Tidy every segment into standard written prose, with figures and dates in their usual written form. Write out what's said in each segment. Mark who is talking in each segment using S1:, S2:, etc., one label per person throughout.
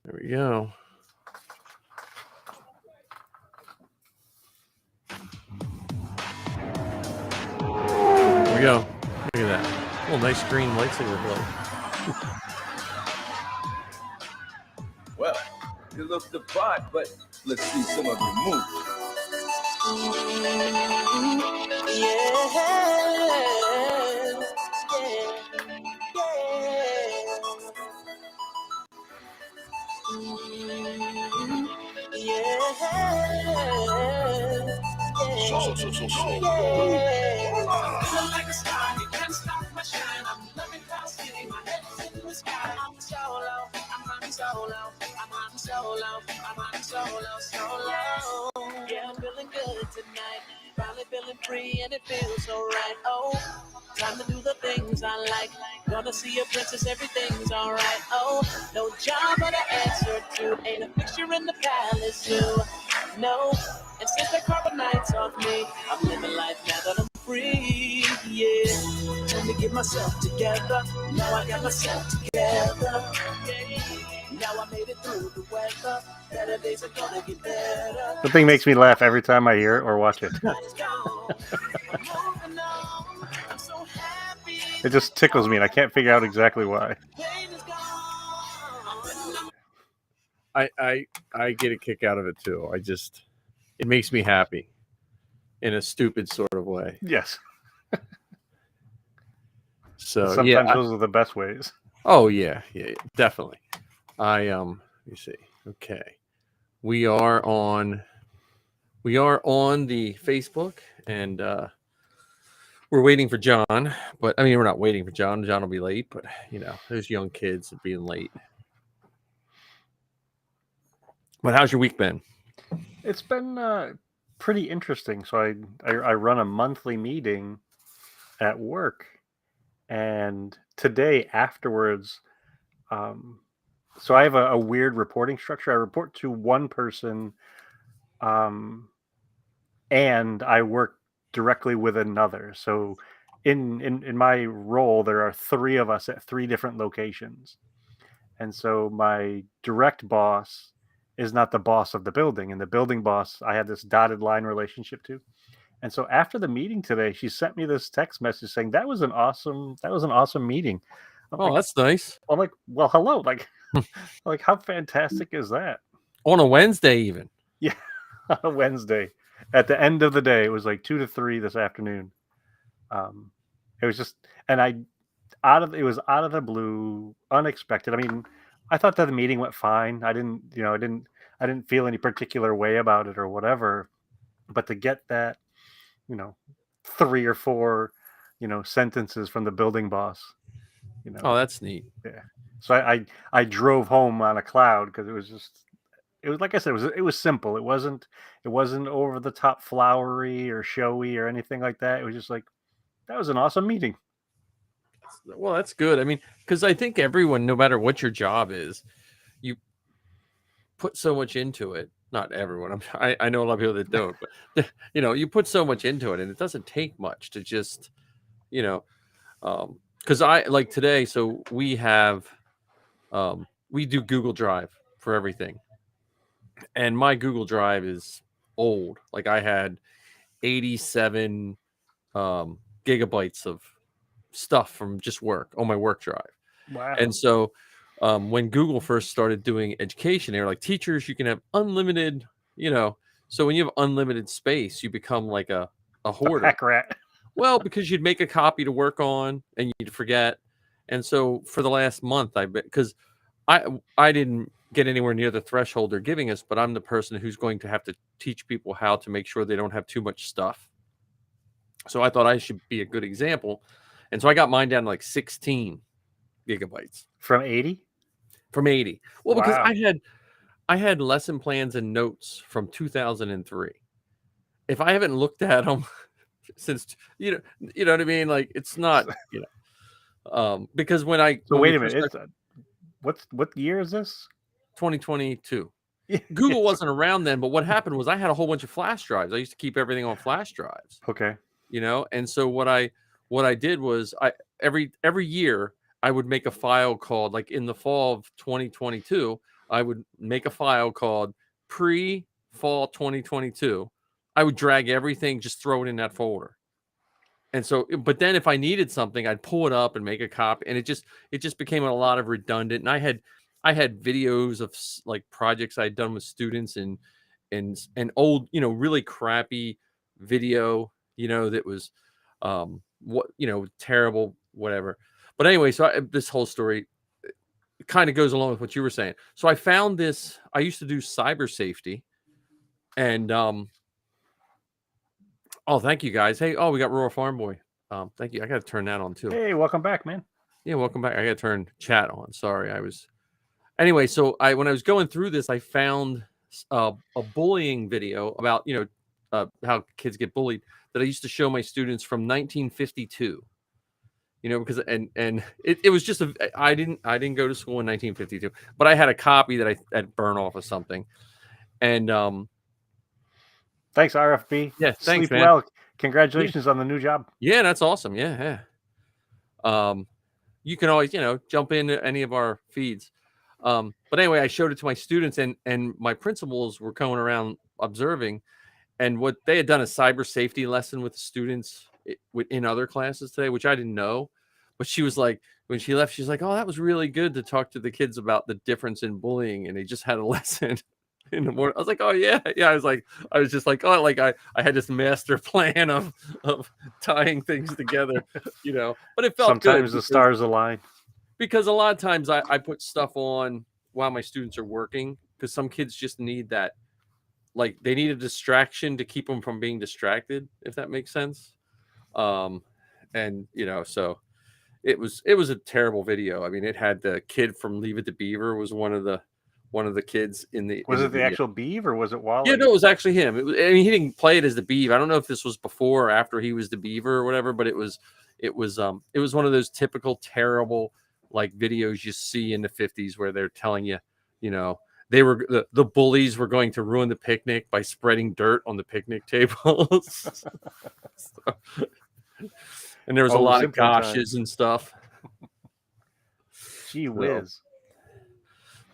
S1: There we go. There we go. Look at that. Little nice green lightsaber glow.
S2: Well, you look the part, but let's see some of your moves.
S3: Feeling like a star, you can't stop my shine. I'm loving how skinny my head's in the sky. I'm solo, I'm running solo, I'm running solo, I'm running solo. Yeah, I'm feeling good tonight. Finally feeling free and it feels so right. Oh, time to do the things I like. Gonna see a princess, everything's alright. Oh, no job but I answer to. Ain't a picture in the palace too. No, and since the carbon nights off me, I'm living life now that I'm free. Yeah, time to get myself together. Now I got myself together. Yeah. Now I made it through the weather. Better days are gonna get better.
S4: The thing makes me laugh every time I hear it or watch it. It just tickles me, and I can't figure out exactly why.
S1: I get a kick out of it too. It makes me happy in a stupid sort of way.
S4: Yes.
S1: So
S4: sometimes those are the best ways.
S1: Oh yeah, definitely. Let me see. Okay. We are on the Facebook, and we're waiting for John, but I mean, we're not waiting for John. John will be late, but there's young kids being late. But how's your week been?
S4: It's been pretty interesting. So I run a monthly meeting at work, and today afterwards, so I have a weird reporting structure. I report to one person, and I work directly with another. So in my role, there are three of us at three different locations. And so my direct boss is not the boss of the building, and the building boss I had this dotted line relationship to. And so after the meeting today, she sent me this text message saying that was an awesome meeting.
S1: That's nice.
S4: I'm like, well, hello. Like how fantastic is that?
S1: On a Wednesday even.
S4: Yeah, on a Wednesday. At the end of the day, it was like 2 to 3 this afternoon. It was just, and it was out of the blue, unexpected. I mean, I thought that the meeting went fine. I didn't feel any particular way about it or whatever. But to get that, 3 or 4, sentences from the building boss,
S1: Oh, that's neat.
S4: Yeah. So I drove home on a cloud because it was like I said, it was simple. It wasn't over the top flowery or showy or anything like that. It was just like, that was an awesome meeting.
S1: Well, that's good. I mean, because I think everyone, no matter what your job is, you put so much into it. Not everyone. I know a lot of people that don't, but you put so much into it, and it doesn't take much to just, because I like today. So we have, we do Google Drive for everything, and my Google Drive is old. Like I had 87 gigabytes of stuff from just work on my work drive.
S4: Wow.
S1: And so when Google first started doing education, they were like, teachers, you can have unlimited, so when you have unlimited space, you become like a hoarder.
S4: A pack rat.
S1: Well, because you'd make a copy to work on and you'd forget. And so for the last month, because I didn't get anywhere near the threshold they're giving us, but I'm the person who's going to have to teach people how to make sure they don't have too much stuff. So I thought I should be a good example. And so I got mine down to like 16 gigabytes.
S4: From 80?
S1: From 80. Well,
S4: Wow.
S1: Because I had lesson plans and notes from 2003. If I haven't looked at them since, you know what I mean? Like, it's not, because when
S4: wait a minute. What year is this?
S1: 2022. Google wasn't around then, but what happened was I had a whole bunch of flash drives. I used to keep everything on flash drives.
S4: Okay.
S1: And so what I did was every year I would make a file called, like in the fall of 2022, I would make a file called pre-fall 2022. I would drag everything, just throw it in that folder. And so, but then if I needed something, I'd pull it up and make a copy, and it just became a lot of redundant. And I had videos of like projects I'd done with students and old, really crappy video, that was terrible, whatever. But anyway, so this whole story kind of goes along with what you were saying. So I found this. I used to do cyber safety, and oh, thank you guys. Hey, we got Rural Farm Boy. Thank you. I got to turn that on too.
S4: Hey, welcome back, man.
S1: Yeah, welcome back. I got to turn chat on. Sorry, Anyway, so when I was going through this, I found a bullying video about how kids get bullied that I used to show my students from 1952. Because it was just I didn't go to school in 1952, but I had a copy that I had burned off of something, and
S4: thanks RFB.
S1: Yeah, thanks,
S4: Sleep
S1: man.
S4: well. Congratulations on the new job.
S1: Yeah, that's awesome. Yeah. You can always jump into any of our feeds. But anyway, I showed it to my students, and my principals were going around observing, and what they had done a cyber safety lesson with the students in other classes today, which I didn't know. But she was like, when she left, she's like, "Oh, that was really good to talk to the kids about the difference in bullying," and they just had a lesson in the morning. I was like, "Oh yeah." I was just like, "Oh, like I had this master plan of tying things together," But it felt
S4: sometimes
S1: good
S4: the stars align.
S1: because a lot of times I put stuff on while my students are working, because some kids just need that, like they need a distraction to keep them from being distracted, if that makes sense. And so it was a terrible video. I mean, it had the kid from Leave It to Beaver was one of the kids in the.
S4: Was
S1: in
S4: it the
S1: video.
S4: actual Beav or was it Wally?
S1: Yeah, no, it was actually him. I mean, he didn't play it as the Beav. I don't know if this was before or after he was the Beaver or whatever, but it was one of those typical terrible like videos you see in the 50s where they're telling you, they were the bullies were going to ruin the picnic by spreading dirt on the picnic tables. And there was a lot of goshes and stuff.
S4: Gee whiz.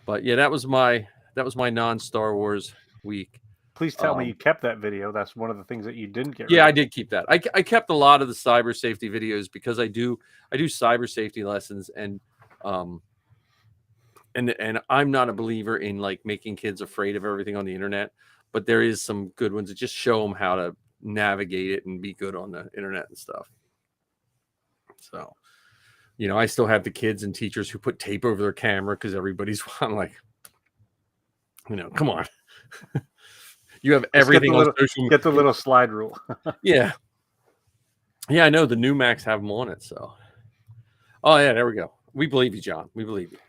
S1: But yeah, that was my non-Star Wars week.
S4: Please tell me you kept that video. That's one of the things that you didn't get.
S1: Yeah, I did keep that. I kept a lot of the cyber safety videos because I do cyber safety lessons, and I'm not a believer in like making kids afraid of everything on the internet, but there is some good ones that just show them how to navigate it and be good on the internet and stuff. So, I still have the kids and teachers who put tape over their camera because everybody's I'm like, come on. You have everything on social media.
S4: Get the little slide rule.
S1: Yeah. Yeah, I know the new Macs have them on it. So, oh yeah, there we go. We believe you, John. We believe you.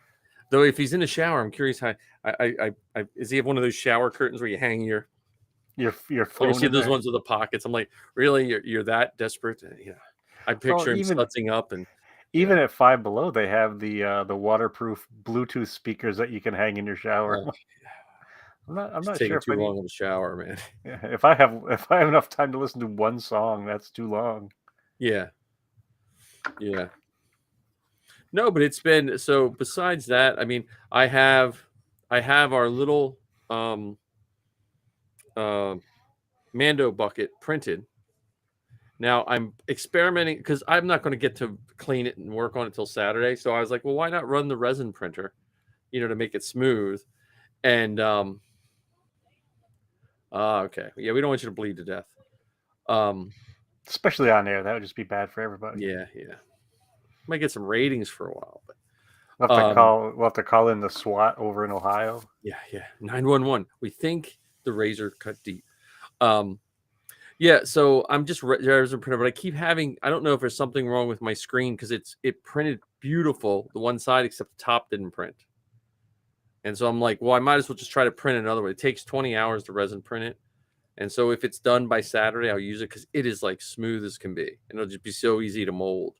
S1: Though if he's in the shower, I'm curious how. Is he have one of those shower curtains where you hang your phone? You see those ones with the pockets. I'm like, really? You're that desperate? I picture him stutzing up, and
S4: even at Five Below, they have the waterproof Bluetooth speakers that you can hang in your shower.
S1: Oh,
S4: I'm not
S1: taking
S4: sure
S1: too long in the shower, man.
S4: Yeah, if I have enough time to listen to one song, that's too long.
S1: Yeah. No, but it's been so. Besides that, I mean, I have our little Mando bucket printed. Now I'm experimenting because I'm not going to get to clean it and work on it till Saturday. So I was like, well, why not run the resin printer, to make it smooth? And okay, yeah, we don't want you to bleed to death.
S4: Especially on air, that would just be bad for everybody.
S1: Yeah. Might get some ratings for a while, but
S4: we'll have to call in the SWAT over in Ohio.
S1: Yeah. 911. We think the razor cut deep. Yeah, so I'm just resin printer, but I keep having. I don't know if there's something wrong with my screen because it printed beautiful the one side except the top didn't print. And so I'm like, well, I might as well just try to print it another way. It takes 20 hours to resin print it. And so if it's done by Saturday, I'll use it because it is like smooth as can be. And it'll just be so easy to mold.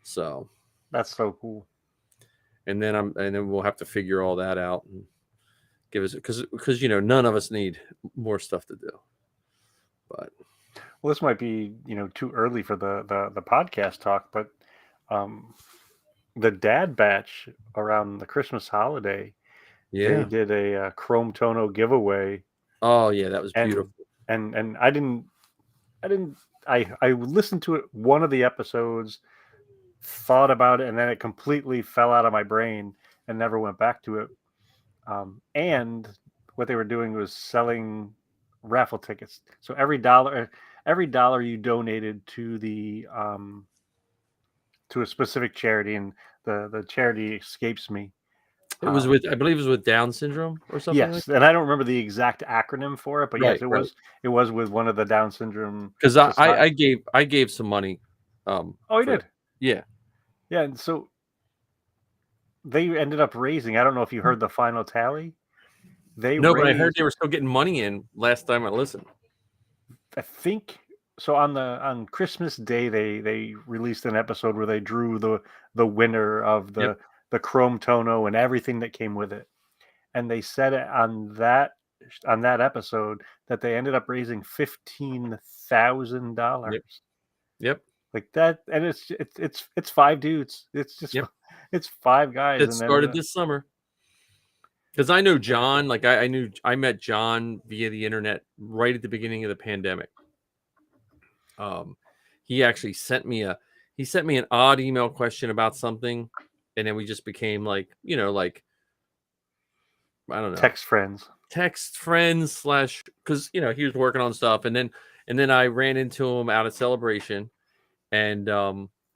S1: So
S4: that's so cool.
S1: And then we'll have to figure all that out and give us because none of us need more stuff to do. But
S4: well, this might be too early for the podcast talk, but the dad batch around the Christmas holiday They
S1: Yeah.
S4: did a Chrome Tono giveaway,
S1: Oh yeah, that was
S4: and
S1: beautiful.
S4: and I listened to it one of the episodes, thought about it, and then it completely fell out of my brain and never went back to it. And what they were doing was selling raffle tickets. So every dollar you donated to a specific charity, and the charity escapes me.
S1: It was with, I believe it was with Down syndrome or something like
S4: Yes, and I don't remember the exact acronym for it, but
S1: that.
S4: yes,
S1: Right, right.
S4: it was with one of the Down syndrome
S1: Because
S4: society.
S1: I gave some money,
S4: Oh, you
S1: for
S4: did?
S1: yeah.
S4: Yeah, and so they ended up raising. I don't know if you heard the final tally. They
S1: No, but I heard
S4: raised,
S1: they were still getting money in last time I listened.
S4: I think, so on Christmas Day they released an episode where they drew the winner of
S1: Yep.
S4: the Chrome Tono and everything that came with it, and they said it on that episode that they ended up raising $15,000.
S1: Yep. Yep.
S4: Like that, and it's five dudes. It's just
S1: Yep.
S4: it's five guys,
S1: That
S4: and then
S1: started this summer. Because I know John, like I met John via the internet right at the beginning of the pandemic. He actually sent me an odd email question about something, and then we just became like, like, I don't know,
S4: text friends.
S1: text friends / because he was working on stuff, and then I ran into him out at Celebration, and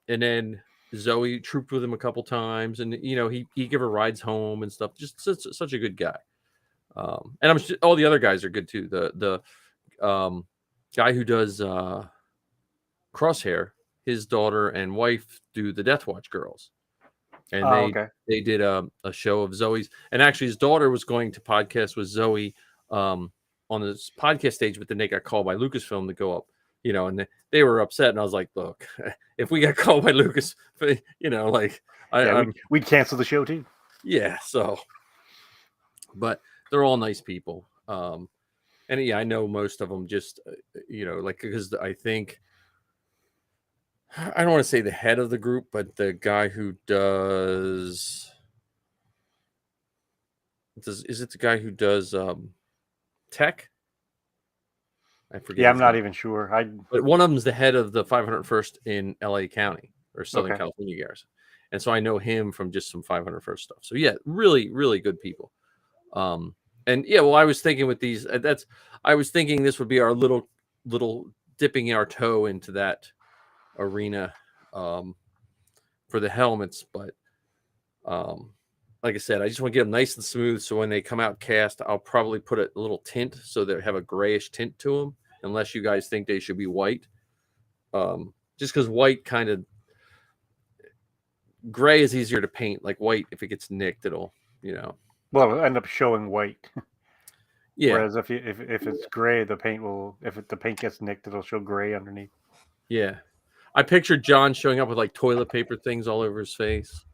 S1: then Zoe trooped with him a couple times, and he gave her rides home and stuff. Just such a good guy. And all the other guys are good too. The guy who does Crosshair, his daughter and wife do the Death Watch Girls, and
S4: Oh, okay.
S1: they did a show of Zoe's, and actually his daughter was going to podcast with Zoe on this podcast stage, but then they got called by Lucasfilm to go up, and they were upset, and I was like, look, if we got called by Lucas, like
S4: We'd cancel the show too.
S1: yeah, so, but they're all nice people, and yeah, I know most of them just like, because I think, I don't want to say the head of the group, but the guy who does is it the guy who does tech? I forget.
S4: Yeah, I'm
S1: his
S4: not
S1: name.
S4: even sure.
S1: But one of them's the head of the 501st in LA County or Southern
S4: Okay.
S1: California Garrison, and so I know him from just some 501st stuff. So yeah, really, really good people. And yeah, well, I was thinking with these, I was thinking this would be our little dipping our toe into that arena for the helmets, but like I said, I just want to get them nice and smooth, so when they come out cast, I'll probably put a little tint so they have a grayish tint to them, unless you guys think they should be white. Just because white kind of, gray is easier to paint. Like white, if it gets nicked, it'll
S4: Well, it'll end up showing white.
S1: yeah.
S4: Whereas if it's gray, the paint gets nicked, it'll show gray underneath.
S1: Yeah. I pictured John showing up with like toilet paper things all over his face.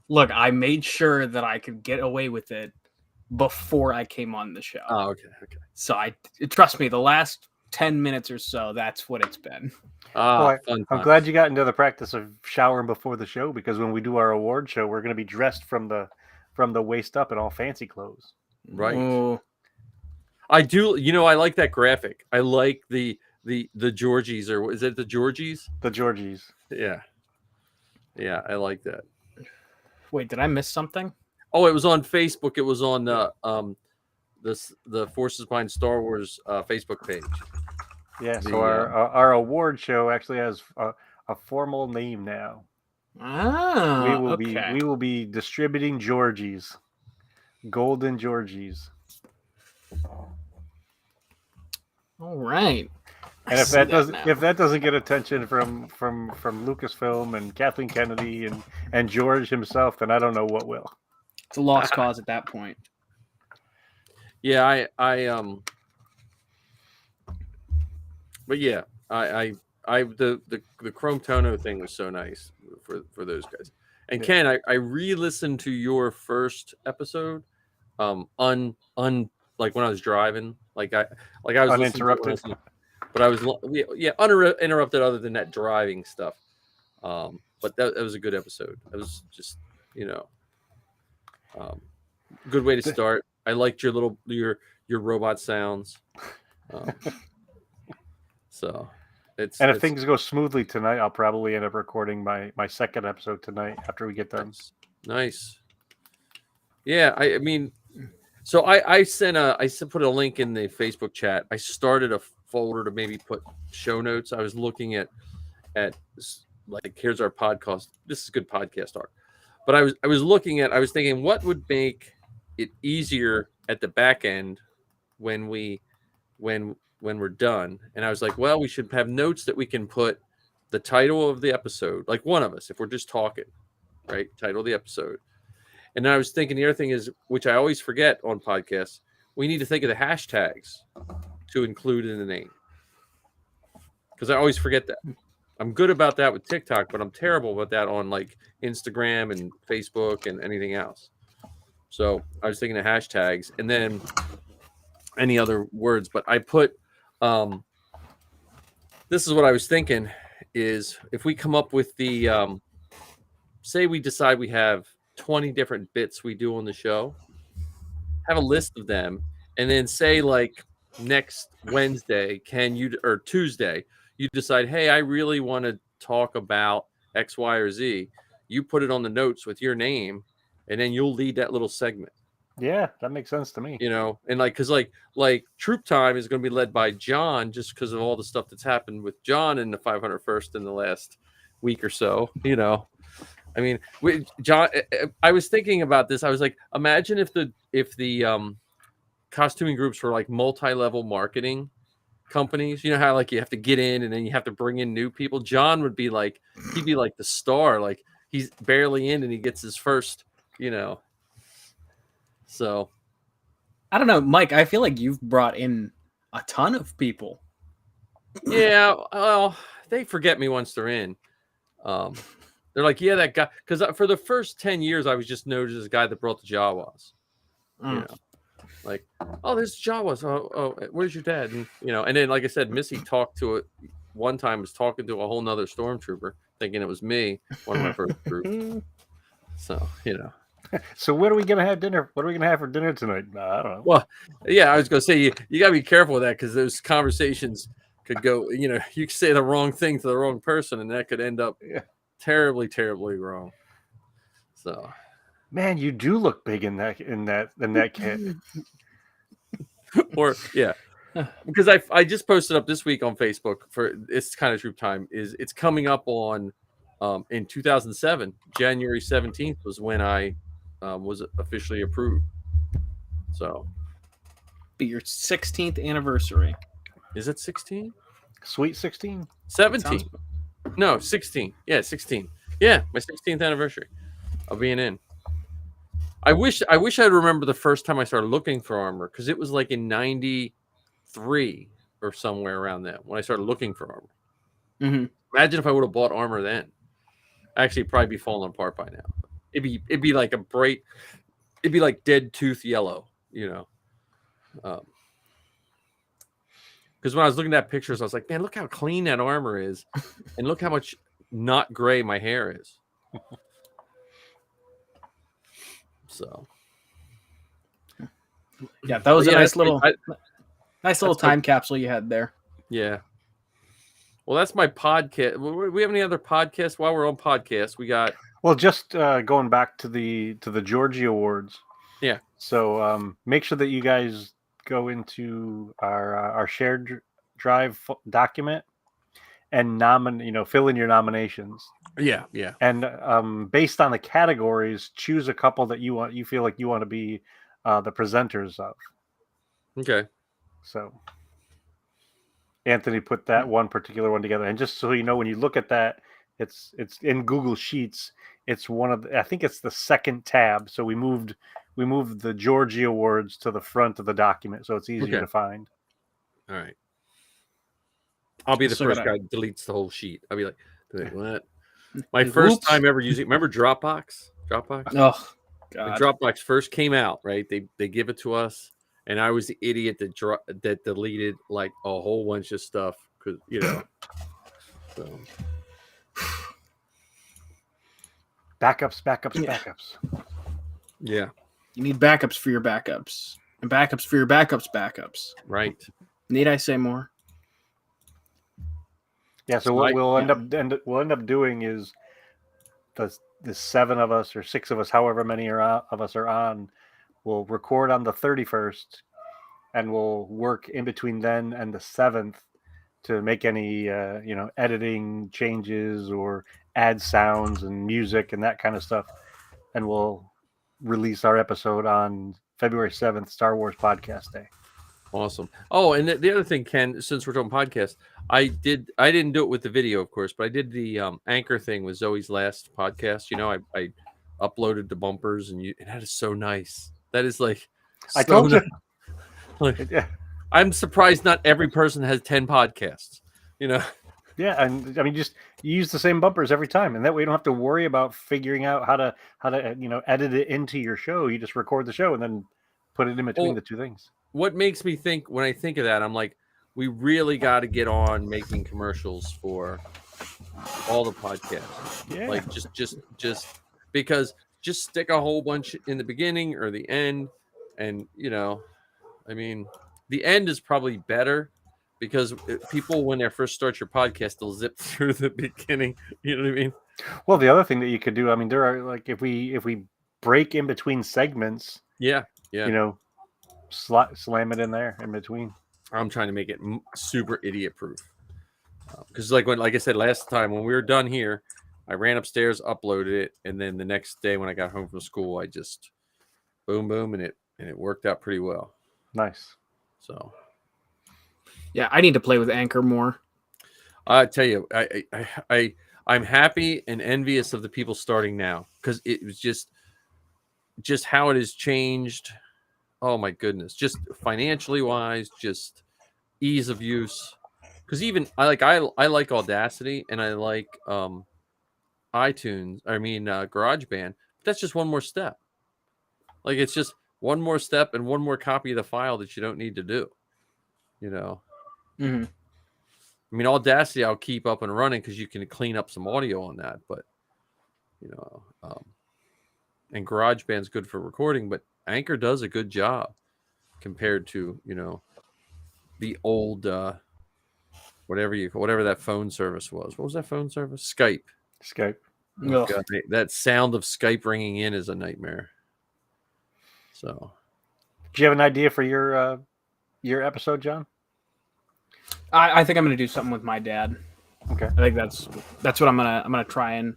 S5: Look, I made sure that I could get away with it before I came on the show.
S1: Oh, okay.
S5: So trust me, the last 10 minutes or so, that's what it's been.
S1: Fun
S4: I'm
S1: times.
S4: glad you got into the practice of showering before the show, because when we do our award show, we're going to be dressed from the waist up in all fancy clothes.
S1: Right.
S5: Ooh.
S1: I do. I like that graphic. I like the Georgies, or is it the Georgies?
S4: The Georgies.
S1: Yeah. Yeah, I like that.
S5: Wait, did I miss something?
S1: Oh, it was on Facebook. It was on the Forces Behind Star Wars Facebook page.
S4: Yeah. So our award show actually has a formal name now.
S5: Ah,
S4: We will be distributing Georgies, golden Georgies.
S5: All right.
S4: And if that doesn't get attention from Lucasfilm and Kathleen Kennedy and George himself, then I don't know what will.
S5: It's a lost cause at that point.
S1: Yeah, but yeah, the Chrome Tono thing was so nice for those guys. And Ken, I re-listened to your first episode, like when I was driving, like I was
S4: uninterrupted.
S1: But I was uninterrupted other than that driving stuff. But that was a good episode. It was just Good way to start. I liked your robot sounds. So it's
S4: And if things go smoothly tonight, I'll probably end up recording my second episode tonight after we get done.
S1: nice. Yeah, I mean, so I put a link in the Facebook chat. I started a folder to maybe put show notes. I was looking at like, here's our podcast. This is good podcast art. But I was thinking, what would make it easier at the back end when we're done? And I was like, well, we should have notes that we can put the title of the episode, like one of us, if we're just talking, right? Title of the episode. And then I was thinking the other thing is, which I always forget on podcasts, we need to think of the hashtags to include in the name. Because I always forget that. I'm good about that with TikTok, but I'm terrible about that on like Instagram and Facebook and anything else. So I was thinking of hashtags and then any other words, but I put this is what I was thinking is, if we come up with the say we decide we have 20 different bits we do on the show, have a list of them, and then say like next Wednesday, or Tuesday, you decide, hey, I really want to talk about X, Y, or Z. You put it on the notes with your name, and then you'll lead that little segment.
S4: Yeah, that makes sense to me.
S1: And like, because like Troop Time is going to be led by John, just because of all the stuff that's happened with John in the 501st in the last week or so. I mean, John, I was thinking about this. I was like, imagine if the costuming groups were like multi-level marketing companies. You know how like you have to get in and then you have to bring in new people. John would be like, he'd be like the star. Like he's barely in and he gets his first. So
S5: I don't know, Mike. I feel like you've brought in a ton of people.
S1: Yeah, well, they forget me once they're in. They're like, yeah, that guy. Because for the first 10 years, I was just known as the guy that brought the Jawas. Like, oh, there's Jawas. Oh, where's your dad? And and then, like I said, Missy talked to it one time. Was talking to a whole nother stormtrooper, thinking it was me. One of my first groups. So
S4: So what are we gonna have dinner? What are we gonna have for dinner tonight? I don't know.
S1: Well, yeah, I was gonna say you gotta be careful with that, because those conversations could go. You could say the wrong thing to the wrong person, and that could end up terribly, terribly wrong. So,
S4: man, you do look big in that kit.
S1: Or because I just posted up this week on Facebook for it's kind of Troop Time. It's coming up on in 2007, January 17th was when I was officially approved. So,
S5: be your 16th anniversary.
S1: Is it 16?
S4: Sweet 16?
S1: 17? No, 16. Yeah, 16. Yeah, my 16th anniversary of being in. I wish I'd remember the first time I started looking for armor, because it was like in 93 or somewhere around that when I started looking for armor.
S5: Mm-hmm.
S1: Imagine if I would have bought armor then. Actually, it'd probably be falling apart by now. It'd be like it'd be like dead tooth yellow, because when I was looking at pictures, I was like, man, look how clean that armor is, and look how much not gray my hair is. So,
S5: yeah, that was a nice little time capsule you had there.
S1: Yeah. Well, that's my podcast. We have any other podcasts? While we're on podcasts, we got.
S4: Well, just going back to the Georgie Awards.
S1: Yeah.
S4: So make sure that you guys go into our shared drive document and fill in your nominations.
S1: Yeah.
S4: And based on the categories, choose a couple that you feel like you want to be the presenters of.
S1: Okay.
S4: So Anthony put that one particular one together, and just so you know, when you look at that, it's in Google Sheets. It's I think it's the second tab. So we moved the Georgie Awards to the front of the document, so it's easier to find.
S1: All right. I'll be the first guy that deletes the whole sheet. I'll be like, what? My first time ever using. Remember Dropbox?
S5: Oh, God.
S1: When Dropbox first came out, right? They give it to us, and I was the idiot that deleted like a whole bunch of stuff because So.
S4: Backups.
S1: Yeah.
S5: You need backups for your backups, and backups for your backups.
S1: Right.
S5: Need I say more?
S4: Yeah. So what we'll end up doing is the 7 of us or 6 of us, however many of us are on, we'll record on the 31st, and we'll work in between then and the 7th to make any editing changes or add sounds and music and that kind of stuff, and we'll release our episode on February 7th, Star Wars Podcast Day.
S1: Awesome. Oh, and the other thing, Ken, since we're talking podcast, I didn't do it with the video, of course, but I did the Anchor thing with Zoe's last podcast. You know, I uploaded the bumpers, and that is so nice. That is like
S4: I told you.
S1: Like, I'm surprised not every person has 10 podcasts. You know.
S4: Yeah, and I mean, just you use the same bumpers every time, and that way you don't have to worry about figuring out how to edit it into your show. You just record the show and then put it in between the two things.
S1: What makes me think, when I think of that, I'm like, we really got to get on making commercials for all the podcasts.
S4: Yeah.
S1: Like just because just stick a whole bunch in the beginning or the end, and I mean, the end is probably better because people, when they first start your podcast, they'll zip through the beginning. You know what I mean?
S4: Well, the other thing that you could do, I mean, there are like if we break in between segments,
S1: yeah,
S4: slam it in there in between.
S1: I'm trying to make it super idiot proof because like I said last time when we were done here, I ran upstairs, uploaded it, and then the next day when I got home from school, I just boom, and it worked out pretty well.
S4: Nice.
S1: So
S5: yeah, I need to play with Anchor more.
S1: I tell you, I'm happy and envious of the people starting now because it was just how it has changed. Oh my goodness, just financially wise, just ease of use. Because even I like Audacity and I like iTunes. I mean GarageBand. But that's just one more step. Like it's just one more step and one more copy of the file that you don't need to do.
S5: Mm-hmm.
S1: I mean, Audacity I'll keep up and running because you can clean up some audio on that. But and GarageBand's good for recording, but Anchor does a good job compared to the old whatever that phone service was. What was that phone service? Skype. Oh, God, that sound of Skype ringing in is a nightmare. So,
S5: do you have an idea for your episode, John? I think I'm going to do something with my dad.
S4: Okay.
S5: I think that's what I'm gonna try and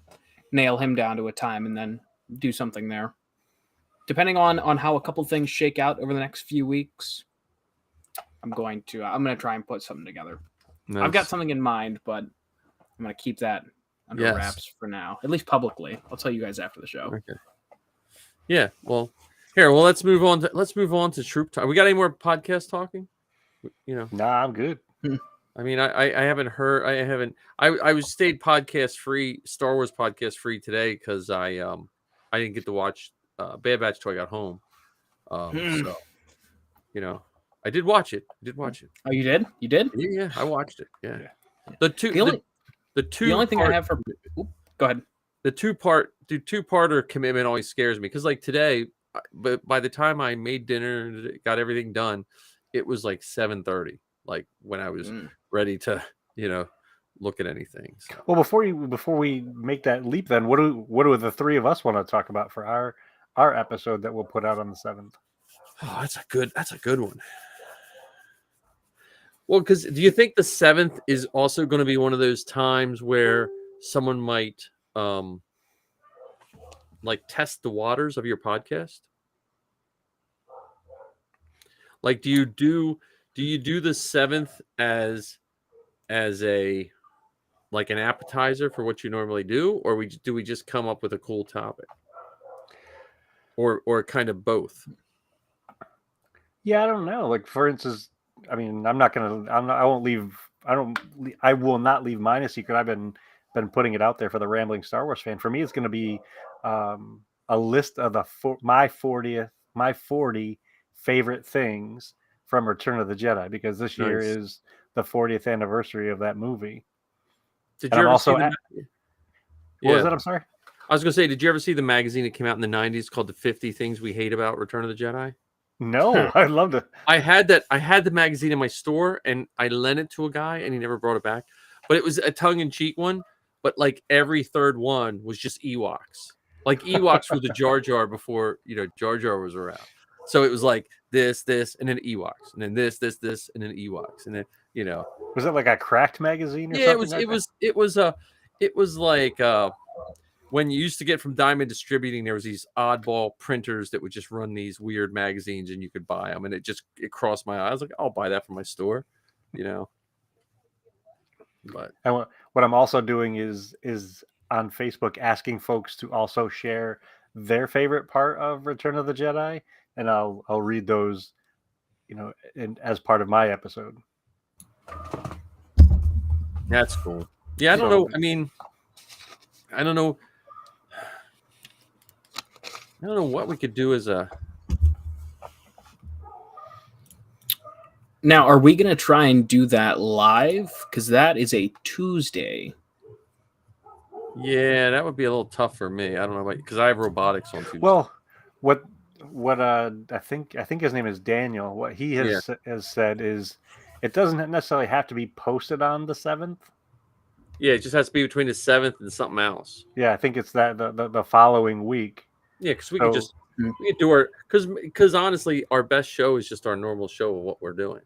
S5: nail him down to a time and then do something there. Depending on how a couple things shake out over the next few weeks, I'm gonna try and put something together. Nice. I've got something in mind, but I'm gonna keep that under wraps for now, at least publicly. I'll tell you guys after the show.
S1: Okay. Yeah. Well, here. Well, let's move on to troop talk. We got any more podcast talking?
S4: Nah, I'm good.
S1: I mean, I haven't heard. I was stayed podcast free, Star Wars podcast free today because I didn't get to watch Bad Batch till I got home. So, I did watch it.
S5: Oh, you did? You did?
S1: Yeah, I watched it. Yeah.
S5: The only thing I have for go ahead.
S1: The two-parter commitment always scares me because like today, but by the time I made dinner, got everything done, it was like 7:30. Like when I was ready to, look at anything. So.
S4: Well, before we make that leap, then what do the three of us want to talk about for our episode that we'll put out on the 7th?
S1: Oh, that's a good one. Well, because do you think the 7th is also going to be one of those times where someone might like test the waters of your podcast? Like, do you do the 7th as a like an appetizer for what you normally do, or do we just come up with a cool topic, or kind of both?
S4: Yeah, I don't know. Like for instance, I mean, I will not leave mine a secret. I've been putting it out there for the rambling Star Wars fan. For me, it's going to be a list of my 40 favorite things from Return of the Jedi, because this year is the 40th anniversary of that movie.
S1: Did you ever see
S4: What was that? I'm sorry.
S1: I was gonna say, did you ever see the magazine that came out in the '90s called "The 50 Things We Hate About Return of the Jedi"?
S4: No, I'd love to.
S1: I had that. I had the magazine in my store, and I lent it to a guy, and he never brought it back. But it was a tongue-in-cheek one. But like every third one was just Ewoks. Like Ewoks were the Jar Jar before Jar Jar was around. So it was like this, and then Ewoks, and then this, and then Ewoks, and then
S4: Was it like a cracked magazine or
S1: yeah,
S4: something?
S1: it was like when you used to get from Diamond Distributing, there was these oddball printers that would just run these weird magazines, and you could buy them, and it crossed my eyes. I was like, I'll buy that from my store, But
S4: And what I'm also doing is on Facebook asking folks to also share their favorite part of Return of the Jedi, and I'll read those, as part of my episode.
S1: that's cool. Yeah, I don't know. I mean, I don't know. I don't know what we could do as a.
S5: Now, are we going to try and do that live? Because that is a Tuesday.
S1: Yeah, that would be a little tough for me. I don't know because I have robotics on Tuesday.
S4: Well, what I think his name is Daniel. What he has said is, it doesn't necessarily have to be posted on the 7th.
S1: Yeah, it just has to be between the 7th and something else.
S4: Yeah, I think it's that the following week.
S1: Yeah, because we could do our because honestly, our best show is just our normal show of what we're doing.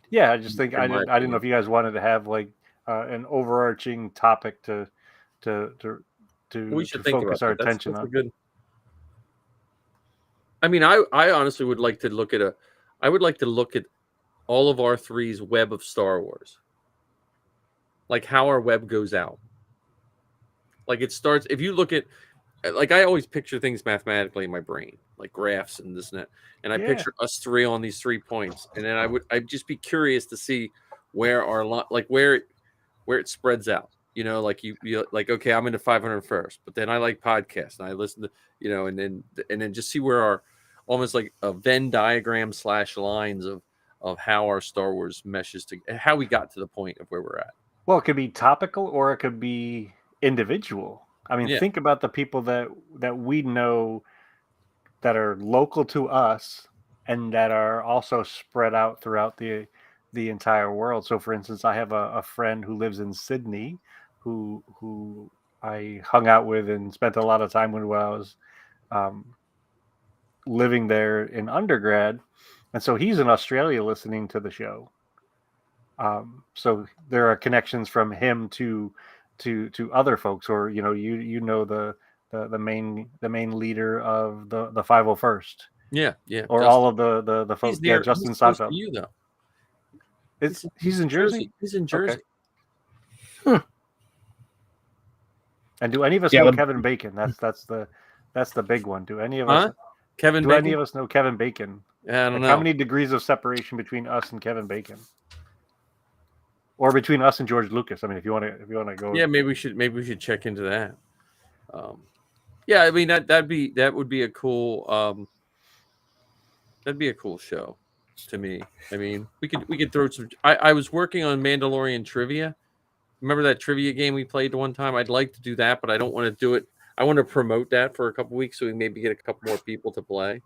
S4: Yeah, I just think I didn't know if you guys wanted to have like an overarching topic to focus our attention on.
S1: Good. I mean, I honestly would like to look at I would like to look at all of our three's web of Star Wars, like how our web goes out. Like it starts if you look at. Like I always picture things mathematically in my brain, like graphs and this and that, and I picture us three on these 3 points, and then I'd just be curious to see where our where it spreads out. Like you like okay, I'm into 501st, but then I like podcasts and I listen to and then just see where our almost like a Venn diagram / lines of how our Star Wars meshes to how we got to the point of where we're at.
S4: Well, it could be topical or it could be individual. I mean, think about the people that we know that are local to us and that are also spread out throughout the entire world. So, for instance, I have a friend who lives in Sydney who I hung out with and spent a lot of time with when I was living there in undergrad. And so he's in Australia listening to the show. So there are connections from him to other folks, or the main leader of the 501st.
S1: Yeah,
S4: or
S1: Justin.
S4: all of the folks. Yeah, Justin Seinfeld.
S1: You though.
S4: He's in Jersey.
S1: He's in Jersey.
S4: Okay. And do any of us know Kevin Bacon? That's the big one. Do any of us?
S1: Kevin?
S4: Do
S1: Bacon?
S4: any of us know Kevin Bacon?
S1: Yeah, I don't know.
S4: How many degrees of separation between us and Kevin Bacon? Or between us and George Lucas. I mean, if you want to go.
S1: Yeah, maybe we should check into that. Yeah, I mean that would be a cool. That'd be a cool show, to me. I mean, we could throw some. I was working on Mandalorian trivia. Remember that trivia game we played one time? I'd like to do that, but I don't want to do it. I want to promote that for a couple weeks so we maybe get a couple more people to play.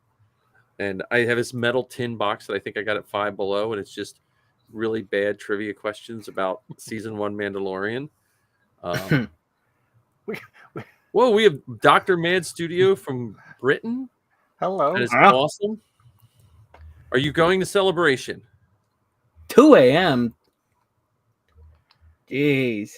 S1: And I have this metal tin box that I think I got at Five Below, and it's just really bad trivia questions about season 1 Mandalorian. Well, we have Dr. Mad Studio from Britain.
S4: Hello.
S1: That is awesome. Are you going to Celebration?
S5: 2 a.m. Jeez.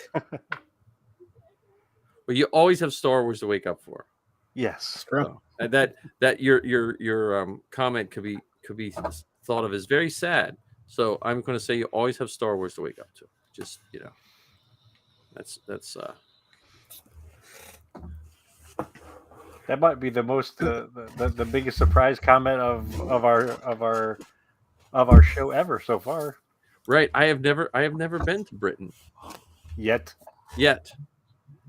S1: Well, you always have Star Wars to wake up for.
S4: Yes.
S5: True.
S1: So, that your comment could be thought of as very sad. So I'm going to say you always have Star Wars to wake up to. Just that's
S4: that might be the most the biggest surprise comment of our show ever so far.
S1: Right. I have never been to Britain
S4: Yet.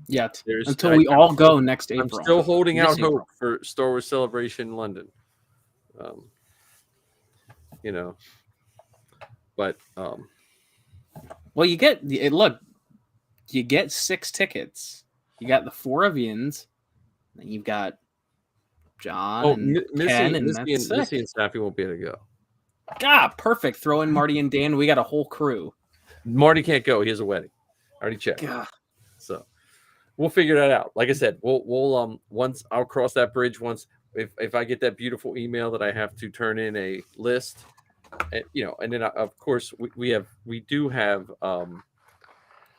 S5: Until we all go next April.
S1: I'm still holding out hope for Star Wars Celebration in London. But
S5: well, you get 6 tickets. You got the 4 of Ian's, Then you've got John
S1: Oh,
S5: and
S1: Missy,
S5: Ken, and
S1: Missy,
S5: that's
S1: and
S5: it.
S1: Missy and Sappy won't be able to go.
S5: Ah, perfect. Throw in Marty and Dan. We got a whole crew.
S1: Marty can't go. He has a wedding. I already checked.
S5: God.
S1: So we'll figure that out. Like I said, we'll once I'll cross that bridge once if I get that beautiful email that I have to turn in a list, and, and then of course we do have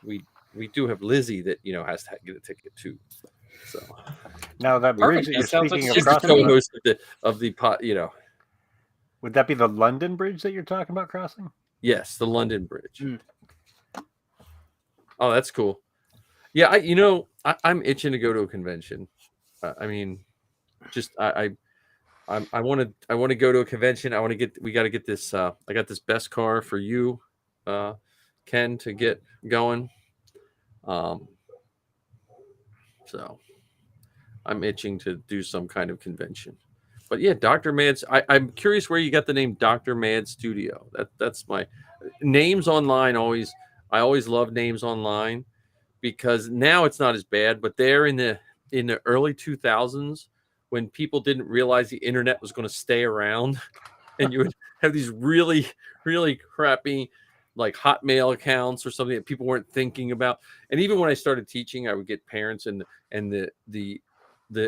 S1: Lizzie that has to get a ticket too. So
S4: Now that bridge
S5: Perfect.
S4: that you're
S5: That sounds like
S4: speaking of
S1: she's the
S4: crossing,
S1: co-host of the pot.
S4: would that be the London Bridge that you're talking about crossing?
S1: Yes, the London Bridge.
S5: Mm.
S1: Oh, that's cool. Yeah, I'm itching to go to a convention. I mean, just I want to go to a convention. We got to get this. I got this best car for you, Ken, to get going. So I'm itching to do some kind of convention. But yeah, Dr. Mad. I'm curious where you got the name Dr. Mad Studio. That's my names online. I always love names online because now it's not as bad. But they're in the early 2000s when people didn't realize the internet was going to stay around, and you would have these really, really crappy like Hotmail accounts or something that people weren't thinking about. And even when I started teaching, I would get parents and the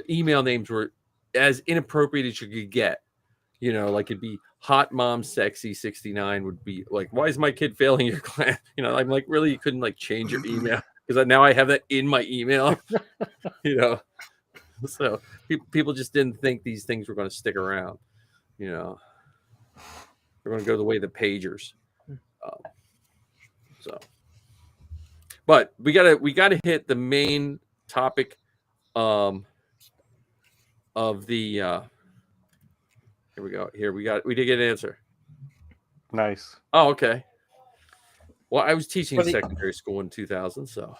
S1: email names were as inappropriate as you could get. Like it'd be Hot Mom Sexy 69 would be like, why is my kid failing your class? I'm like, really, you couldn't like change your email because now I have that in my email. So people just didn't think these things were going to stick around. They're going to go the way of the pagers. But we gotta hit the main topic of the here we go. We did get an answer.
S4: Nice.
S1: Oh, okay. Well, I was teaching secondary school in 2000, so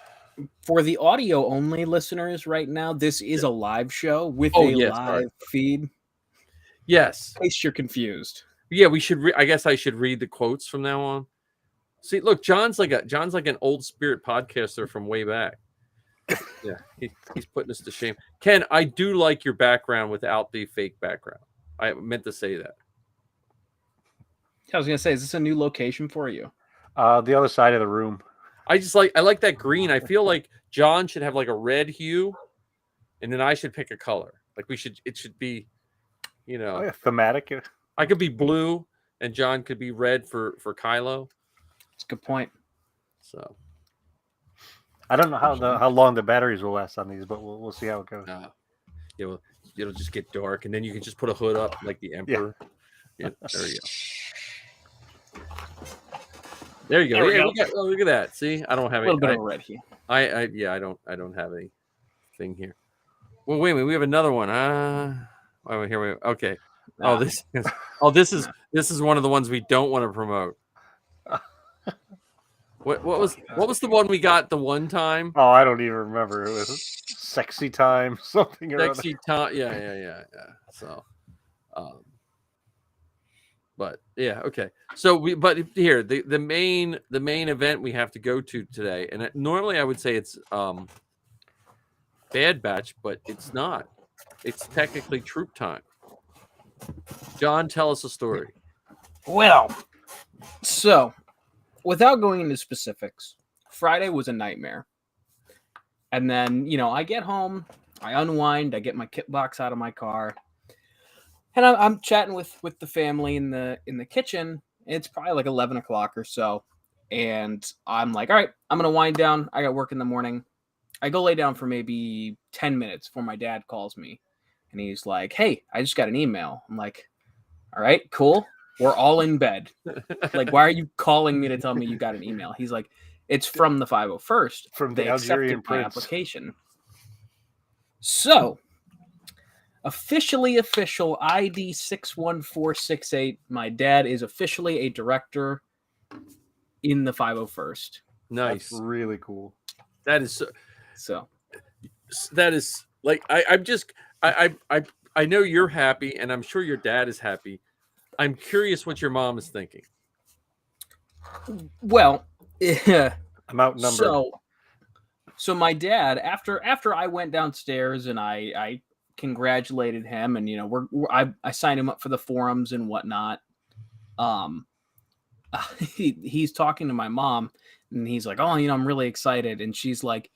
S5: for the audio only listeners right now, this is a live show with live feed.
S1: Yes.
S5: In case you're confused.
S1: Yeah, we should. I guess I should read the quotes from now on. See, look, John's like an old spirit podcaster from way back. Yeah, he's putting us to shame. Ken, I do like your background without the fake background. I meant to say that.
S5: I was gonna say, is this a new location for you?
S4: The other side of the room.
S1: I like that green. I feel like John should have like a red hue, and then I should pick a color. Like it should be,
S4: thematic.
S1: I could be blue, and John could be red for Kylo.
S5: That's a good point.
S1: So
S4: I don't know how long the batteries will last on these, but we'll see how it goes.
S1: Yeah, well, it'll just get dark, and then you can just put a hood up like the Emperor. Yeah, there you go. There you go. Look at that. See, I don't have
S5: a little bit of red here.
S1: I don't have anything here. Well, wait a minute. We have another one. Here we go. Okay. This is one of the ones we don't want to promote. What was the one we got the one time?
S4: Oh, I don't even remember. It was Sexy Time something or
S1: Sexy Time. Yeah. So, but yeah, okay. So here the main event we have to go to today, and normally I would say it's Bad Batch, but it's not. It's technically Troop Time. John, tell us a story.
S5: Well, so without going into specifics, Friday was a nightmare. And then, I get home, I unwind, I get my kit box out of my car, and I'm chatting with the family in the kitchen. It's probably like 11 o'clock or so. And I'm like, all right, I'm going to wind down. I got work in the morning. I go lay down for maybe 10 minutes before my dad calls me. And he's like, hey, I just got an email. I'm like, all right, cool. We're all in bed. Like, why are you calling me to tell me you got an email? He's like, it's from the 501st.
S4: From the
S5: They
S4: Algerian
S5: accepted my
S4: prince.
S5: application. So, official ID 61468. My dad is officially a director in the 501st.
S1: Nice.
S4: That's really cool.
S1: That is
S5: so.
S1: That is like I know you're happy, and I'm sure your dad is happy. I'm curious what your mom is thinking.
S5: Well, yeah.
S4: I'm outnumbered.
S5: So, So my dad, after I went downstairs and I congratulated him, and I signed him up for the forums and whatnot. Um, he's talking to my mom, and he's like, "Oh, I'm really excited," and she's like,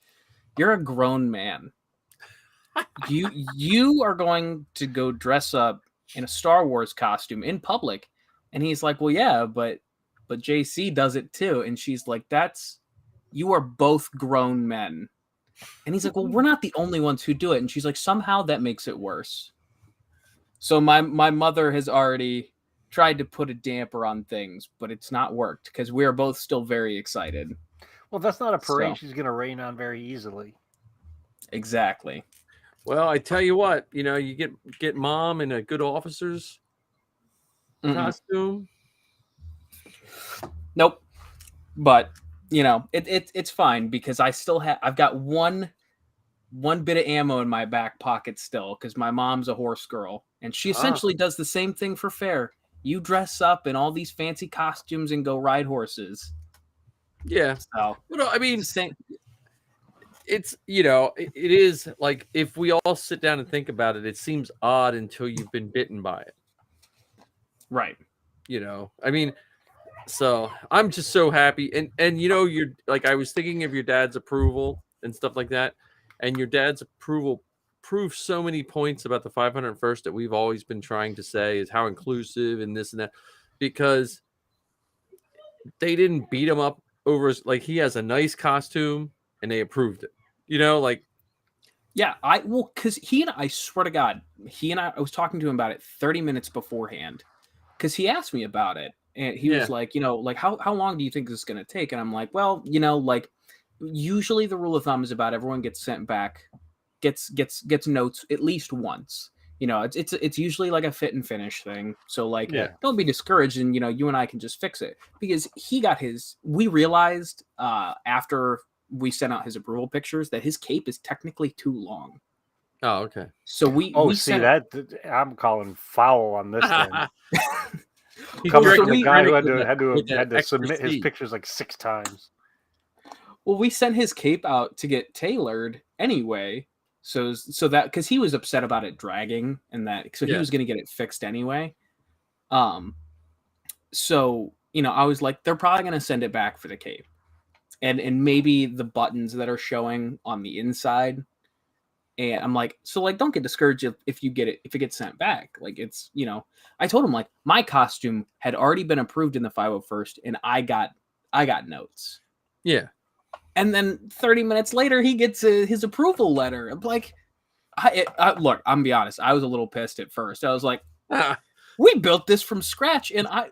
S5: "You're a grown man. You are going to go dress up in a Star Wars costume in public," and he's like, "Well, yeah, but JC does it too," and she's like, "You are both grown men." And he's like, "Well, we're not the only ones who do it." And she's like, "Somehow that makes it worse." So my mother has already tried to put a damper on things, but it's not worked because we are both still very excited.
S4: Well, that's not a parade
S5: So-
S4: she's going to rain on very easily.
S5: Exactly.
S1: Well, I tell you what, you get mom in a good officer's
S5: Mm-mm.
S1: costume.
S5: Nope. But it's fine because I've got one bit of ammo in my back pocket still because my mom's a horse girl and she essentially does the same thing for fair. You dress up in all these fancy costumes and go ride horses.
S1: Yeah.
S5: So
S1: Well, I mean,
S5: it's the same.
S1: it's it is like if we all sit down and think about it, it seems odd until you've been bitten by it.
S5: Right.
S1: I mean, so I'm just so happy, and you're like, I was thinking of your dad's approval and stuff like that, and your dad's approval proves so many points about the 501st that we've always been trying to say is how inclusive and this and that, because they didn't beat him up over like he has a nice costume and they approved it.
S5: Yeah, because I swear to God, I was talking to him about it 30 minutes beforehand because he asked me about it. And he was like, how long do you think this is going to take? And I'm like, well, like usually the rule of thumb is about everyone gets sent back, gets notes at least once. It's usually like a fit and finish thing. So like, don't be discouraged, and you and I can just fix it because he got his. We realized after we sent out his approval pictures that his cape is technically too long.
S1: Oh, okay.
S5: So we
S4: I'm calling foul on this then.
S1: He's
S4: Coming
S1: drinking
S4: from a
S1: a
S4: guy who
S1: drink
S4: had
S1: with
S4: to
S1: extra
S4: submit his
S1: speed.
S4: pictures like 6 times.
S5: Well, we sent his cape out to get tailored anyway. So that because he was upset about it dragging and that, so he was going to get it fixed anyway. So I was like, they're probably going to send it back for the cape, and maybe the buttons that are showing on the inside. And I'm like, so like, don't get discouraged if it gets sent back. Like it's I told him like my costume had already been approved in the 501st, and I got notes.
S1: Yeah.
S5: And then 30 minutes later, he gets his approval letter. I'm like, look, I'm gonna be honest. I was a little pissed at first. I was like, we built this from scratch. And I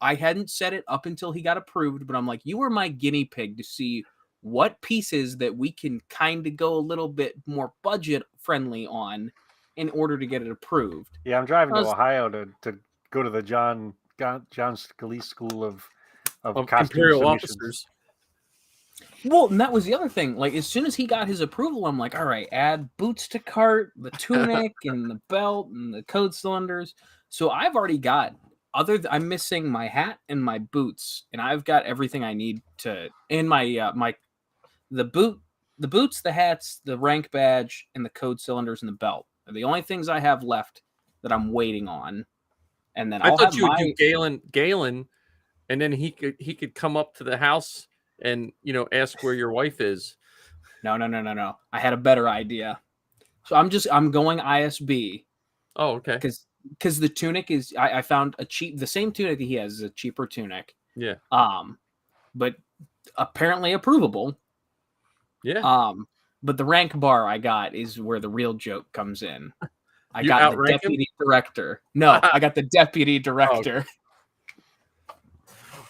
S5: hadn't set it up until he got approved, but I'm like, you were my guinea pig to see what pieces that we can kind of go a little bit more budget friendly on in order to get it approved.
S4: Yeah, I'm driving to Ohio to go to the John Scalise School of costume
S1: Imperial
S4: submissions.
S1: officers.
S5: Well, and that was the other thing. Like, as soon as he got his approval, I'm like, all right, add boots to cart, the tunic, and the belt, and the code cylinders. So I've already got I'm missing my hat and my boots, and I've got everything I need to. And the boots, the hats, the rank badge, and the code cylinders and the belt are the only things I have left that I'm waiting on. And then
S1: I thought you would do Galen, and then he could come up to the house and ask where your wife is.
S5: No. I had a better idea. So I'm going ISB.
S1: Oh, okay.
S5: Because the tunic is I found the same tunic that he has is a cheaper tunic.
S1: Yeah.
S5: But apparently approvable.
S1: Yeah.
S5: But the rank bar I got is where the real joke comes in. I
S1: You
S5: got the
S1: outrank
S5: deputy director. No, I got the deputy director.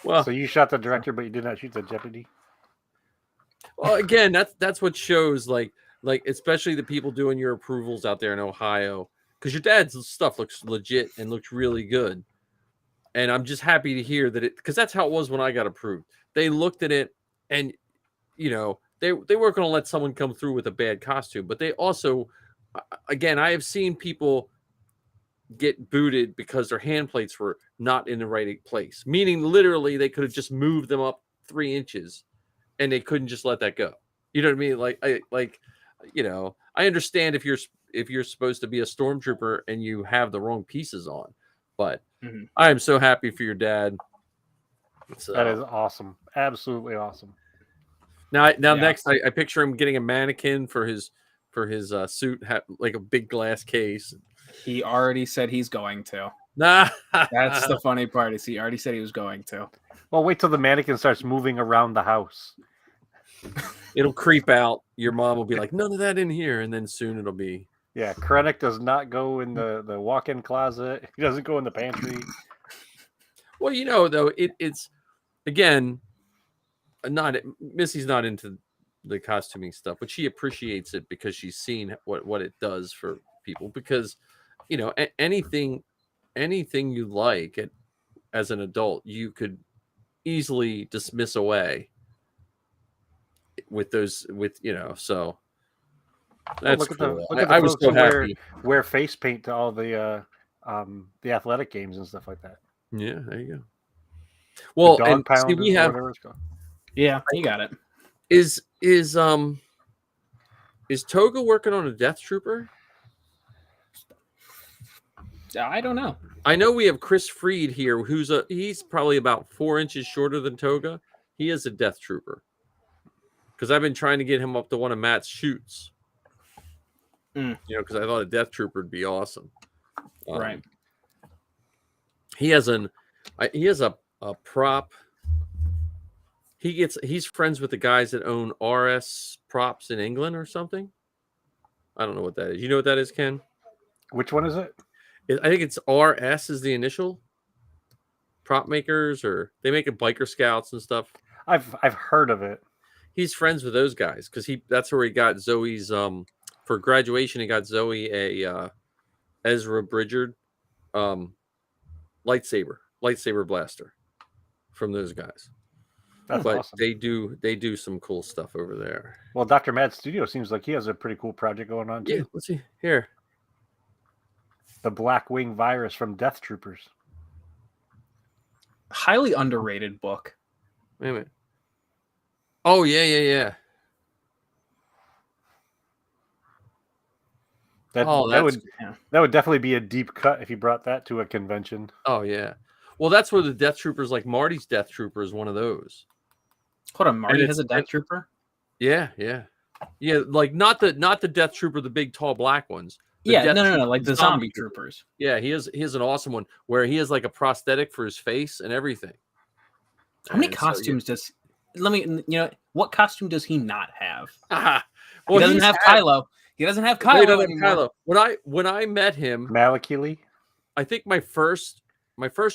S1: Well,
S4: so you shot the director, but you did not shoot the deputy.
S1: Well, again, that's what shows like especially the people doing your approvals out there in Ohio, because your dad's stuff looks legit and looks really good. And I'm just happy to hear that because that's how it was when I got approved. They looked at it and they weren't going to let someone come through with a bad costume, but they also, again, I have seen people get booted because their hand plates were not in the right place, meaning literally they could have just moved them up 3 inches and they couldn't just let that go. You know what I mean? I understand if you're supposed to be a stormtrooper and you have the wrong pieces on, but
S5: Mhm.
S1: I am so happy for your dad. So
S4: That is awesome. Absolutely awesome.
S1: now
S5: Yeah.
S1: next I picture him getting a mannequin for his suit, like a big glass case.
S5: He already said he's going to.
S1: Nah,
S5: That's the funny part. Is he already said he was going to?
S4: Well, wait till the mannequin starts moving around the house.
S1: it'll creep out. Your mom will be like, none of that in here, and then soon it'll be.
S4: Yeah, Krennic does not go in the walk-in closet. He doesn't go in the pantry.
S1: Well, though it's again not Missy's not into the costuming stuff, but she appreciates it because she's seen what it does for people. Because anything you like as an adult, you could easily dismiss away with those so that's cool. I was so happy.
S4: Wear face paint to all the athletic games and stuff like that.
S1: Yeah, there you go. Well,
S4: dog
S1: and
S4: pound
S1: see, we have
S4: whatever it's called.
S5: Yeah, you got it.
S1: is Toga working on a Death Trooper?
S5: I don't know.
S1: I know we have Chris Freed here, he's probably about 4 inches shorter than Toga. He is a Death Trooper because I've been trying to get him up to one of Matt's shoots. Because I thought a Death Trooper would be awesome.
S5: Right.
S1: He has a prop. He's friends with the guys that own RS Props in England or something. I don't know what that is. You know what that is, Ken?
S4: Which one is it?
S1: I think it's RS is the initial. Prop makers, or they make biker scouts and stuff.
S4: I've heard of it.
S1: He's friends with those guys because that's where he got Zoe's for graduation. He got Zoe a Ezra Bridger lightsaber blaster from those guys.
S4: That's
S1: but
S4: awesome.
S1: they do some cool stuff over there.
S4: Well, Dr. Mad's studio seems like he has a pretty cool project going on too.
S1: Yeah, let's see here.
S4: The Black Wing Virus from Death Troopers.
S5: Highly underrated book.
S1: Wait a minute. Oh yeah.
S4: That would definitely be a deep cut if you brought that to a convention.
S1: Oh yeah. Well, that's where the Death Troopers, like Marty's Death Trooper, is one of those.
S5: Hold on, Marty has a Death Trooper?
S1: Yeah. Like not the Death Trooper, the big tall black ones.
S5: No, like the zombie troopers.
S1: Yeah, he has an awesome one where he has like a prosthetic for his face and everything.
S5: How many costumes does? Let me. What costume does he not have?
S1: Well,
S5: he doesn't have Kylo. He doesn't have Kylo anymore.
S1: When I met him,
S4: Malakili.
S1: I think my first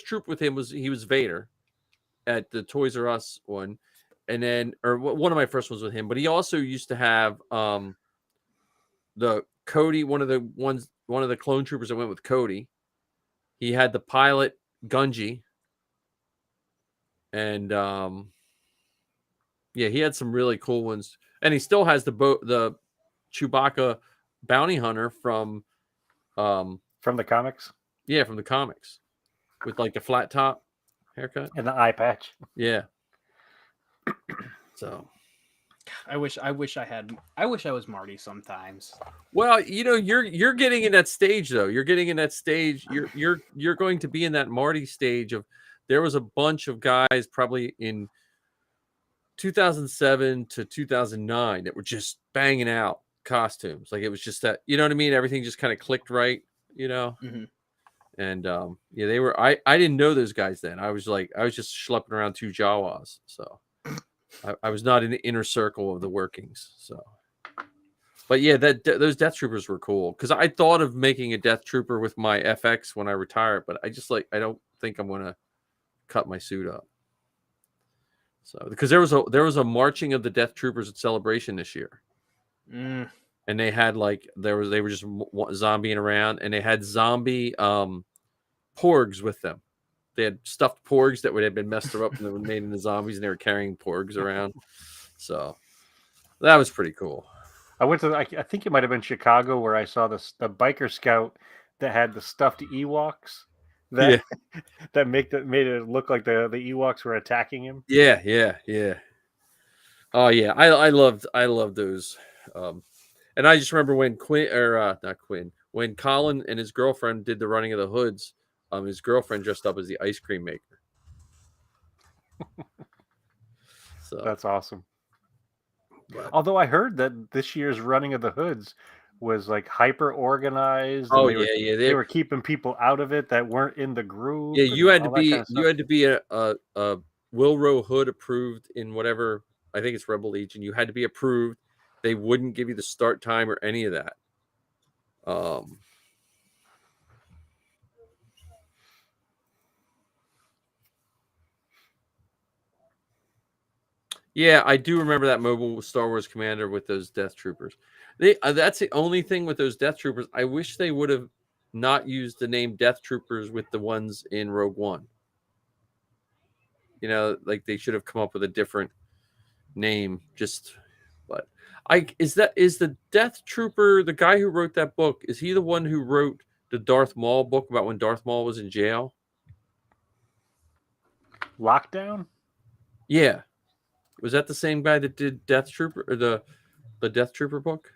S1: troop with him was Vader at the Toys R Us one, and then one of my first ones with him. But he also used to have the Cody, one of the clone troopers that went with Cody. He had the pilot Gunji, and he had some really cool ones. And he still has the Chewbacca bounty hunter from
S4: the comics.
S1: Yeah, from the comics, with like the flat top haircut
S4: and the eye patch.
S1: Yeah. So,
S5: I wish I was Marty sometimes.
S1: Well, you're getting in that stage though. You're getting in that stage. You're going to be in that Marty stage of. There was a bunch of guys probably in 2007 to 2009 that were just banging out costumes. Like it was just that, you know what I mean? Everything just kind of clicked right,
S5: Mm-hmm.
S1: And they were. I didn't know those guys then. I was just schlepping around two Jawas, so I was not in the inner circle of the workings. So, but yeah, those Death Troopers were cool because I thought of making a Death Trooper with my FX when I retire, but I don't think I'm gonna cut my suit up. So because there was a marching of the Death Troopers at Celebration this year. And they had they were just zombieing around, and they had zombie porgs with them. They had stuffed porgs that would have been messed up and they were made into zombies, and they were carrying porgs around. So that was pretty cool.
S4: I went to I think it might have been Chicago where I saw the biker scout that had the stuffed Ewoks that made it look like the Ewoks were attacking him.
S1: Yeah. Oh yeah, I loved those. And I just remember when not Quinn, when Colin and his girlfriend did the running of the hoods. His girlfriend dressed up as the ice cream maker. So,
S4: That's awesome.
S1: but,
S4: Although I heard that this year's running of the hoods was like hyper organized, and
S1: oh
S4: they were
S1: yeah, yeah,
S4: they were keeping people out of it that weren't in the group,
S1: yeah.
S4: and all that kind of
S1: You
S4: stuff.
S1: had to be a Wilrow Hood approved in whatever, I think it's Rebel Legion. You had to be approved. They wouldn't give you the start time or any of that. Yeah, I do remember that mobile Star Wars commander with those Death Troopers. That's the only thing with those Death Troopers. I wish they would have not used the name Death Troopers with the ones in Rogue One. You know, like they should have come up with a different name. But is the Death Trooper the guy who wrote that book? Is he the one who wrote the Darth Maul book about when Darth Maul was in jail?
S4: Lockdown?
S1: Yeah. Was that the same guy that did Death Trooper or the Death Trooper book?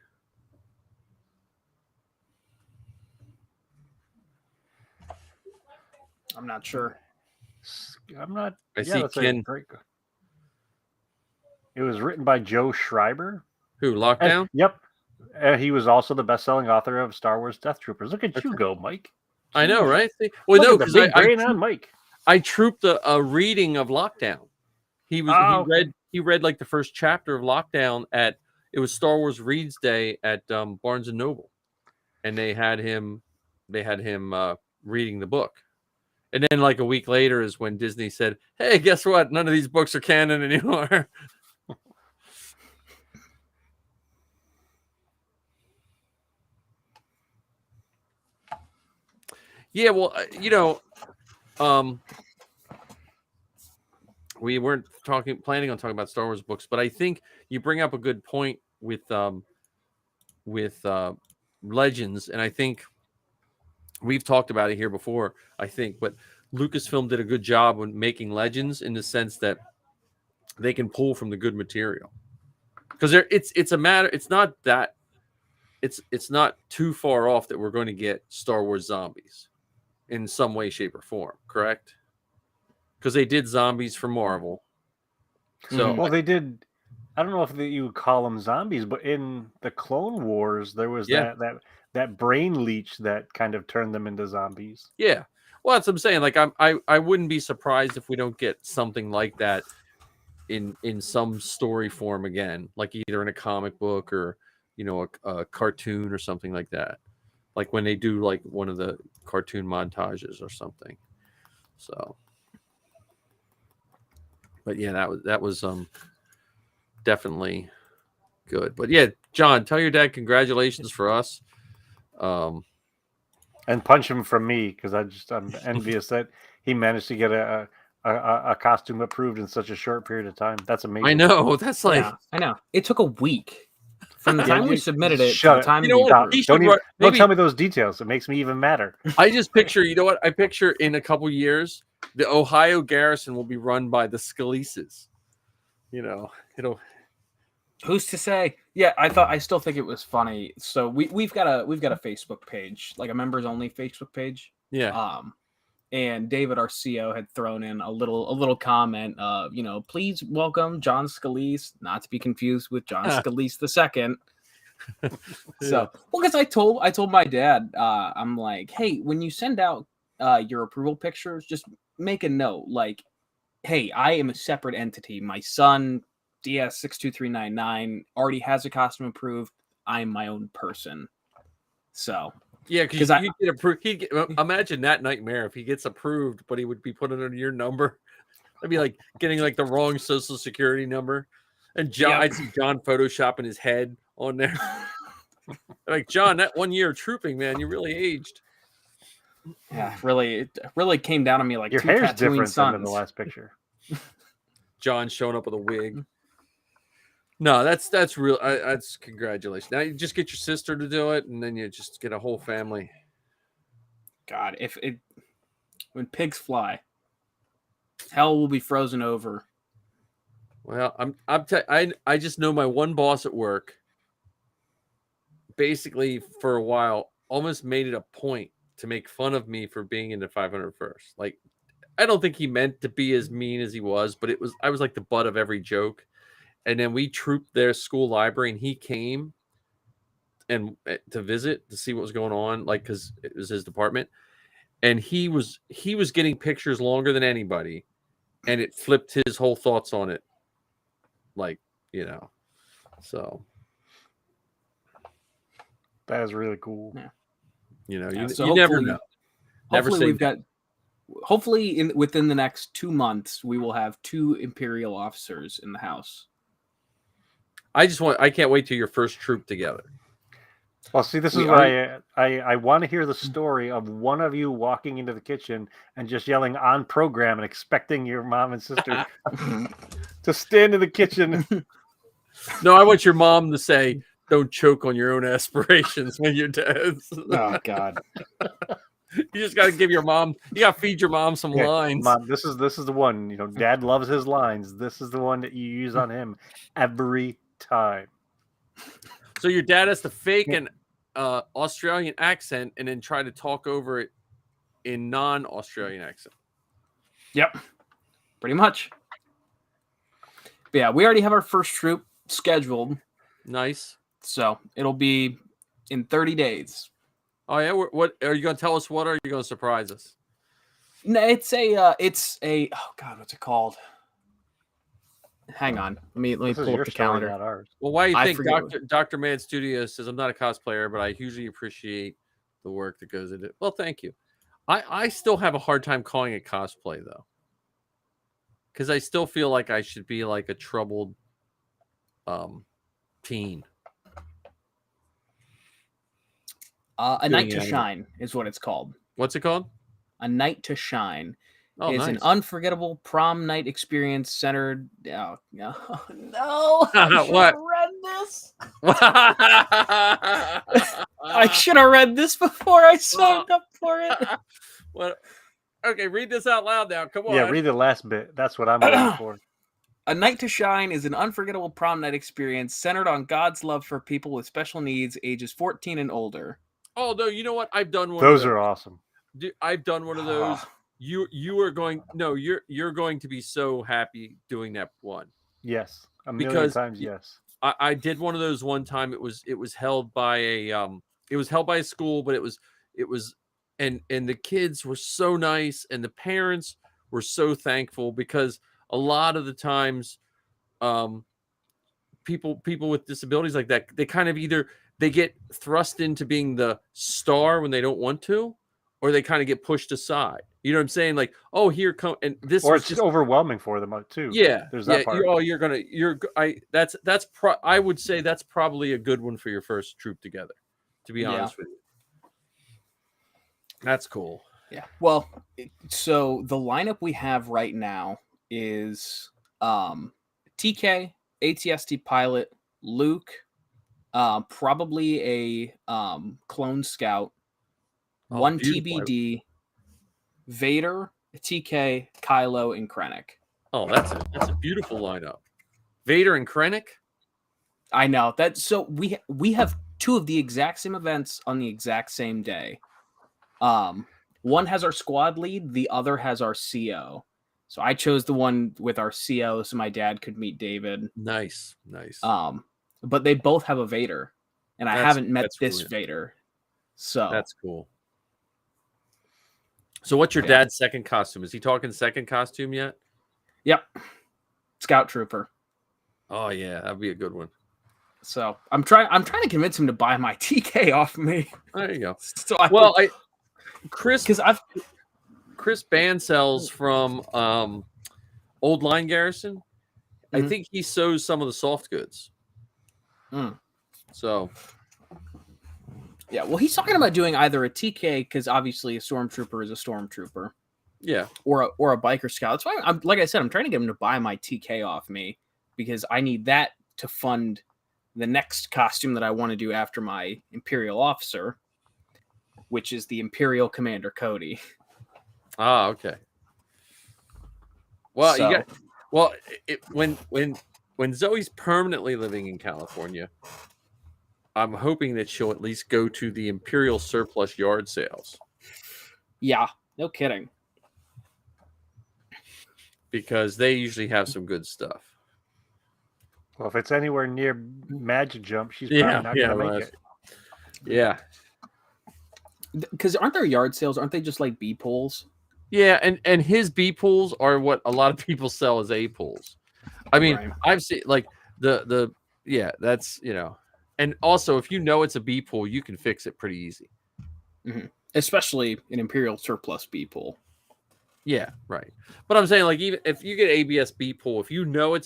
S5: I'm not sure.
S4: I'm not.
S1: I
S4: Yeah,
S1: see
S4: that's a
S1: Ken.
S4: great. It was written by Joe Schreiber.
S1: Who, Lockdown?
S4: Yep. He was also the best-selling author of Star Wars Death Troopers. Look at you go, Mike.
S1: I know, right? Well,
S4: Look
S1: no,
S4: at the
S1: because
S4: big brain on Mike.
S1: I trooped a reading of Lockdown. He read like the first chapter of Lockdown it was Star Wars Reads Day at Barnes and Noble, and they had him reading the book. And then like a week later is when Disney said, "Hey, guess what? None of these books are canon anymore." Yeah, well, we weren't planning on talking about Star Wars books, but I think you bring up a good point with Legends, and I think we've talked about it here before. I think, but Lucasfilm did a good job when making Legends in the sense that they can pull from the good material because it's a matter. It's not that it's not too far off that we're going to get Star Wars zombies in some way, shape, or form. Correct? Because they did zombies for Marvel. So
S4: well, they did. I don't know if you would call them zombies, but in the Clone Wars, there was that brain leech that kind of turned them into zombies.
S1: Yeah, well, that's what I'm saying. Like I wouldn't be surprised if we don't get something like that in some story form again, like either in a comic book or a cartoon or something like that. Like when they do like one of the cartoon montages or something. So. But yeah, that was definitely good. But yeah, John, tell your dad congratulations for us.
S4: And punch him from me because I'm envious that he managed to get a costume approved in such a short period of time. That's amazing.
S1: I know. That's like
S5: I know. It took a week from the time we submitted it
S4: shut
S5: to the time
S4: don't tell me those details. It makes me even madder.
S1: I just picture, you know what? I picture in a couple years the Ohio Garrison will be run by the Scalises.
S5: Who's to say? Yeah, I still think it was funny. So we've got a Facebook page, like a members only Facebook page.
S1: Yeah.
S5: And David, our CO, had thrown in a little comment. Please welcome John Scalise, not to be confused with John Scalise II. So, well, because I told my dad, I'm like, hey, when you send out your approval pictures, just make a note, like, hey, I am a separate entity. My son, DS62399, already has a costume approved. I'm my own person. So.
S1: Yeah, because you get approved. Imagine that nightmare if he gets approved, but he would be put under your number. That'd be like getting like the wrong social security number. And John, I'd see John photoshopping his head on there. Like, John, that 1 year of trooping, man, you really aged.
S5: Yeah, it really came down to me like
S4: your hair's different than in the last picture.
S1: John showing up with a wig. No, that's real. That's congratulations. Now you just get your sister to do it, and then you just get a whole family.
S5: God, when pigs fly, hell will be frozen over.
S1: Well, I just know my one boss at work. Basically, for a while, almost made it a point to make fun of me for being in the 501st. Like, I don't think he meant to be as mean as he was, but I was like the butt of every joke. And then we trooped their school library, and he came and to visit to see what was going on, like because it was his department, and he was getting pictures longer than anybody, and it flipped his whole thoughts on it, like so.
S4: That is really cool.
S5: Yeah. So
S1: you never know. Never
S5: hopefully
S1: say
S5: we've
S1: never.
S5: got. Hopefully, within the next 2 months, we will have 2 Imperial officers in the house.
S1: I can't wait till your first troop together.
S4: Well, see, this is why I want to hear the story of one of you walking into the kitchen and just yelling on program and expecting your mom and sister to stand in the kitchen.
S1: No, I want your mom to say, "Don't choke on your own aspirations when you're dead."
S5: Oh God!
S1: You just got to give your mom. You got to feed your mom some lines.
S4: Mom, this is the one. Dad loves his lines. This is the one that you use on him every time.
S1: So your dad has to fake an Australian accent and then try to talk over it in non-Australian accent.
S5: Yep, pretty much. But yeah, we already have our first troop scheduled.
S1: Nice.
S5: So it'll be in 30 days.
S1: Oh yeah, what are you going to tell us? What, or are you going to surprise us?
S5: No, it's a oh God, what's it called? Hang on, let me pull up the calendar.
S4: Not ours.
S1: Well, why do you think Dr. Mad Studio says I'm not a cosplayer, but I hugely appreciate the work that goes into it? Well, thank you. I still have a hard time calling it cosplay though, because I still feel like I should be like a troubled teen.
S5: A Night to Shine is what it's called.
S1: What's it called?
S5: A Night to Shine.
S1: Oh,
S5: is
S1: nice.
S5: An unforgettable prom night experience centered. Oh, no,
S1: What?
S5: Read this. I should have read this before I signed up for it.
S1: What? Okay, read this out loud now. Come on.
S4: Yeah, read the last bit. That's what I'm waiting for.
S5: A Night to Shine is an unforgettable prom night experience centered on God's love for people with special needs, ages 14 and older.
S1: Oh no, you know what? I've done one.
S4: Those are awesome.
S1: Dude, I've done one of those. You are going. No, you're going to be so happy doing that one.
S4: Yes, a million times. Yes,
S1: I did one of those one time. It was held by a school, but it was and the kids were so nice, and the parents were so thankful, because a lot of the times, people with disabilities like that, they kind of either they get thrust into being the star when they don't want to, or they kind of get pushed aside. You know what I'm saying? Like, oh, here come, and this,
S4: or it's just overwhelming for them too.
S1: Yeah,
S4: there's that part.
S1: I would say that's probably a good one for your first troop together. To be honest with you, that's cool.
S5: Yeah. Well, so the lineup we have right now is TK, ATST pilot, Luke, probably a clone scout, one TBD, Vader, TK, Kylo, and Krennic.
S1: Oh, that's a beautiful lineup. Vader and Krennic.
S5: I know that. So we have 2 of the exact same events on the exact same day. One has our squad lead, the other has our CO. So I chose the one with our CO so my dad could meet David.
S1: Nice.
S5: But they both have a Vader, and I haven't met this cool. Vader. So
S1: that's cool. So what's your dad's second costume? Is he talking second costume yet?
S5: Yep. Scout Trooper.
S1: Oh yeah, that'd be a good one.
S5: So I'm trying to convince him to buy my TK off me.
S1: There you go.
S5: So Chris
S1: Bansells from Old Line Garrison.
S5: Mm-hmm.
S1: I think he sews some of the soft goods. So
S5: yeah, well, he's talking about doing either a TK, because obviously a stormtrooper is a stormtrooper.
S1: Yeah,
S5: or a biker scout. That's why I'm, like I said, I'm trying to get him to buy my TK off me, because I need that to fund the next costume that I want to do after my Imperial officer, which is the Imperial Commander Cody.
S1: Ah, okay. Well, Well, when Zoe's permanently living in California, I'm hoping that she'll at least go to the Imperial surplus yard sales
S5: Yeah, no kidding.
S1: because they usually have some good stuff.
S4: Well, if it's anywhere near Magic Jump, she's
S1: Yeah,
S4: probably not
S1: yeah,
S4: going to make
S1: well,
S4: it.
S1: Yeah,
S5: Because aren't there yard sales? Aren't they just like B pools?
S1: yeah, and his B pools are what a lot of people sell as A pools. I mean,
S5: Right.
S1: I've seen like the yeah, that's and also if you know it's a B pool, you can fix it pretty easy.
S5: Especially an Imperial surplus B pool.
S1: Yeah, right. But I'm saying like even if you get ABS B pool, if you know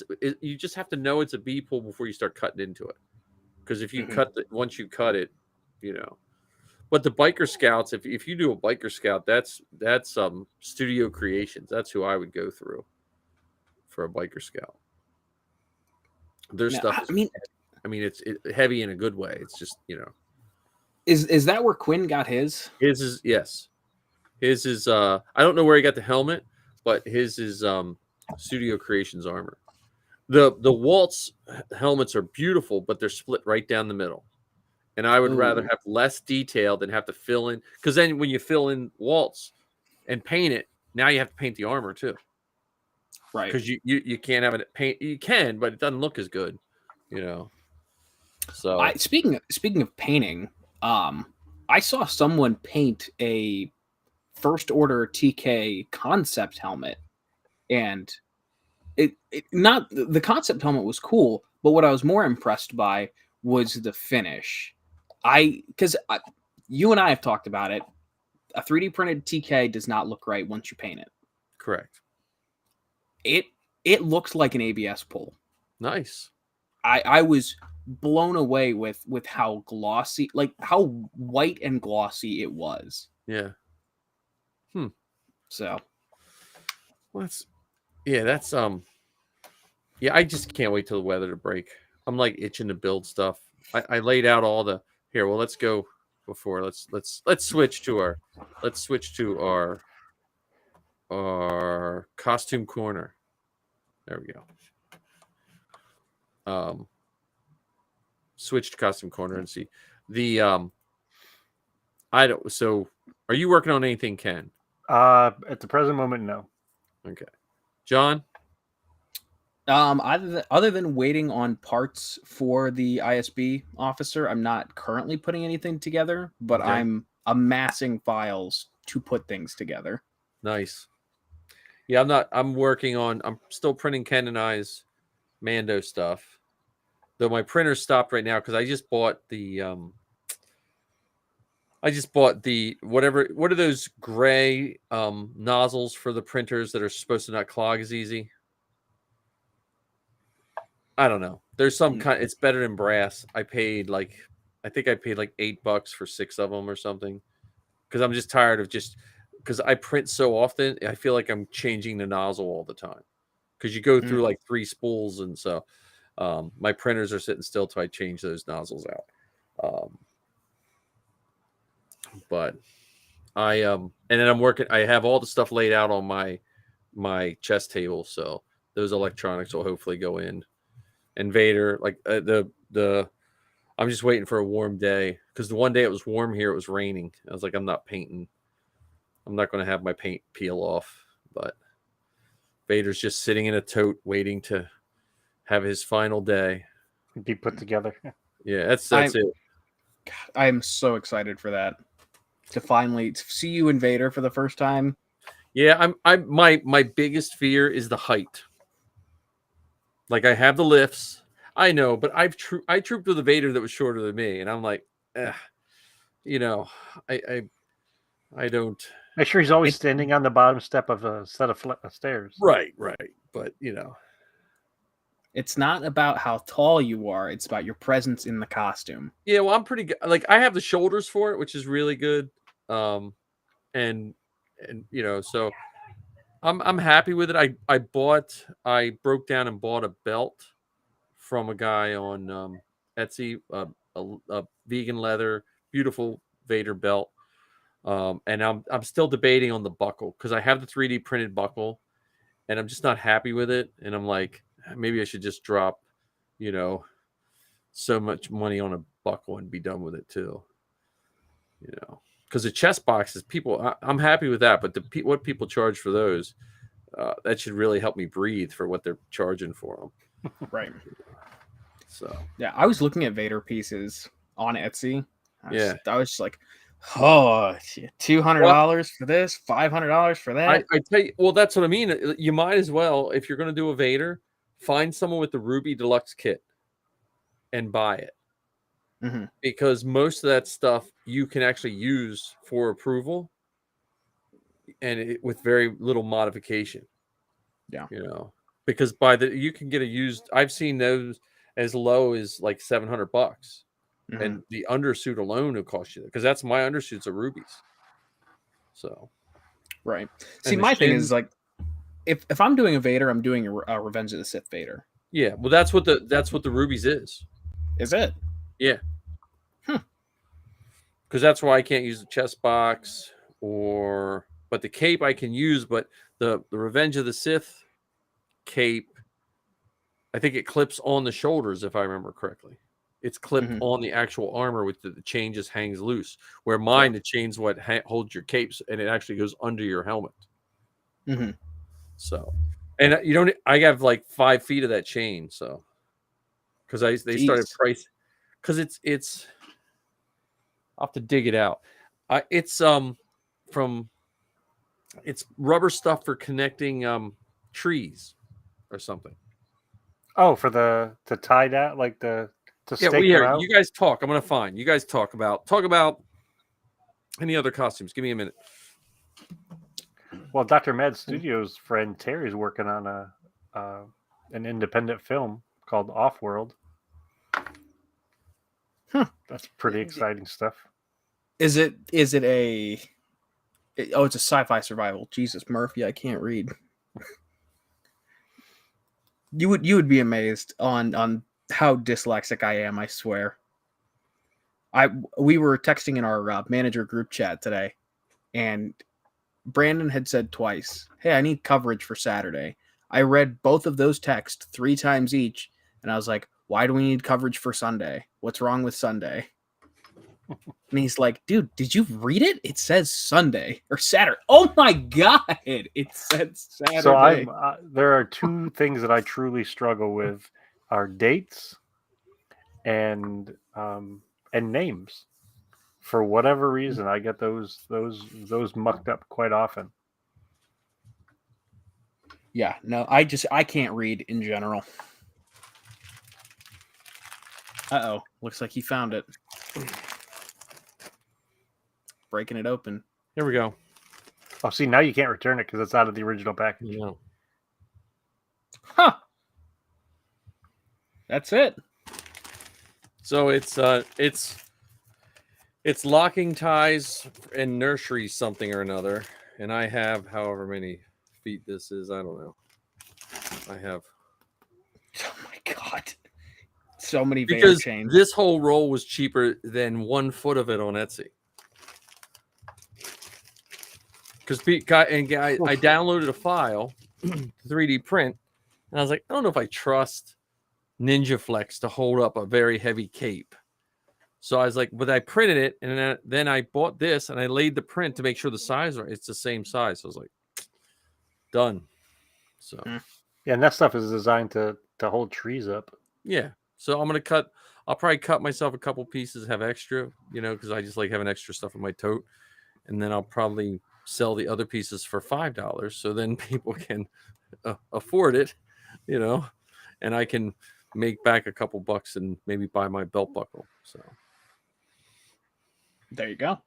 S1: you just have to know it's a B pool before you start cutting into it. Because if you once you cut it, But the biker scouts, if you do a biker scout, that's Studio Creations. That's who I would go through for a biker scout. Their
S5: Now,
S1: stuff is it's heavy in a good way. It's just
S5: is that where Quinn got his?
S1: his is yes. His is I don't know where he got the helmet, but his is Studio Creations armor. The Waltz helmets are beautiful, but they're split right down the middle. And I would rather have less detail than have to fill in, because then when you fill in Waltz and paint it, now you have to paint the armor too.
S5: Right.
S1: Because you can't have it paint. You can, but it doesn't look as good, So
S5: speaking of painting, I saw someone paint a First Order TK concept helmet, and not the concept helmet was cool, but what I was more impressed by was the finish. Because you and I have talked about it. A 3D printed TK does not look right once you paint it.
S1: correct.
S5: It looks like an ABS pull.
S1: Nice.
S5: I was blown away with how glossy, like how white and glossy it was.
S1: Yeah.
S5: So
S1: Well, that's yeah, I just can't wait till the weather to break. I'm like itching to build stuff. I laid out all the here. Well, let's go before. Let's switch to our costume corner. There we go. Switch to costume corner and see the I don't. So, are you working on anything, Ken?
S4: At the present moment, no.
S1: Okay, John.
S5: other than waiting on parts for the ISB officer, I'm not currently putting anything together, but
S1: Okay.
S5: I'm amassing files to put things together.
S1: Nice. Yeah, I'm still printing Ken and I's Mando stuff. Though my printer stopped right now because I just bought what are those gray nozzles for the printers that are supposed to not clog as easy? I don't know. There's some kind. It's better than brass. I think I paid like $8 for 6 of them or something. Because I'm just tired of because I print so often. I feel like I'm changing the nozzle all the time. Because you go through like 3 spools, and so my printers are sitting still till I change those nozzles out. But and then I'm working. I have all the stuff laid out on my chess table, so those electronics will hopefully go in. And Vader, like I'm just waiting for a warm day, because the one day it was warm here, it was raining. I was like, I'm not painting. I'm not going to have my paint peel off. But Vader's just sitting in a tote waiting to have his final day.
S4: Be put together.
S1: Yeah, that's it.
S5: God, I'm so excited for that. To finally see you in Vader for the first time.
S1: Yeah, my biggest fear is the height. Like, I have the lifts, I know, but I trooped with a Vader that was shorter than me, and I'm like, I don't.
S4: Make sure he's always standing on the bottom step of a set of stairs.
S1: Right, but
S5: it's not about how tall you are; it's about your presence in the costume.
S1: Yeah, well, I'm pretty good. Like, I have the shoulders for it, which is really good, and so. I'm happy with it. I broke down and bought a belt from a guy on Etsy, a vegan leather, beautiful Vader belt. And I'm still debating on the buckle, because I have the 3D printed buckle, and I'm just not happy with it. And I'm like, maybe I should just drop, you know, so much money on a buckle and be done with it too. You know, because the chest boxes, I'm happy with that, but what people charge for those, that should really help me breathe for what they're charging for them.
S5: Right.
S1: So
S5: Yeah, I was looking at Vader pieces on Etsy.
S1: Yeah.
S5: I was just like, oh, $200 for this, $500 for that.
S1: I tell you, well, that's what I mean. You might as well, if you're going to do a Vader, find someone with the Ruby Deluxe kit and buy it.
S5: Mhm.
S1: Because most of that stuff you can actually use for approval, and with very little modification.
S5: Yeah.
S1: You know, because you can get a used. I've seen those as low as like $700,
S5: Mhm.
S1: and the undersuit alone will cost you, because that's my undersuits are rubies. So,
S5: Right.
S1: and
S5: See,
S1: the
S5: my thing
S1: shins-
S5: is like, if I'm doing a Vader, I'm doing a Revenge of the Sith Vader.
S1: yeah, well, that's what the rubies is.
S5: Is it?
S1: Yeah.
S5: Hmm.
S1: Because that's why I can't use the chest box, but the cape I can use, but the Revenge of the Sith cape, I think it clips on the shoulders, if I remember correctly. It's clipped
S5: Mhm.
S1: on the actual armor, with the chain just hangs loose. Where mine, the chain's what holds your capes, and it actually goes under your helmet.
S5: Mhm.
S1: So, and you don't. I have like 5 feet of that chain, so because they started
S5: Jeez.
S1: price, because it's. I'll have to dig it out. It's rubber stuff for connecting trees or something.
S4: Oh, for to tie that, like to
S1: Yeah,
S4: stake them out.
S1: you guys talk. I'm gonna find. You guys talk about any other costumes. Give me a minute.
S4: Well, Dr. Mad Studios' friend Terry's working on an independent film called Offworld. That's pretty exciting stuff.
S5: Is it a? Oh, it's a sci-fi survival. Jesus, Murphy, I can't read. You would be amazed on how dyslexic I am. I swear. We were texting in our manager group chat today, and Brandon had said twice, "Hey, I need coverage for Saturday." I read both of those texts 3 times each, and I was like, "Why do we need coverage for Sunday? What's wrong with Sunday?" And he's like, "Dude, did you read it? It says Sunday or Saturday." Oh my god, it said Saturday.
S4: So there are 2 things that I truly struggle with: are dates and names. For whatever reason, I get those mucked up quite often.
S5: Yeah, no, I can't read in general. Uh-oh, looks like he found it. Breaking it open.
S1: Here we go.
S4: Oh, see, now you can't return it because it's out of the original package.
S1: Yeah.
S5: Huh. That's it.
S1: So it's locking ties and nursery something or another, and I have however many feet this is. I don't know. I have,
S5: Oh my god. So many Vader
S1: because
S5: chains.
S1: this whole roll was cheaper than 1 foot of it on Etsy. Because I downloaded a file, 3D print, and I was like, I don't know if I trust Ninja Flex to hold up a very heavy cape. So I was like, but I printed it, and then I bought this, and I laid the print to make sure the size it's the same size. So I was like, done. So
S4: yeah, and that stuff is designed to hold trees up.
S1: Yeah. So I'll probably cut myself a couple pieces, have extra, because I just like having extra stuff in my tote, and then I'll probably sell the other pieces for $5, so then people can afford it, and I can make back a couple bucks and maybe buy my belt buckle. So
S5: there you go.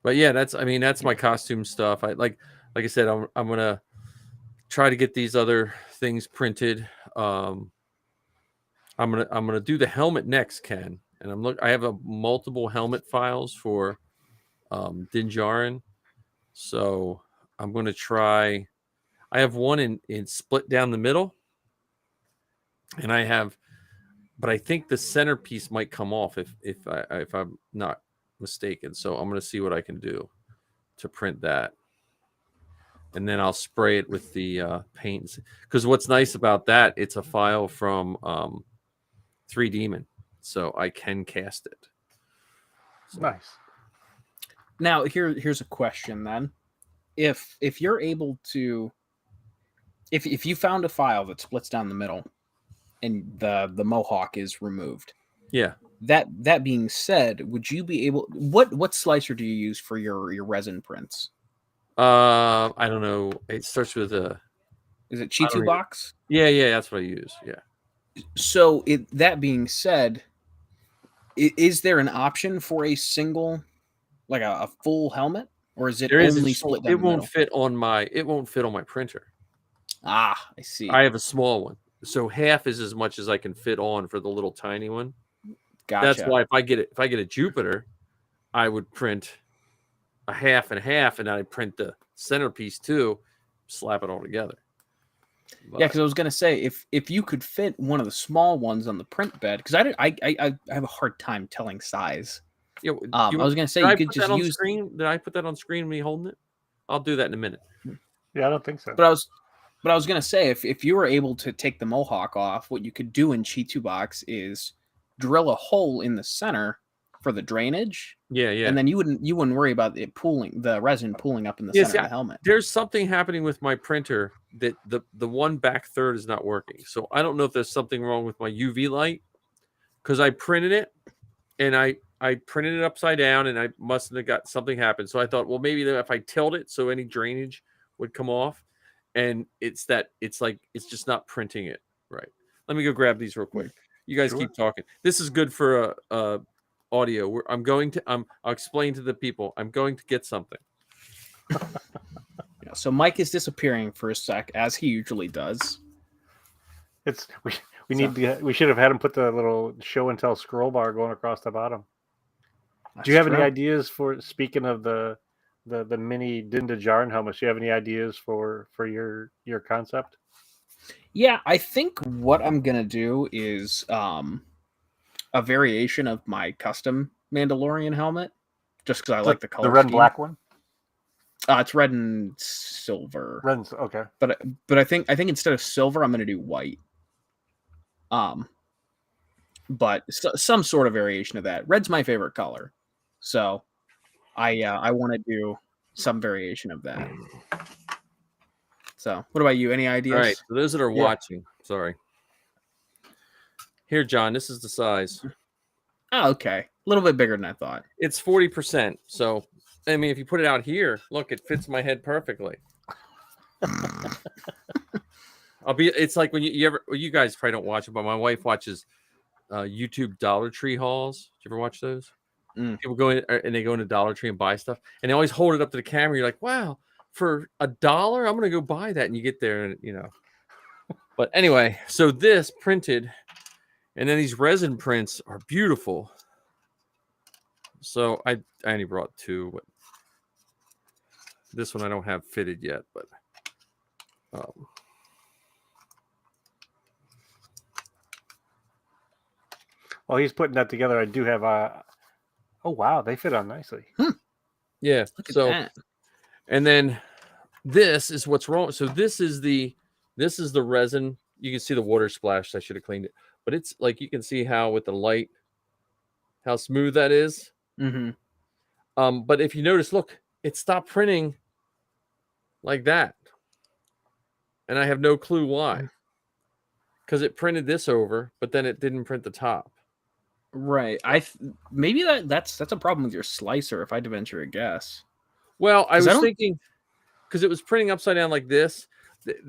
S1: But yeah, that's my costume stuff. Like I said, I'm gonna try to get these other things printed. I'm gonna do the helmet next, Ken, and I have multiple helmet files for Din Djarin, so I'm gonna try. I have one in split down the middle, and but I think the centerpiece might come off if I'm not mistaken. So I'm gonna see what I can do to print that. and then I'll spray it with the paint. Because what's nice about that, it's a file from 3Demon, so I can cast it. So,
S4: Nice.
S5: Now here's a question then. If you're able to, if you found a file that splits down the middle and the mohawk is removed,
S1: yeah.
S5: That being said, would you be able, what slicer do you use for your resin prints?
S1: I don't know. It starts with a.
S5: Is it
S1: I don't
S5: Chitu
S1: even-
S5: box?
S1: Yeah, that's what I use. Yeah.
S5: So that being said, is there an option for a single, like a full helmet, or is it
S1: There is.
S5: only split down
S1: It
S5: the
S1: won't
S5: middle?
S1: fit on my. It won't fit on my printer.
S5: Ah, I see.
S1: I have a small one, so half is as much as I can fit on for the little tiny one.
S5: Gotcha.
S1: That's why if I get a Jupiter, I would print a half and half, and then I print the centerpiece too, slap it all together.
S5: Yeah, because I was gonna say if you could fit one of the small ones on the print bed, because I have a hard time telling size.
S1: Yeah,
S5: I was gonna say
S1: did
S5: you
S1: I
S5: could
S1: put
S5: just
S1: that on
S5: use.
S1: screen? Did I put that on screen? Me holding it? I'll do that in a minute.
S4: Yeah, I don't think so.
S5: But I was gonna say if you were able to take the mohawk off, what you could do in Chitu box is drill a hole in the center for the drainage,
S1: Yeah.
S5: and then you wouldn't worry about it pooling, the resin pooling up in the
S1: Yeah,
S5: center
S1: see,
S5: of the helmet.
S1: There's something happening with my printer that the one back third is not working. So I don't know if there's something wrong with my UV light, because I printed it and I printed it upside down, and I must have got something happen. So I thought, well, maybe if I tilt it so any drainage would come off, and it's just not printing it right. Let me go grab these real quick. You guys
S4: Sure.
S1: keep talking. This is good for audio. I'll explain to the people. I'm going to get something.
S5: Yeah, so Mike is disappearing for a sec, as he usually does.
S4: It's we should have had him put the little show and tell scroll bar going across the bottom. Do you have any ideas for, speaking of the mini Dinda Jarn helmets? Do you have any ideas for your concept?
S5: Yeah, I think what I'm gonna do is a variation of my custom Mandalorian helmet, just because I like the color.
S4: The red and
S5: scheme.
S4: black one.
S5: It's red and silver.
S4: Red's okay.
S5: But I think instead of silver, I'm gonna do white. But some sort of variation of that. Red's my favorite color, so I want to do some variation of that. So, what about you? Any ideas?
S1: All right. So those that are watching, sorry. Here, John, this is the size.
S5: Oh, okay. A little bit bigger than I thought.
S1: It's 40%. So, I mean, if you put it out here, look, it fits my head perfectly. It's like when you guys probably don't watch it, but my wife watches YouTube Dollar Tree hauls. Did you ever watch those? People go in and they go into Dollar Tree and buy stuff, and they always hold it up to the camera. You're like, wow, for $1, I'm going to go buy that. And you get there and, but anyway, so this printed, and then these resin prints are beautiful. So I only brought 2, but this one I don't have fitted yet, but
S4: while he's putting that together, I do have oh wow, they fit on nicely.
S1: yeah.
S5: Look at
S1: So
S5: that.
S1: and then this is what's wrong. So this is the resin. You can see the water splashed. I should have cleaned it, but it's like you can see how with the light, how smooth that is.
S5: Mm-hmm.
S1: But if you notice, look, it stopped printing like that, and I have no clue why. Because it printed this over, but then it didn't print the top.
S5: Right. Maybe that's a problem with your slicer, if I had to venture a guess.
S1: Well, I
S5: 'Cause
S1: was thinking because it was printing upside down like this.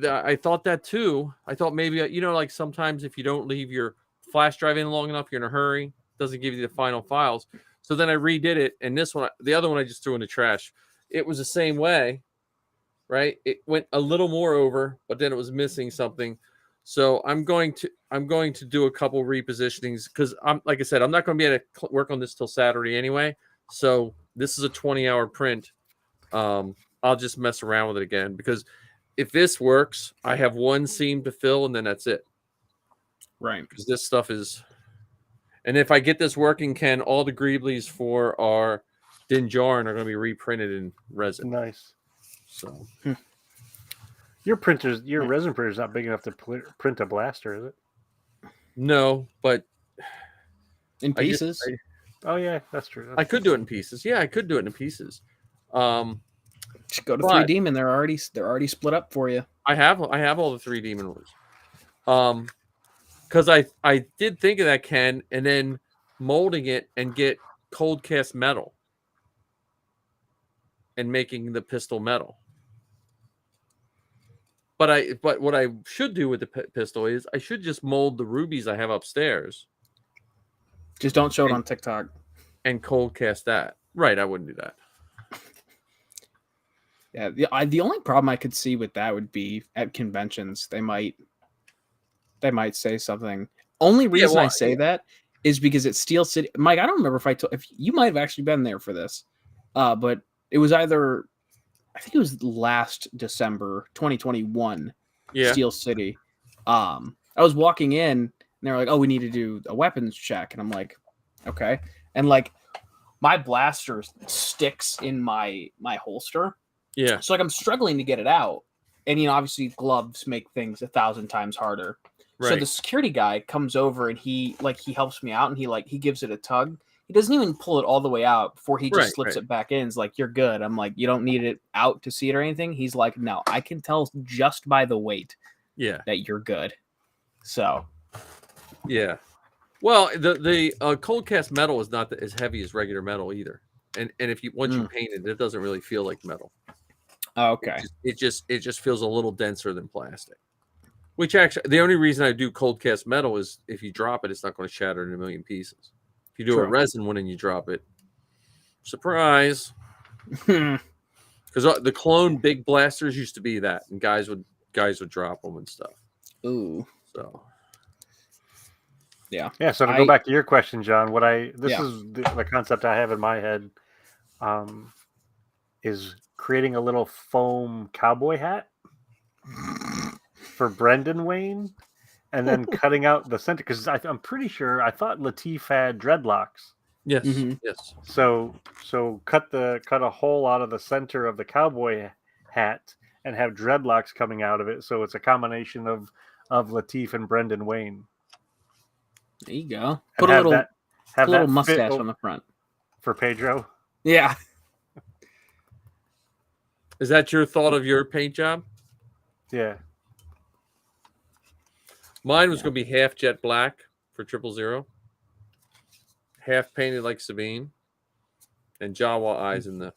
S1: I thought that too. I thought maybe like sometimes if you don't leave your flash drive in long enough, you're in a hurry. It doesn't give you the final files. So then I redid it, and this one, the other one, I just threw in the trash. It was the same way, right? It went a little more over, but then it was missing something. So I'm going to do a couple repositionings because like I said, I'm not going to be able to work on this till Saturday anyway. So this is a 20-hour print. I'll just mess around with it again because if this works, I have one seam to fill and then that's it.
S5: Right.
S1: Because this stuff is, and if I get this working, Ken, all the greeblies for our Dinjarin are going to be reprinted in resin.
S4: Nice.
S1: So
S4: Your resin printer's not big enough to print a blaster, is it?
S1: No, but
S5: In
S1: I just-
S5: pieces.
S4: Oh yeah, that's true.
S1: I could do it in pieces. Yeah, I could do it in pieces.
S5: Just go to
S1: but-
S5: 3D and they're already split up for you.
S1: I have all the 3 demon ores. Because I did think of that, Ken, and then molding it and get cold cast metal and making the pistol metal. But what I should do with the pistol is I should just mold the rubies I have upstairs
S5: Just don't show it on TikTok.
S1: and cold cast that. Right, I wouldn't do that.
S5: Yeah, the only problem I could see with that would be at conventions. They might say something. Only reason I say that is because it's Steel City. Mike, I don't remember if you might have actually been there for this, but it was either, I think it was last December 2021.
S1: Yeah.
S5: Steel City. I was walking in and they were like, "Oh, we need to do a weapons check," and I'm like, "Okay," and like my blaster sticks in my holster.
S1: Yeah.
S5: So like I'm struggling to get it out. And obviously gloves make things 1,000 times harder.
S1: Right.
S5: So the security guy comes over and he helps me out and he gives it a tug. He doesn't even pull it all the way out before he just slips it back in. He's like, "You're good." I'm like, "You don't need it out to see it or anything?" He's like, "No, I can tell just by the weight that you're good." So
S1: yeah. Well, the cold cast metal is not as heavy as regular metal either. And if you once you paint it, it doesn't really feel like metal.
S5: okay.
S1: It just feels a little denser than plastic. Which actually, the only reason I do cold cast metal is if you drop it, it's not going to shatter in a million pieces. If you do a resin one and you drop it, surprise! Because the clone big blasters used to be that, and guys would drop them and stuff.
S5: Ooh.
S1: So
S5: yeah.
S4: So to go back to your question, John, is the concept I have in my head, is creating a little foam cowboy hat for Brendan Wayne, and then cutting out the center, because I'm pretty sure I thought Latif had dreadlocks.
S1: yes,
S5: Mhm.
S1: yes.
S4: So cut a hole out of the center of the cowboy hat and have dreadlocks coming out of it. So it's a combination of Latif and Brendan Wayne.
S5: There you go.
S4: And
S5: Put a little
S4: fit
S5: mustache on the front.
S4: for Pedro.
S5: Yeah.
S1: Is that your thought of your paint job?
S4: Yeah.
S1: Mine was going to be half jet black for 000, half painted like Sabine, and Jawa eyes in the.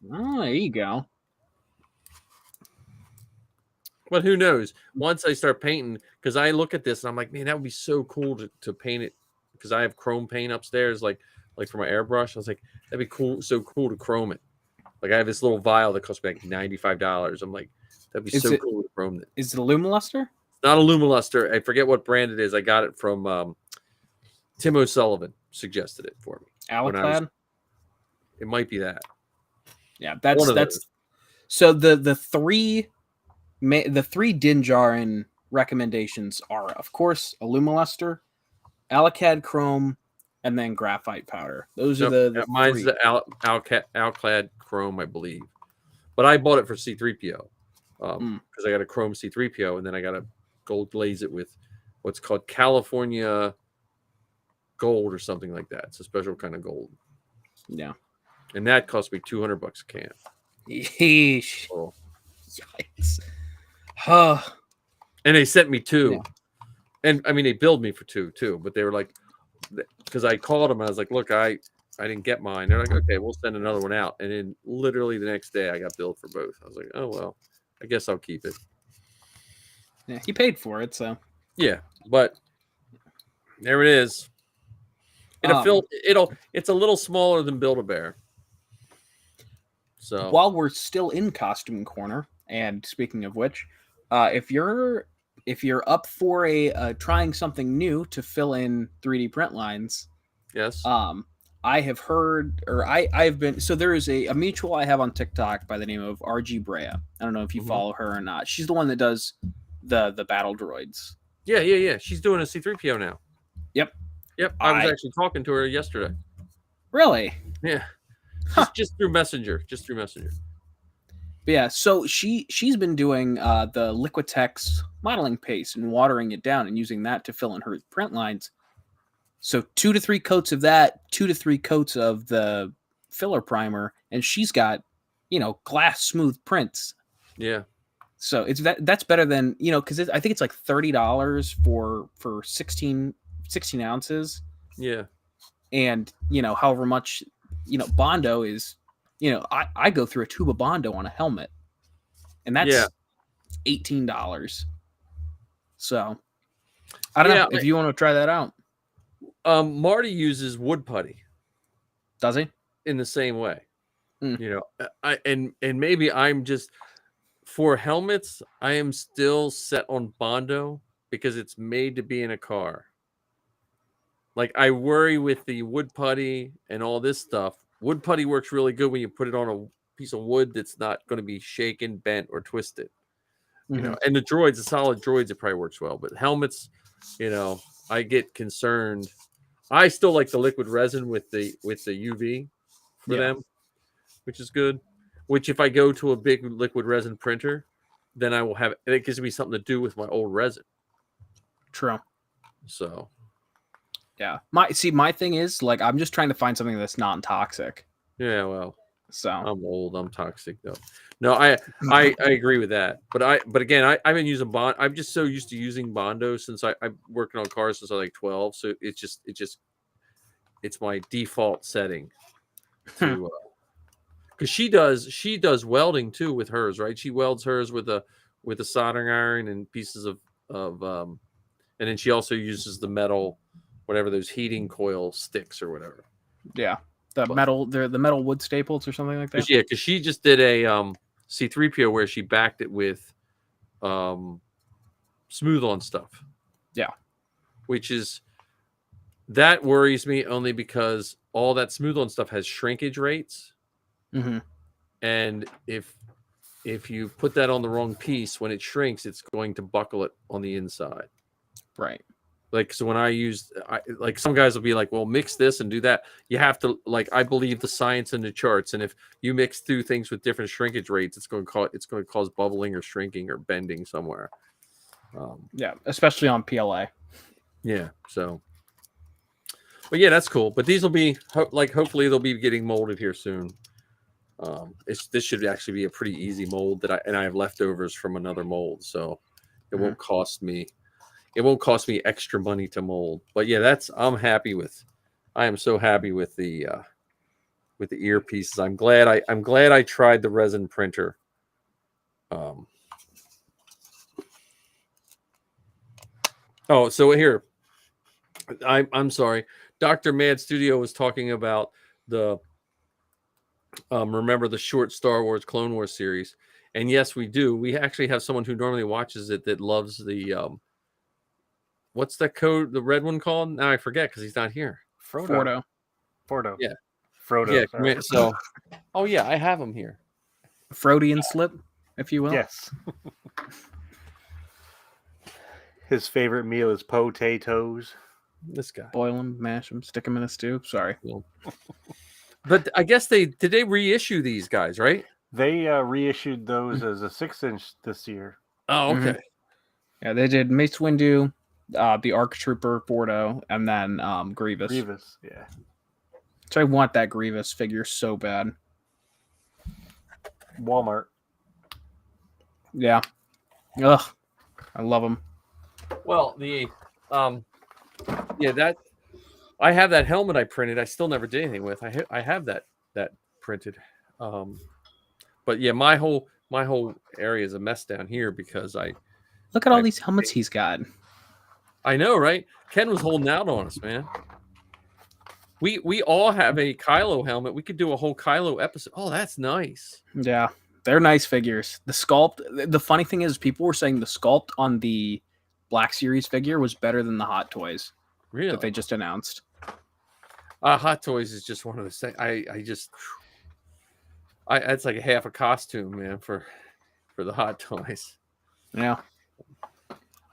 S5: Oh, there you go.
S1: But who knows? Once I start painting, because I look at this and I'm like, man, that would be so cool to paint it. Because I have chrome paint upstairs, like for my airbrush. I was like, that'd be cool, so cool to chrome it. Like I have this little vial that costs me like $95. I'm like, that'd be so cool to chrome it.
S5: Is it a Lumiluster?
S1: Not a Lumiluster. I forget what brand it is. I got it from Tim O'Sullivan. Suggested it for me.
S5: Alaclad?
S1: It might be that.
S5: Yeah, that's so the three Dinjarin recommendations are, of course, a Lumiluster, Alacad Chrome, and then graphite powder. Those are the
S1: mine's
S5: three.
S1: the Alclad Chrome, I believe. But I bought it for C3PO because I got a Chrome C3PO, and then I got to gold glaze it with what's called California gold or something like that. It's a special kind of gold.
S5: Yeah.
S1: And that cost me $200 a can.
S5: Yeesh.
S1: Oh.
S5: Yikes. Huh.
S1: And they sent me 2.
S5: Yeah.
S1: And I mean, they billed me for 2 too, but they were like, because I called them, I was like, look, I didn't get mine. They're like, okay, we'll send another one out. And then literally the next day I got billed for both. I was like, oh, well, I guess I'll keep it.
S5: Yeah, he paid for it, so.
S1: Yeah, but there it is. It's a little smaller than Build-A-Bear. So
S5: while we're still in costume corner, and speaking of which, if you're up for trying something new to fill in 3D print lines,
S1: yes,
S5: I have heard, or I've been, so there is a mutual I have on TikTok by the name of RG Brea. I don't know if you follow her or not. She's the one that does the battle droids.
S1: Yeah. She's doing a C3PO now.
S5: Yep.
S1: I was actually talking to her yesterday.
S5: Really?
S1: Yeah. Just through Messenger.
S5: But yeah, so she's been doing the Liquitex modeling paste and watering it down and using that to fill in her print lines. So 2 to 3 coats of that, 2 to 3 coats of the filler primer, and she's got, glass smooth prints.
S1: Yeah.
S5: So that's better than, because I think it's like $30 for 16 ounces.
S1: Yeah.
S5: And, however much, Bondo is, I go through a tube of Bondo on a helmet, and that's $18. So I don't know if you want to try that out.
S1: Marty uses wood putty.
S5: Does he?
S1: In the same way. And maybe I'm just, for helmets, I am still set on Bondo because it's made to be in a car. Like, I worry with the wood putty and all this stuff. Wood putty works really good when you put it on a piece of wood that's not going to be shaken, bent, or twisted. And the droids, the solid droids, it probably works well. But helmets, I get concerned. I still like the liquid resin with the UV for them, which is good. Which, if I go to a big liquid resin printer, then I will have it gives me something to do with my old resin.
S5: True.
S1: So,
S5: yeah. My thing is, like, I'm just trying to find something that's non-toxic.
S1: Yeah, well,
S5: so
S1: I'm old. I'm toxic though. No, I agree with that. But again, I've been using Bond. I'm just so used to using Bondo since I'm working on cars since I was like 12. So it's my default setting to. Because she does welding too with hers, right? She welds hers with a soldering iron and pieces of and then she also uses the metal, whatever those heating coil sticks or whatever.
S5: Yeah, the metal wood staples or something like that.
S1: Yeah, because she just did a C-3PO where she backed it with smooth on stuff.
S5: Yeah,
S1: that worries me only because all that smooth on stuff has shrinkage rates.
S5: Mm-hmm.
S1: And if you put that on the wrong piece, when it shrinks, it's going to buckle it on the inside.
S5: Right.
S1: Like, so when like some guys will be like, well, mix this and do that. You have to, like, I believe the science in the charts. And if you mix two things with different shrinkage rates, it's going to cause bubbling or shrinking or bending somewhere.
S5: Yeah. Especially on PLA.
S1: Yeah. So, but yeah, that's cool. But these will be hopefully they'll be getting molded here soon. This should actually be a pretty easy mold that I have leftovers from another mold, so it won't cost me extra money to mold. But yeah, I am so happy with the earpieces. I'm glad I tried the resin printer. So here, I'm sorry. Dr. Mad Studio was talking about the remember the short Star Wars Clone Wars series, and yes, we do. We actually have someone who normally watches it that loves the what's that code, the red one called? Now I forget because he's not here.
S5: Fordo.
S1: Yeah.
S4: Frodo.
S1: Yeah. So, oh yeah, I have him here.
S5: Freudian slip, if you will.
S4: Yes. His favorite meal is potatoes.
S1: This guy.
S5: Boil them, mash them, stick them in a stew. Sorry.
S1: But I guess did they reissue these guys, right?
S4: They reissued those as a 6-inch this year.
S1: Oh, okay.
S5: Mm-hmm. Yeah, they did Mace Windu, the ARC Trooper, Fordo, and then Grievous.
S4: Grievous, yeah.
S5: So I want that Grievous figure so bad.
S4: Walmart.
S5: Yeah. Ugh. I love them.
S1: Well, that I have that helmet I printed. I still never did anything with. I have that printed. But yeah, my whole area is a mess down here because
S5: look at all these helmets he's got.
S1: I know, right? Ken was holding out on us, man. We all have a Kylo helmet. We could do a whole Kylo episode. Oh, that's nice.
S5: Yeah, they're nice figures. The sculpt. The funny thing is, people were saying the sculpt on the Black Series figure was better than the Hot Toys.
S1: Really?
S5: That they just announced.
S1: Hot Toys is just one of those things. It's like a half a costume, man, for the Hot Toys.
S5: Yeah.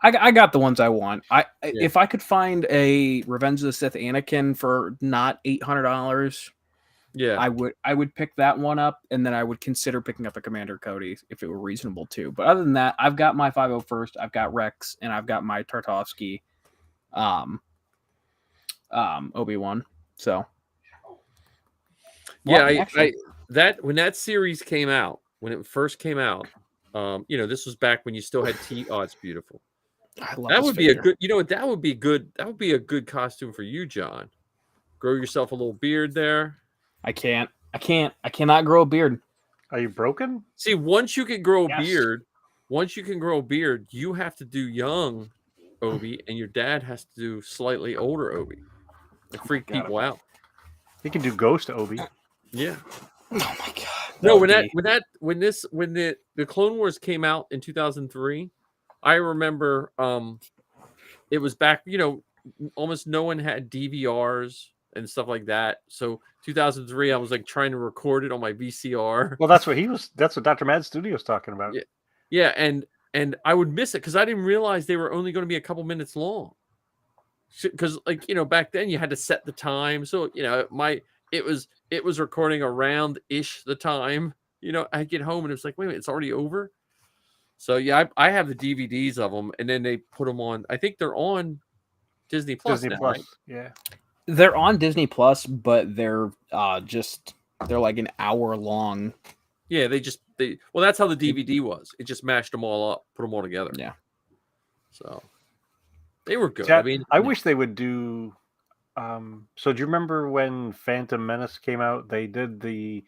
S5: I got the ones I want. If I could find a Revenge of the Sith Anakin for not $800,
S1: Yeah.
S5: I would pick that one up, and then I would consider picking up a Commander Cody if it were reasonable too. But other than that, I've got my 501st, I've got Rex, and I've got my Tartovsky, Obi-Wan. So
S1: Yeah,
S5: well, actually,
S1: when that series came out, when it first came out, this was back when you still had T. Oh, it's beautiful.
S5: I love
S1: That
S5: this
S1: would be a
S5: figure.
S1: good. You know what? That would be good. That would be a good costume for you, John. Grow yourself a little beard there.
S5: I cannot grow a beard.
S4: Are you broken?
S1: See, once you can grow a
S5: Yes.
S1: beard, you have to do young Obi, and your dad has to do slightly older Obi, and freak
S4: God,
S1: people out.
S4: You can do Ghost Obi.
S1: Yeah.
S5: Oh my god.
S1: No,
S5: would
S1: when the Clone Wars came out in 2003, I remember it was back, almost no one had DVRs and stuff like that. So 2003, I was like trying to record it on my VCR.
S4: Well, that's what Dr. Mad Studio's talking about.
S1: Yeah. Yeah, and I would miss it because I didn't realize they were only going to be a couple minutes long. Because back then you had to set the time, so it was recording around ish the time. I get home and it's like, wait a minute, it's already over. So yeah, I have the DVDs of them, and then they put them on. I think they're on Disney Plus now, right?
S4: Yeah.
S5: They're on Disney Plus, but they're like an hour long.
S1: Yeah, well, that's how the DVD was. It just mashed them all up, put them all together.
S5: Yeah.
S1: So they were good.
S4: See,
S1: I mean,
S4: I wish they would do. So do you remember when Phantom Menace came out? They did the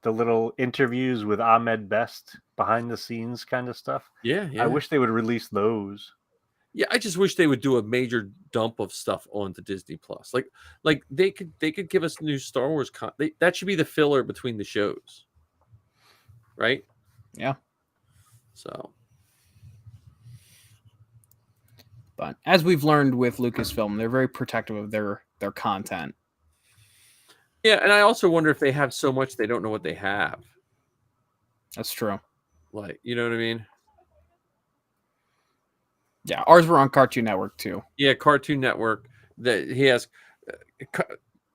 S4: little interviews with Ahmed Best, behind the scenes kind of stuff.
S1: yeah.
S4: I wish they would release those.
S1: Yeah, I just wish they would do a major dump of stuff onto Disney Plus. Like they could give us new Star Wars that should be the filler between the shows. Right?
S5: Yeah.
S1: So,
S5: but as we've learned with Lucasfilm, they're very protective of their content.
S1: yeah, and I also wonder if they have so much they don't know what they have.
S5: That's true.
S1: Like, you know what I mean?
S5: Yeah, ours were on Cartoon Network too.
S1: Yeah, Cartoon Network. That he has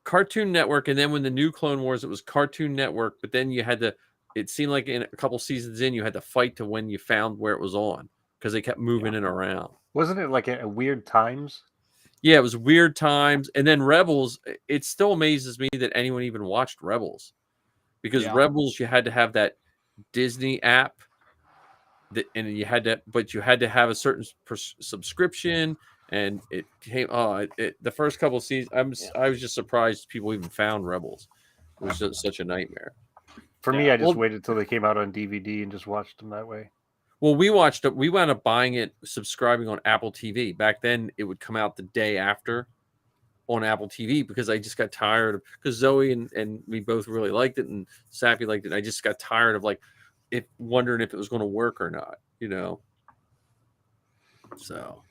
S1: Cartoon Network, and then when the new Clone Wars, it was Cartoon Network. But then you had to. It seemed like in a couple seasons in, you had to fight to when you found where it was on because they kept moving it around.
S4: Wasn't it like a weird times?
S1: Yeah, it was weird times. And then Rebels, it still amazes me that anyone even watched Rebels. Because Rebels, you had to have that Disney app. And you had to have a certain subscription. And it came, the first couple of seasons, I was just surprised people even found Rebels. It was just such a nightmare.
S4: For me, I just waited till they came out on DVD and just watched them that way.
S1: Well, we watched it. We wound up buying it, subscribing on Apple TV. Back then, it would come out the day after on Apple TV because I just got tired of, because Zoe and we both really liked it and Sappy liked it. I just got tired of wondering if it was going to work or not, So.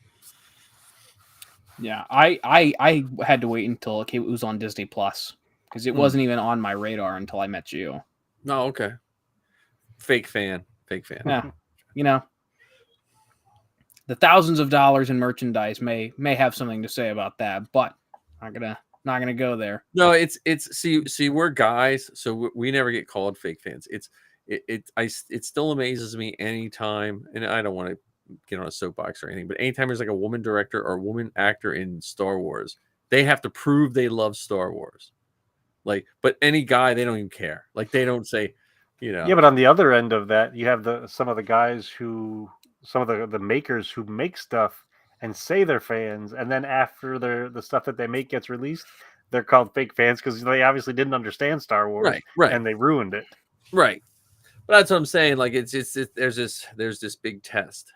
S5: Yeah, I had to wait until it was on Disney Plus because it wasn't even on my radar until I met you.
S1: Oh, okay. Fake fan.
S5: Yeah, the thousands of dollars in merchandise may have something to say about that, but not gonna go there.
S1: No, it's see we're guys, so we never get called fake fans. It still amazes me anytime, and I don't want to get on a soapbox or anything, but anytime there's like a woman director or a woman actor in Star Wars, they have to prove they love Star Wars. But any guy, they don't even care. They don't say,
S4: Yeah, but on the other end of that, you have some of the guys some of the makers who make stuff and say they're fans, and then after the stuff that they make gets released, they're called fake fans because they obviously didn't understand Star Wars,
S1: right,
S4: and they ruined it.
S1: Right. But that's what I'm saying. There's this big test.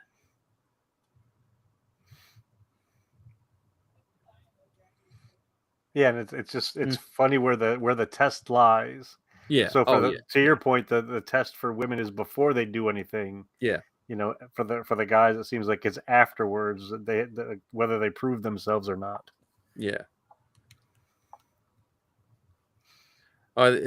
S4: Yeah, and it's funny where the test lies.
S1: Yeah.
S4: So to your point, the test for women is before they do anything.
S1: Yeah.
S4: For the guys, it seems like it's afterwards whether they prove themselves or not.
S1: Yeah.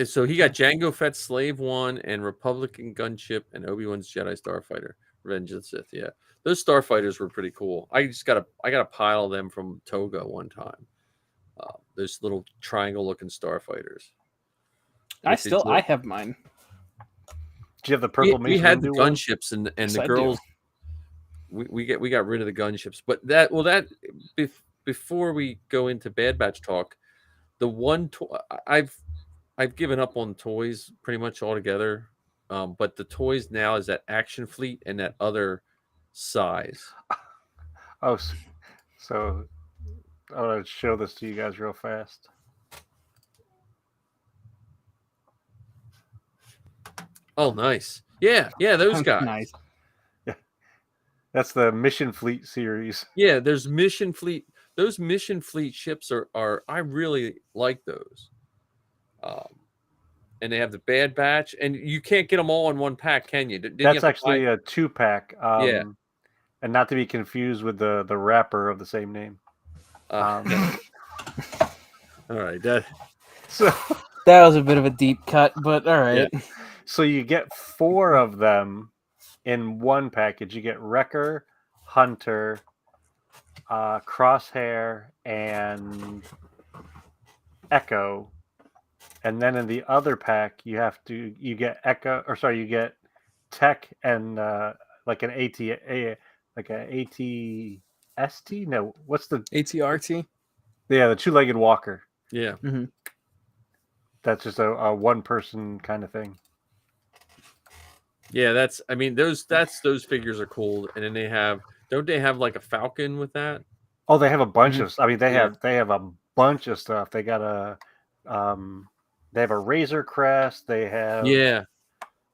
S1: So he got Jango Fett's Slave One and Republican Gunship and Obi-Wan's Jedi Starfighter, Revenge of the Sith. Yeah, those Starfighters were pretty cool. I got a pile of them from Toga one time. Those little triangle-looking Starfighters.
S5: I
S1: with the
S5: I have mine.
S4: Do you have the
S1: we,
S4: purple
S1: we
S4: Mace
S1: had the
S4: Windu one?
S1: gunships and
S5: Yes,
S1: the
S5: I do.
S1: girls. We got rid of the gunships, but that before we go into Bad Batch talk, the one I've given up on toys pretty much altogether. But the toys now is that Action Fleet and that other size.
S4: Oh, so I'm gonna show this to you guys real fast.
S1: Oh, nice. Yeah, those guys.
S5: Nice.
S4: That's the Mission Fleet series.
S1: Yeah, there's Mission Fleet. Those Mission Fleet ships are I really like those. And they have the Bad Batch, and you can't get them all in one pack, can you? Didn't you
S4: That's
S1: have to buy-
S4: actually a 2-pack.
S1: Yeah.
S4: And not to be confused with the wrapper of the same name.
S1: all right.
S4: So
S5: That was a bit of a deep cut, but all right.
S1: Yeah.
S4: So you get 4 of them in one package. You get Wrecker, Hunter, Crosshair, and Echo. And then in the other pack, you get Echo, or sorry, you get Tech and like an like an ATST. No, what's the
S5: ATRT.
S4: the two-legged walker?
S1: Yeah.
S4: That's just a one-person kind of thing.
S1: Yeah, those figures are cool. And then don't they have like a Falcon with that?
S4: Oh, they have a bunch of. I mean, they
S1: Yeah.
S4: have a bunch of stuff. They got they have a Razor Crest. They have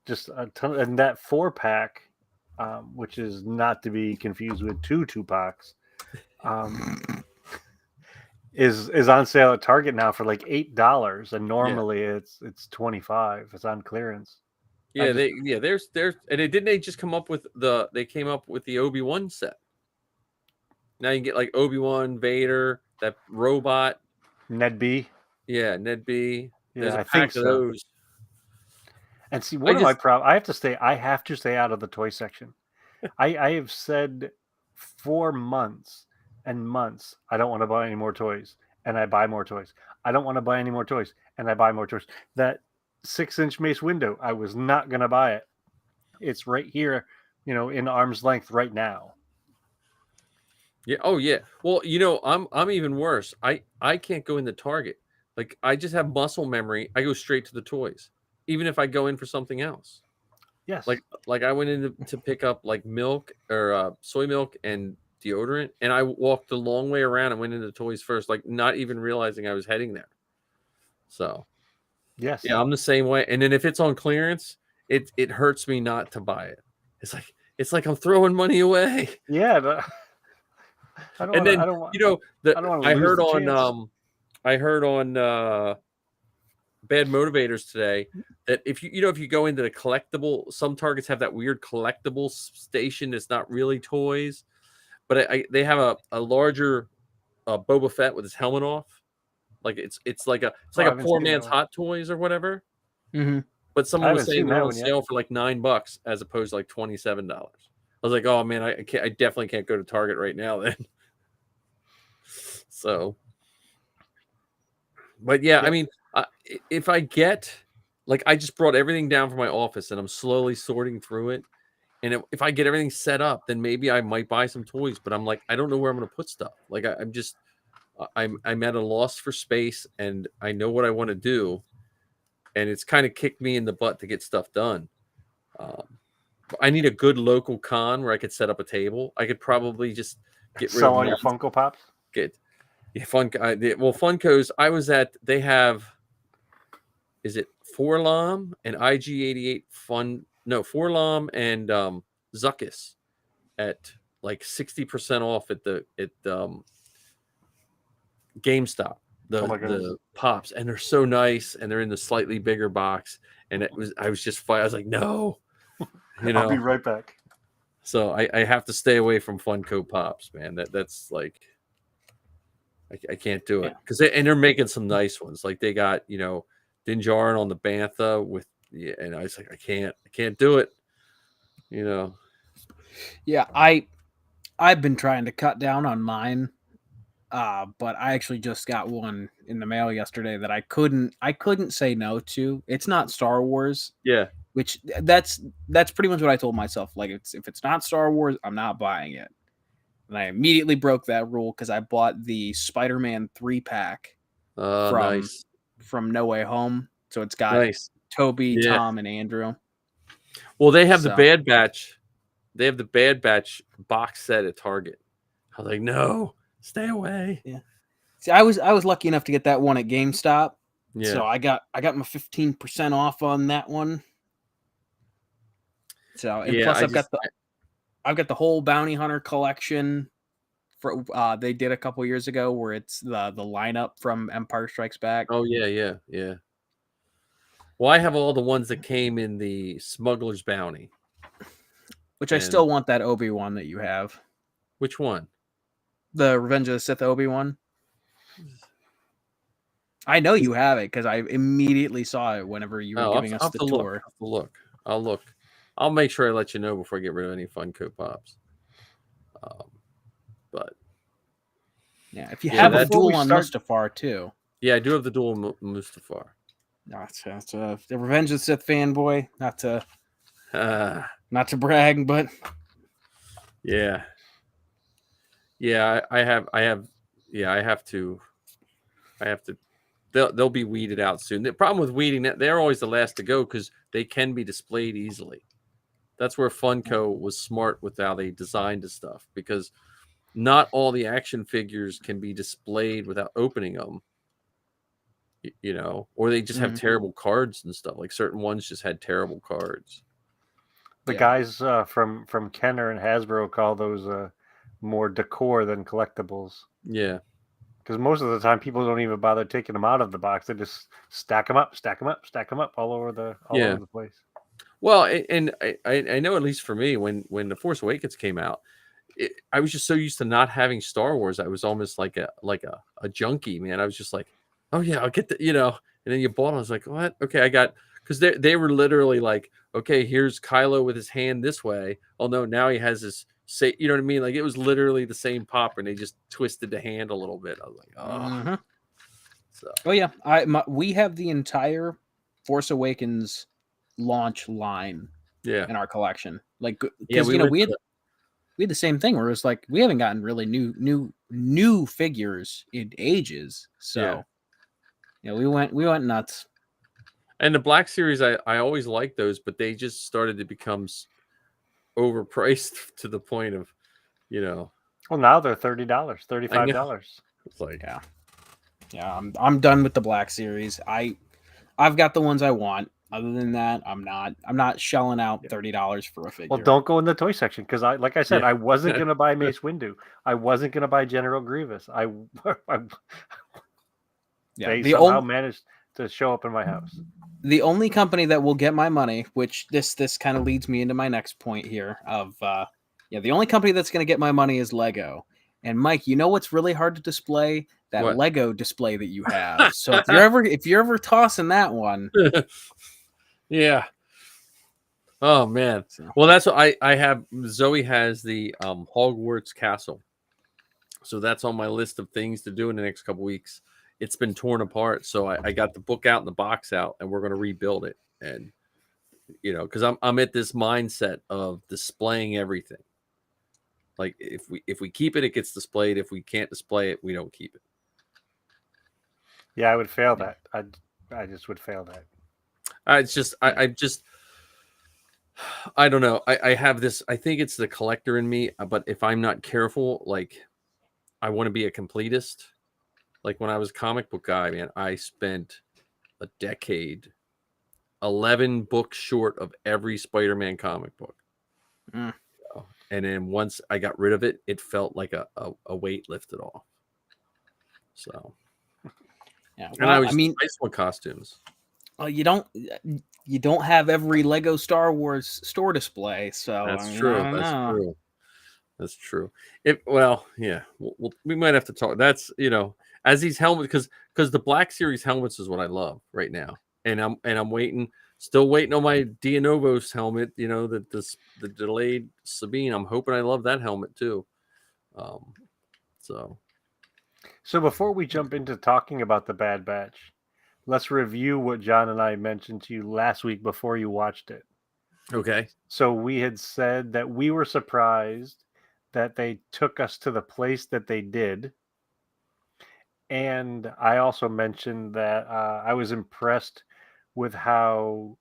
S4: just a ton, and that 4-pack, which is not to be confused with 2-packs, is on sale at Target now for like $8, and normally it's $25. It's on clearance.
S1: Yeah, there's and didn't they just come up with they came up with the Obi-Wan set. Now you can get like Obi-Wan, Vader, that robot.
S4: Ned B.
S1: Yeah, Ned B. There's
S4: Yeah,
S1: a
S4: I
S1: pack
S4: think
S1: of
S4: so.
S1: those.
S4: And see, one of my problems, I have to stay out of the toy section. I have said for months and months, I don't want to buy any more toys, and I buy more toys. I don't want to buy any more toys, and I buy more toys. That 6-inch Mace Windu, I was not going to buy it. It's right here, in arm's length right now.
S1: Yeah. Oh yeah. Well, I'm even worse. I can't go into Target. Like I just have muscle memory. I go straight to the toys, even if I go in for something else.
S4: Yes.
S1: Like I went in to pick up like milk or soy milk and deodorant, and I walked the long way around and went into toys first, like not even realizing I was heading there. So
S4: yes.
S1: Yeah, I'm the same way. And then if it's on clearance, it hurts me not to buy it. It's like I'm throwing money away.
S4: Yeah. But I don't.
S1: And then
S4: I don't want.
S1: I heard on Bad Motivators today that if you go into the collectible, some Targets have that weird collectible station that's not really toys, but they have a larger Boba Fett with his helmet off. Like it's like a poor man's Hot Toys or whatever.
S5: Mm-hmm.
S1: But someone was saying they're on sale for like $9 as opposed to like $27. I was like, oh man, I definitely can't go to Target right now then. So, but yeah, I mean, if I get I just brought everything down from my office and I'm slowly sorting through it. And if I get everything set up, then maybe I might buy some toys. But I'm like, I don't know where I'm going to put stuff. Like I'm at a loss for space, and I know what I want to do, and it's kind of kicked me in the butt to get stuff done. I need a good local con where I could set up a table. I could probably just get rid
S4: Sell
S1: of
S4: all your Funko Pops.
S1: Funkos. I was at. They have. Is it Forlam and IG88 Forlam and Zuckus at like 60% off at GameStop. The pops, and they're so nice, and they're in the slightly bigger box. And I was like, no,
S4: I'll be right back.
S1: So I have to stay away from Funko Pops, man. That's like, I can't do it because they're making some nice ones. Like they got Din Djarin on the Bantha with, and I was like, I can't do it.
S5: Yeah, I've been trying to cut down on mine. But I actually just got one in the mail yesterday that I couldn't say no to. It's not Star Wars,
S1: Yeah.
S5: which that's pretty much what I told myself. Like, if it's not Star Wars, I'm not buying it. And I immediately broke that rule because I bought the Spider-Man 3-pack from
S1: Nice.
S5: No Way Home. So it's got
S1: Nice.
S5: Toby,
S1: Yeah.
S5: Tom, and Andrew.
S1: Well, they have the
S5: So-
S1: Bad Batch. They have the Bad Batch box set at Target. I was like, no, stay away.
S5: See, I was lucky enough to get that one at GameStop.
S1: Yeah.
S5: So I got my 15% off on that one. So and
S1: Yeah,
S5: plus I've got the whole Bounty Hunter collection. For they did a couple years ago where it's the lineup from Empire Strikes Back.
S1: Oh yeah. Well, I have all the ones that came in the Smuggler's Bounty.
S5: Which I still want that Obi-Wan that you have.
S1: Which one?
S5: The Revenge of the Sith Obi-Wan. I know you have it because I immediately saw it whenever you were giving us the tour.
S1: I'll look. I'll make sure I let you know before I get rid of any Funko Pops. But
S5: yeah, if you have a
S4: before
S5: duel
S4: we
S5: on
S4: start-
S5: Mustafar too.
S1: yeah, I do have the dual Mustafar.
S5: That's the Revenge of the Sith fanboy. Not to brag, but
S1: Yeah. I have to. They'll be weeded out soon. The problem with weeding, they're always the last to go because they can be displayed easily. That's where Funko was smart with how they designed the stuff, because not all the action figures can be displayed without opening them. Or they just have terrible cards and stuff. Like certain ones just had terrible cards.
S4: The guys from Kenner and Hasbro call those more decor than collectibles.
S1: Yeah.
S4: Because most of the time, people don't even bother taking them out of the box. They just stack them up all over the place.
S1: Well, and I know, at least for me, when The Force Awakens came out, I was just so used to not having Star Wars. I was almost like a junkie, man. I was just like, oh yeah, I'll get and then you bought it. I was like, what? Okay, I got, because they were literally like, okay, here's Kylo with his hand this way. Oh no, now he has his. Say, you know what I mean? Like, it was literally the same pop, and they just twisted the hand a little bit. I was like, oh. So.
S5: Oh yeah, we have the entire Force Awakens launch line.
S1: Yeah.
S5: In our collection, like,
S1: because
S5: we had the same thing where it was like we haven't gotten really new figures in ages. So we went nuts.
S1: And the Black Series, I always liked those, but they just started to become overpriced to the point of,
S4: Well, now they're $30, $35.
S1: It's like,
S5: yeah. I'm done with the Black Series. I've got the ones I want. Other than that, I'm not shelling out $30 for a figure.
S4: Well, don't go in the toy section because I wasn't gonna buy Mace Windu. I wasn't gonna buy General Grievous. They somehow managed to show up in my house.
S5: The only company that will get my money, which this kind of leads me into my next point here of the only company that's going to get my money is Lego. And Mike, you know what's really hard to display? That Lego display that you have. So if you're ever tossing that one,
S1: yeah. Oh man. Well, that's what I have. Zoe has the Hogwarts Castle, so that's on my list of things to do in the next couple weeks. It's been torn apart, so I got the book out and the box out, and we're going to rebuild it. And because I'm at this mindset of displaying everything. Like, if we keep it, it gets displayed. If we can't display it, we don't keep it.
S4: Yeah, I would fail that. I just would fail that.
S1: I don't know. I have this. I think it's the collector in me. But if I'm not careful, like, I want to be a completist. Like, when I was a comic book guy, man, I spent a decade, 11 books short of every Spider-Man comic book. And then once I got rid of it, it felt like a weight lifted off. So,
S5: yeah.
S1: Well, and I was nice with costumes.
S5: You don't have every Lego Star Wars store display, so
S1: that's true. That's true. We might have to talk. That's as these helmets, because the Black Series helmets is what I love right now, and I'm still waiting on my Dianovos helmet. The delayed Sabine. I'm hoping I love that helmet too. So
S4: So before we jump into talking about the Bad Batch, let's review what John and I mentioned to you last week before you watched it.
S1: Okay.
S4: So we had said that we were surprised that they took us to the place that they did. And I also mentioned that I was impressed with how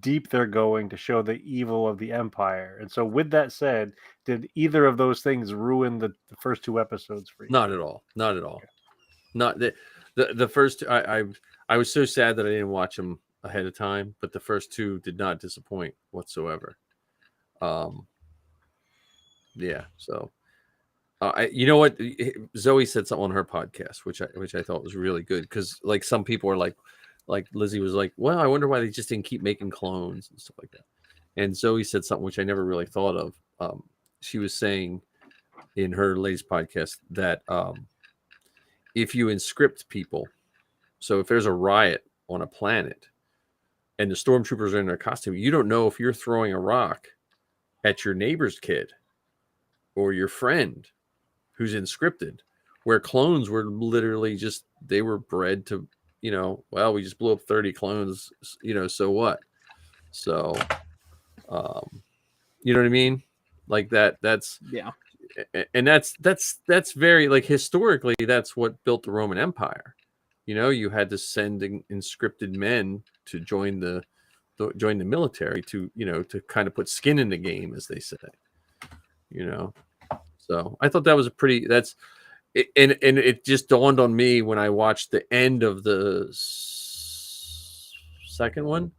S4: deep they're going to show the evil of the Empire. And so, with that said, did either of those things ruin the first two episodes for you?
S1: Not at all. Not at all. Not the first. I was so sad that I didn't watch them ahead of time, but the first two did not disappoint whatsoever. Yeah. So, you know what? Zoe said something on her podcast, which I thought was really good because like some people are like Lizzie was like, well, I wonder why they just didn't keep making clones and stuff like that. And Zoe said something which I never really thought of. She was saying in her latest podcast that if you inscript people, so if there's a riot on a planet and the stormtroopers are in their costume, you don't know if you're throwing a rock at your neighbor's kid or your friend who's inscripted, where clones were literally just, they were bred to, well, we just blew up 30 clones, so what? So, you know what I mean? Like that's
S5: Yeah.
S1: And that's very, like, historically, that's what built the Roman Empire. You had to send inscripted men to join the military to to kind of put skin in the game, as they say. So I thought that was and it just dawned on me when I watched the end of the second one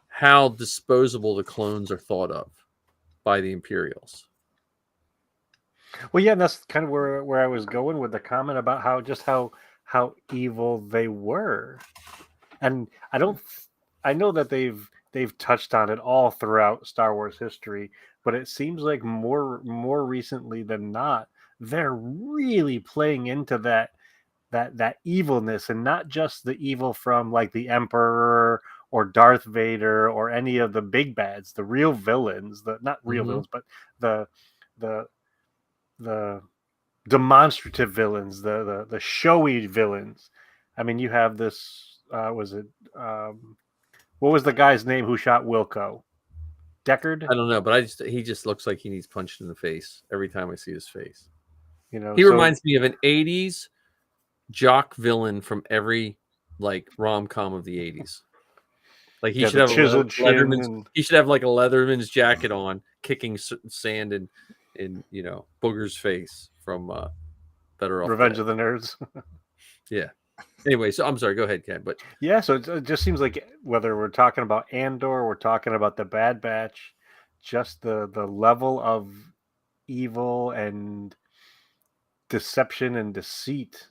S1: how disposable the clones are thought of by the Imperials.
S4: Well, yeah, and that's kind of where I was going with the comment about how evil they were. And I know that they've touched on it all throughout Star Wars history, but it seems like more recently than not, they're really playing into that evilness, and not just the evil from like the Emperor or Darth Vader or any of the big bads, the real villains, the not real villains, but the the the demonstrative villains, the showy villains. I mean, you have this. Was it? What was the guy's name who shot Wilco? Deckard.
S1: I don't know, but he just looks like he needs punched in the face every time I see his face. He
S4: So,
S1: reminds me of an '80s jock villain from every like rom-com of the '80s. Like he should have
S4: chiseled chin. And...
S1: He should have like a Leatherman's jacket on, kicking sand in Booger's face from Better Off
S4: Revenge
S1: Dead.
S4: of the Nerds.
S1: Yeah. Anyway, so I'm sorry. Go ahead, Ken. But
S4: yeah, so it just seems like whether we're talking about Andor, we're talking about the Bad Batch, just the level of evil and deception and deceit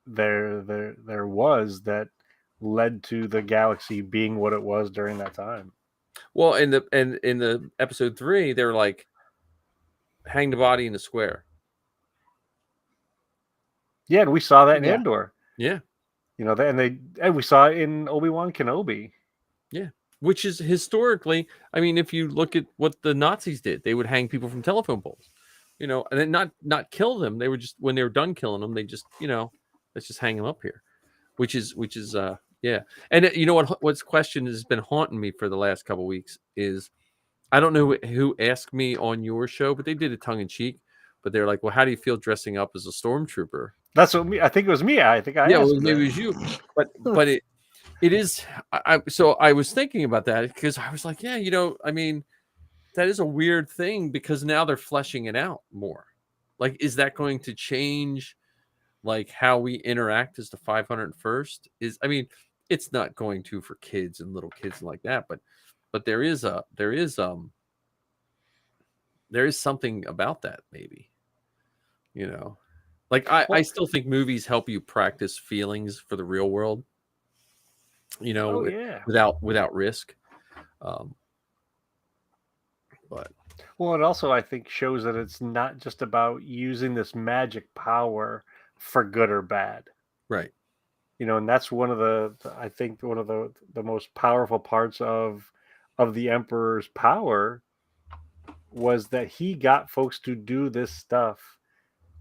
S4: there was that led to the galaxy being what it was during that time.
S1: Well, in the episode 3, they're like, hang the body in the square.
S4: Yeah, and we saw that in Andor.
S1: Yeah.
S4: And we saw it in Obi-Wan Kenobi.
S1: Yeah. Which is historically, I mean, if you look at what the Nazis did, they would hang people from telephone poles, and then not kill them. They were just, when they were done killing them, they just, let's just hang them up here, which is yeah. And you know what's question has been haunting me for the last couple of weeks is, I don't know who asked me on your show, but they did it tongue in cheek. But they're like, well, how do you feel dressing up as a stormtrooper?
S4: That's what I think it was me. I think I asked
S1: maybe it was you, but it is. So I was thinking about that because I was like, yeah, I mean, that is a weird thing because now they're fleshing it out more. Like, is that going to change, like, how we interact as the 501st? I mean, it's not going to for kids and little kids and like that, but there is something about that, maybe, like I still think movies help you practice feelings for the real world, without risk. But
S4: it also, I think, shows that it's not just about using this magic power for good or bad,
S1: right?
S4: And that's one of I think one of the most powerful parts of the Emperor's power was that he got folks to do this stuff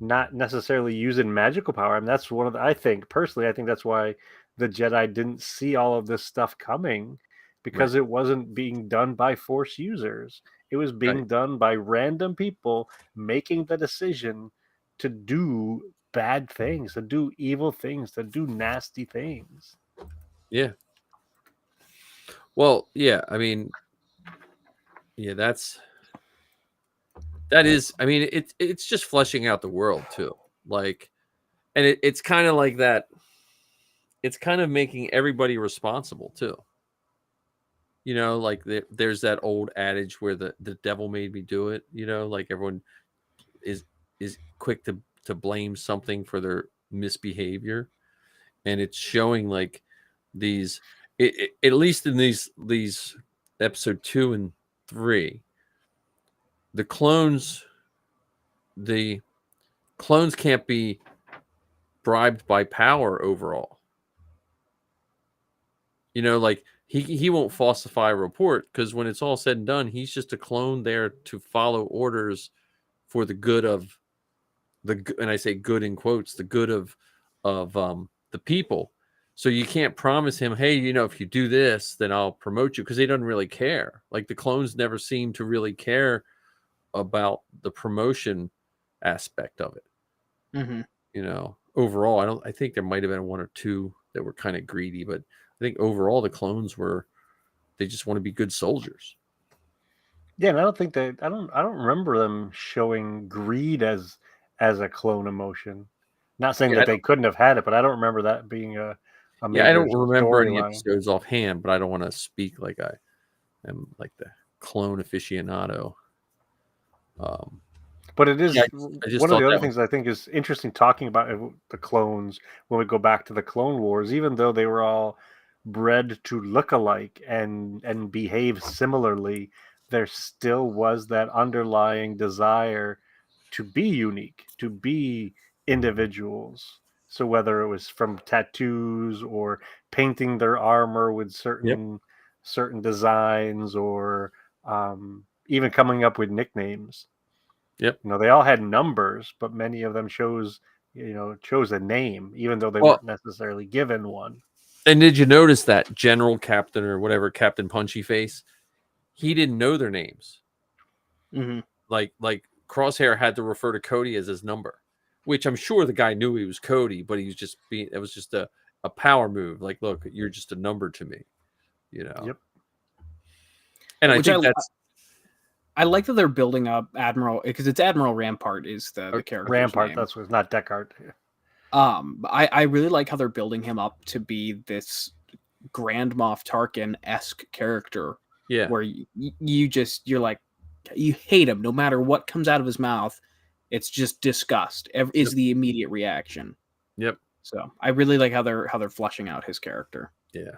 S4: not necessarily using magical power. I mean, that's one of the, I think that's why the Jedi didn't see all of this stuff coming, because it wasn't being done by Force users. It was being done by random people making the decision to do bad things, to do evil things, to do nasty things.
S1: Yeah. Well, yeah. I mean, yeah. That is. I mean, it's just fleshing out the world too. Like, and it's kind of like that. It's kind of making everybody responsible too. You know, like there's that old adage where the devil made me do it. You know, like everyone is quick to blame something for their misbehavior, and it's showing like these at least in these episode 2 and 3, the clones can't be bribed by power overall. You know, like he won't falsify a report, because when it's all said and done, he's just a clone there to follow orders for the good of and I say good in quotes, the good of the people. So you can't promise him, hey, you know, if you do this, then I'll promote you, because he doesn't really care. Like the clones never seem to really care about the promotion aspect of it.
S5: Mm-hmm.
S1: You know, overall, I think there might have been one or two that were kind of greedy, but I think overall the clones they just want to be good soldiers.
S4: Yeah, and I don't think I don't remember them showing greed as a clone emotion. Not saying
S1: Yeah,
S4: that they couldn't have had it, but I don't remember that being a
S1: I
S4: major
S1: don't remember any
S4: storyline.
S1: episodes offhand, but I don't want to speak like I am like the clone aficionado.
S4: But it is
S1: Yeah, I just
S4: one of
S1: thought
S4: the other
S1: that was
S4: things I think is interesting talking about the clones when we go back to the Clone Wars, even though they were all bred to look alike and behave similarly, there still was that underlying desire to be unique, to be individuals. So whether it was from tattoos or painting their armor with
S1: Yep.
S4: certain designs, or even coming up with nicknames.
S1: Yep.
S4: You know, they all had numbers, but many of them chose a name, even though they
S1: Well,
S4: weren't necessarily given one.
S1: and did you notice that General Captain or whatever, Captain Punchy Face, he didn't know their names.
S5: Mm-hmm.
S1: Like Crosshair had to refer to Cody as his number, which I'm sure the guy knew he was Cody, but he was just it was just a power move. Like, look, you're just a number to me, you know.
S4: Yep.
S1: And
S5: Which
S1: I think that's
S5: I like that they're building up Admiral, because it's Admiral Rampart is the character's
S4: Rampart,
S5: name.
S4: that's what, not Deckard.
S5: I really like how they're building him up to be this Grand Moff Tarkin-esque character.
S1: Yeah.
S5: Where you're like, you hate him no matter what comes out of his mouth. It's just disgust is the immediate reaction.
S1: Yep.
S5: So I really like how they're fleshing out his character.
S1: Yeah.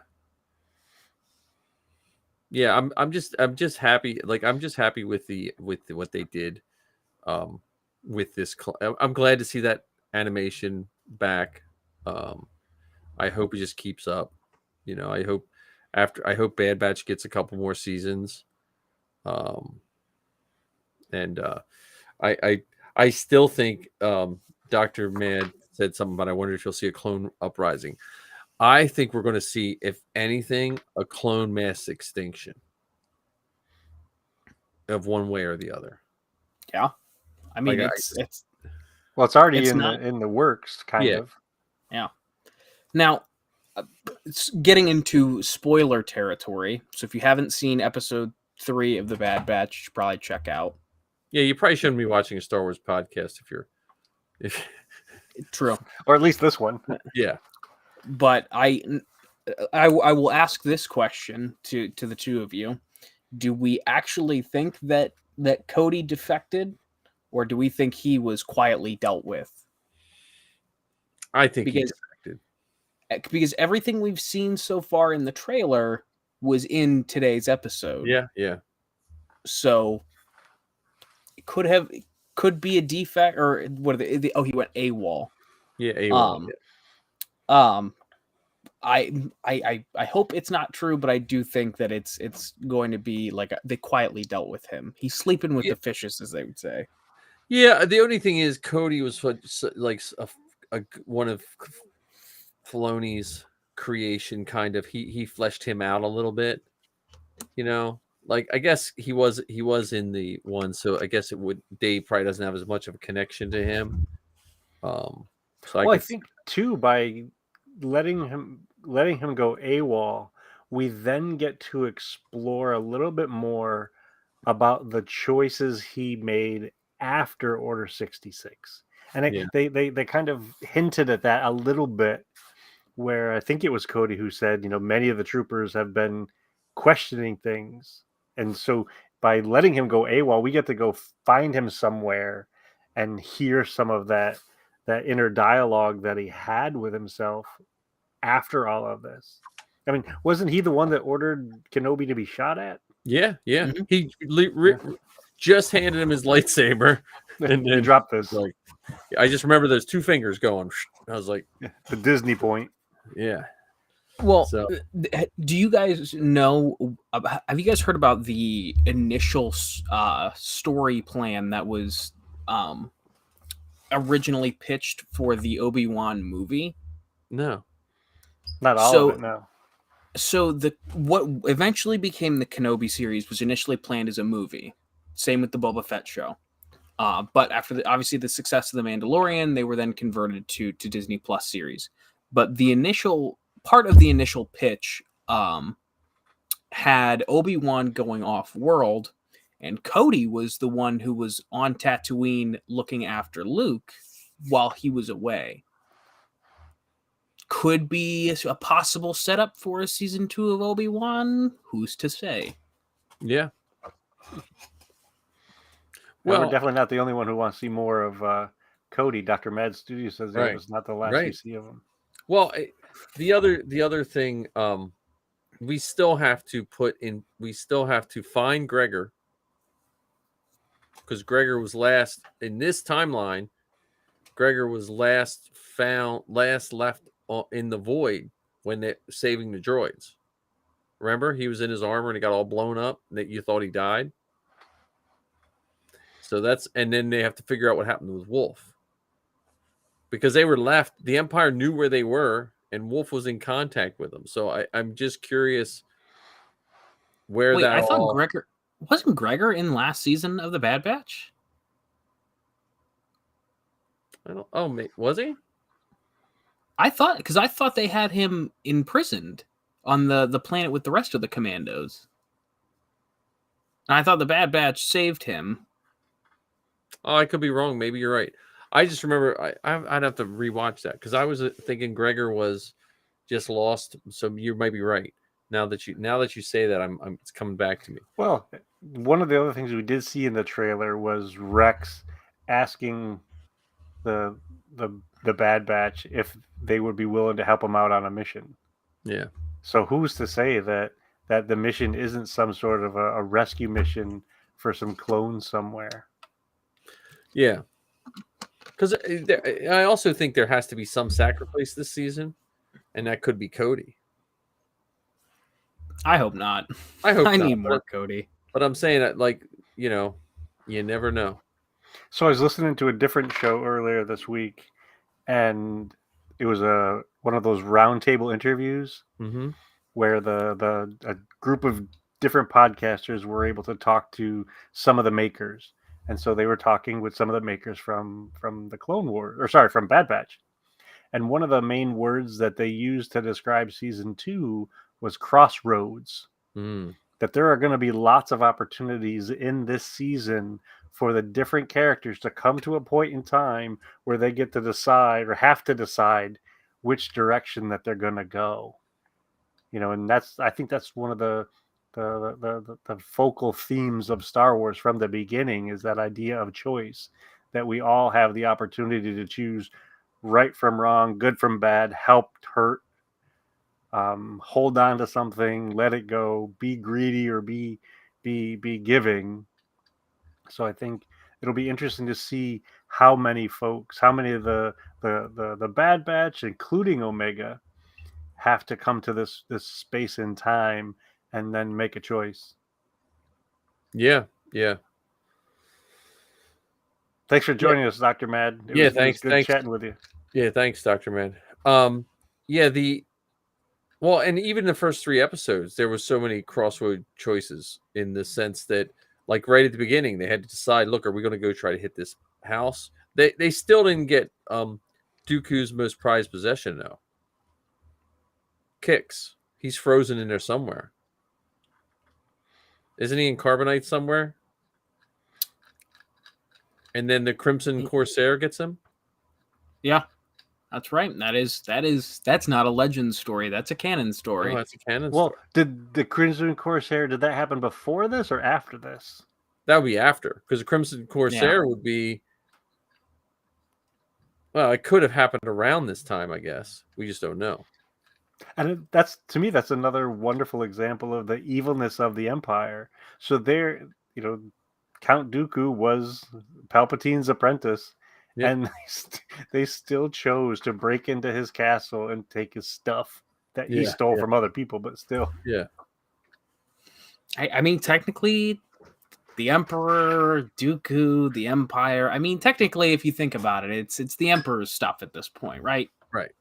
S1: Yeah, I'm just happy. Like, I'm just happy with what they did with this. I'm glad to see that animation back. I hope it just keeps up. You know, I hope Bad Batch gets a couple more seasons. And I still think Dr. Mad said something about, I wonder if you'll see a clone uprising. I think we're going to see, if anything, a clone mass extinction of one way or the other.
S5: Yeah, I mean,
S1: Like,
S5: it's
S4: well, it's already
S5: it's
S4: in the works, kind of.
S5: Yeah. Now, it's getting into spoiler territory. So if you haven't seen episode 3 of The Bad Batch, you should probably check out.
S1: Yeah, you probably shouldn't be watching a Star Wars podcast if
S5: True,
S4: or at least this one.
S1: Yeah.
S5: But I will ask this question to the two of you: do we actually think that Cody defected, or do we think he was quietly dealt with?
S1: I think he defected.
S5: Because everything we've seen so far in the trailer was in today's episode.
S1: Yeah.
S5: So it could be a defect, or what are they? Oh, he went AWOL.
S1: Yeah, AWOL.
S5: I hope it's not true, but I do think that it's going to be like they quietly dealt with him. He's sleeping with the fishes, as they would say.
S1: Yeah, the only thing is Cody was like one of Filoni's creation, kind of. He fleshed him out a little bit, you know. Like I guess he was in the one, so I guess Dave probably doesn't have as much of a connection to him. So I
S4: Well, I
S1: could
S4: think too, by letting him go AWOL, we then get to explore a little bit more about the choices he made after Order 66. And
S1: yeah
S4: they kind of hinted at that a little bit, where I think it was Cody who said, many of the troopers have been questioning things. And so by letting him go AWOL, we get to go find him somewhere and hear some of that inner dialogue that he had with himself after all of this. I mean, wasn't he the one that ordered Kenobi to be shot at?
S1: yeah.
S5: Mhm.
S1: He just handed him his lightsaber, and
S4: He
S1: then
S4: dropped this,
S1: like I just remember those two fingers going. I was like,
S4: the Disney point.
S1: yeah.
S5: Well,
S1: So
S5: do you guys know? Have you guys heard about the initial story plan that was originally pitched for the Obi-Wan movie?
S1: no.
S4: Not all
S5: So
S4: of it, no.
S5: So what eventually became the Kenobi series was initially planned as a movie. Same with the Boba Fett show. But after obviously the success of The Mandalorian, they were then converted to Disney Plus series. But the initial part of the initial pitch had Obi-Wan going off world, and Cody was the one who was on Tatooine looking after Luke while he was away. Could be a possible setup for a season 2 of Obi-Wan. Who's to say?
S1: Yeah.
S4: Well,
S1: Well,
S4: we're definitely not the only one who wants to see more of Cody. Dr. Mad Studio says
S1: Right.
S4: it was not the last we
S1: Right.
S4: see of him.
S1: well, the other thing, we still have to find Gregor, because Gregor was last in this timeline. Gregor was last left in the void when they saving the droids. Remember, he was in his armor and he got all blown up. That you thought he died. So and then they have to figure out what happened with Wolf, because they were left. The Empire knew where they were, and Wolf was in contact with them. So I'm just curious where
S5: Wait,
S1: that
S5: I thought
S1: all.
S5: wasn't Gregor in last season of the Bad Batch?
S1: I don't. Oh, was he?
S5: I thought they had him imprisoned on the planet with the rest of the commandos. And I thought the Bad Batch saved him.
S1: Oh, I could be wrong. Maybe you're right. I just remember I'd have to rewatch that, because I was thinking Gregor was just lost. So you might be right. Now that you say that, it's coming back to me.
S4: Well, one of the other things we did see in the trailer was Rex asking the Bad Batch if they would be willing to help him out on a mission.
S1: Yeah.
S4: So who's to say that the mission isn't some sort of a rescue mission for some clones somewhere?
S1: Yeah. Because I also think there has to be some sacrifice this season, and that could be Cody.
S5: I hope not.
S1: I hope
S5: I
S1: not,
S5: need more Cody.
S1: But I'm saying that, like, you never know.
S4: So I was listening to a different show earlier this week, and it was one of those roundtable interviews
S1: Mm-hmm.
S4: where a group of different podcasters were able to talk to some of the makers. And so they were talking with some of the makers from the Clone Wars, from Bad Batch. And one of the main words that they used to describe season 2 was crossroads.
S1: Mm.
S4: That there are going to be lots of opportunities in this season for the different characters to come to a point in time where they get to decide, or have to decide, which direction that they're going to go. And I think that's one of the focal themes of Star Wars from the beginning, is that idea of choice, that we all have the opportunity to choose right from wrong, good from bad, help, hurt, hold on to something, let it go, be greedy or be giving. So I think it'll be interesting to see how many of the Bad Batch, including Omega, have to come to this space in time and then make a choice.
S1: Yeah.
S4: Thanks for joining us, Dr. Mad.
S1: Yeah,
S4: It was good
S1: thanks.
S4: chatting with you.
S1: Yeah, thanks, Dr. Man. And even the first 3 episodes, there was so many crossroad choices in the sense that, like, right at the beginning, they had to decide, look, are we going to go try to hit this house? They still didn't get Dooku's most prized possession, though. Kix. He's frozen in there somewhere. Isn't he in carbonite somewhere? And then the Crimson Corsair gets him?
S5: Yeah, that's right. That's not a legend story. That's a canon story.
S1: Oh, that's a canon
S4: Well,
S1: story.
S4: did the Crimson Corsair, did that happen before this or after this?
S1: That would be after, because the Crimson Corsair would be. Well, it could have happened around this time, I guess. We just don't know.
S4: And that's, to me, that's another wonderful example of the evilness of the Empire. So there, Count Dooku was Palpatine's apprentice, and they still chose to break into his castle and take his stuff that he stole from other people, but still.
S1: Yeah.
S5: I mean, technically, the Emperor, Dooku, the Empire. I mean, technically, if you think about it, it's the Emperor's stuff at this point, right?
S1: Right.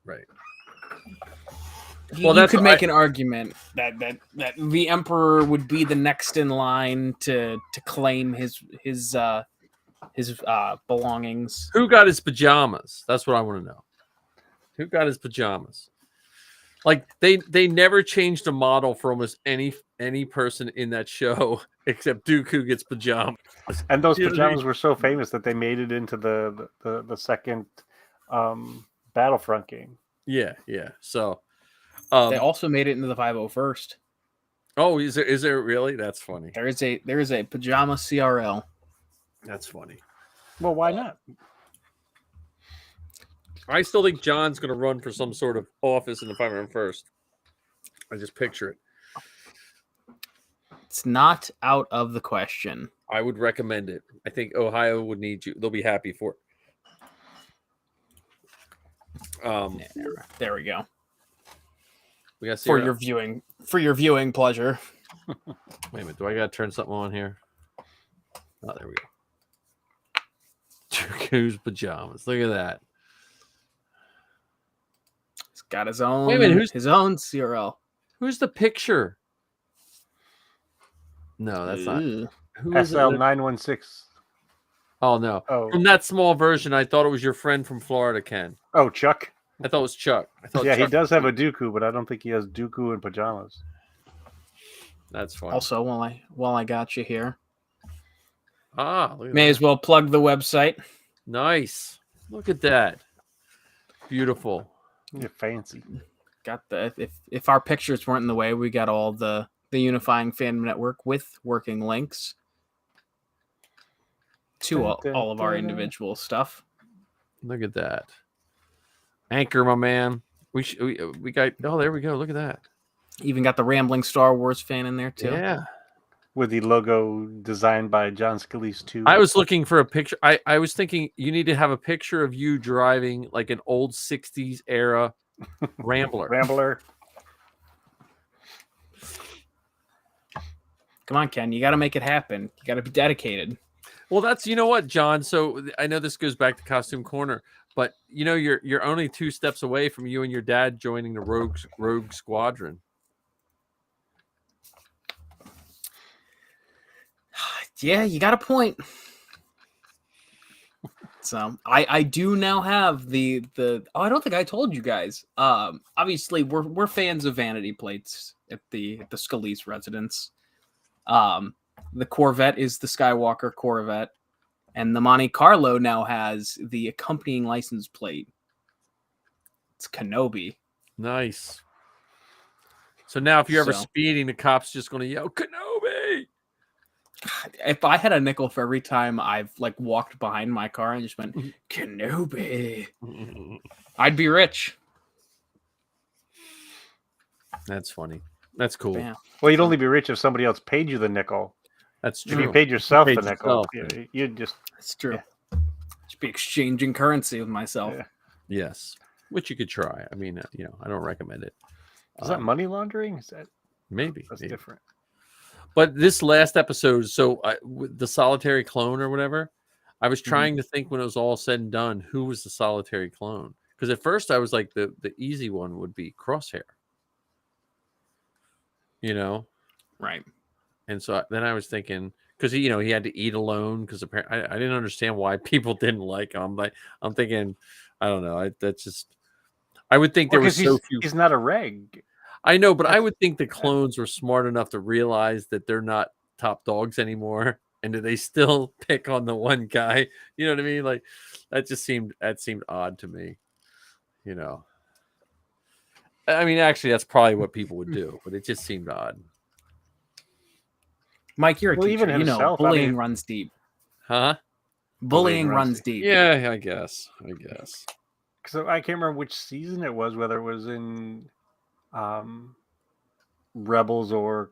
S5: You could make an argument that the Emperor would be the next in line to claim his belongings.
S1: Who got his pajamas? That's what I want to know. Who got his pajamas? Like, they never changed the model for almost any person in that show except Dooku gets pajamas.
S4: And those pajamas were so famous that they made it into the second Battlefront game.
S1: Yeah. So
S5: they also made it into the 501st.
S1: Oh, is there really? That's funny.
S5: There is a pajama CRL.
S1: That's funny.
S4: Well, why not?
S1: I still think John's going to run for some sort of office in the 501st. I just picture it.
S5: It's not out of the question.
S1: I would recommend it. I think Ohio would need you. They'll be happy for it.
S5: There we go.
S1: We got
S5: for your viewing pleasure.
S1: Wait a minute. Do I got to turn something on here? Oh, there we go. Dooku's pajamas. Look at that.
S5: He's got his own.
S1: Wait a minute,
S5: his own CRL.
S1: Who's the picture? No, that's not.
S4: Who is SL916.
S1: Oh no!
S4: Oh.
S1: From that small version, I thought it was your friend from Florida, Ken.
S4: Oh, Chuck.
S1: I thought it was Chuck.
S4: Yeah, Chuck, he does have a Dooku, but I don't think he has Dooku in pajamas.
S1: That's fine.
S5: Also, while I got you here,
S1: look
S5: may
S1: at
S5: as well plug the website.
S1: Nice. Look at that. Beautiful.
S4: You're fancy.
S5: Got the if our pictures weren't in the way, we got all the unifying fandom network with working links to all of our individual stuff.
S1: Look at that. Anchor, my man. We got. Oh, there we go. Look at that.
S5: Even got the rambling Star Wars fan in there too.
S1: Yeah.
S4: With the logo designed by John Scalise too.
S1: I was looking for a picture. I was thinking you need to have a picture of you driving like an old 60s era Rambler.
S5: Come on, Ken. You got to make it happen. You got to be dedicated.
S1: Well, that's, you know what, John. So I know this goes back to Costume Corner, but you know you're only 2 steps away from you and your dad joining the Rogue Squadron.
S5: Yeah, you got a point. So I do now have the I don't think I told you guys. Obviously we're fans of vanity plates at the Scalise residence. The Corvette is the Skywalker Corvette, and the Monte Carlo now has the accompanying license plate. It's Kenobi.
S1: Nice. So now if you're ever speeding, the cop's just going to yell Kenobi.
S5: If I had a nickel for every time I've like walked behind my car and just went Kenobi, I'd be rich.
S1: That's funny. That's cool.
S5: Yeah.
S4: Well, you'd only be rich if somebody else paid you the nickel.
S1: That's true.
S4: If you paid yourself
S1: the
S4: nickel, you'd just.
S5: That's true. Yeah. Just be exchanging currency with myself.
S4: Yeah.
S1: Yes, which you could try. I mean, I don't recommend it.
S4: Is that money laundering? Is that
S1: maybe
S4: different?
S1: But this last episode, so the solitary clone or whatever, I was trying to think when it was all said and done, who was the solitary clone? Because at first I was like, the easy one would be Crosshair, you know.
S5: Right.
S1: And so then I was thinking, because he had to eat alone. Because apparently I didn't understand why people didn't like him. I'm thinking, I don't know. I would think there was so few.
S4: He's not a reg.
S1: I know, but I would think the clones were smart enough to realize that they're not top dogs anymore, and do they still pick on the one guy? You know what I mean? Like that seemed odd to me. You know, I mean, actually, that's probably what people would do, but it just seemed odd.
S5: Mike, you're a teacher.
S4: Even himself,
S5: Bullying runs deep.
S1: Huh?
S5: Bullying runs deep.
S1: Yeah, I guess.
S4: So I can't remember which season it was, whether it was in Rebels or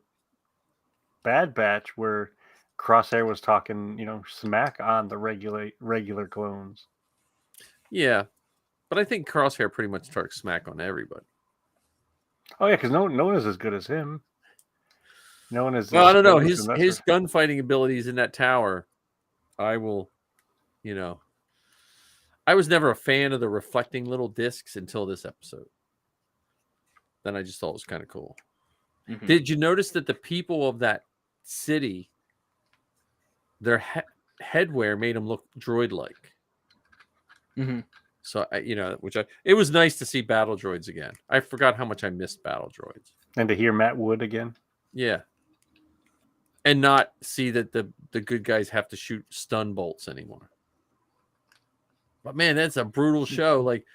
S4: Bad Batch, where Crosshair was talking, smack on the regular clones.
S1: Yeah, but I think Crosshair pretty much talks smack on everybody.
S4: Oh yeah, because no one is as good as him. No one is.
S1: Well, I don't know his gunfighting abilities in that tower. I will, I was never a fan of the reflecting little discs until this episode. Then I just thought it was kind of cool. Mm-hmm. Did you notice that the people of that city, their headwear made them look droid-like?
S5: Mm-hmm.
S1: So it was nice to see battle droids again. I forgot how much I missed battle droids,
S4: and to hear Matt Wood again.
S1: Yeah, and not see that the good guys have to shoot stun bolts anymore. But man, that's a brutal show. Like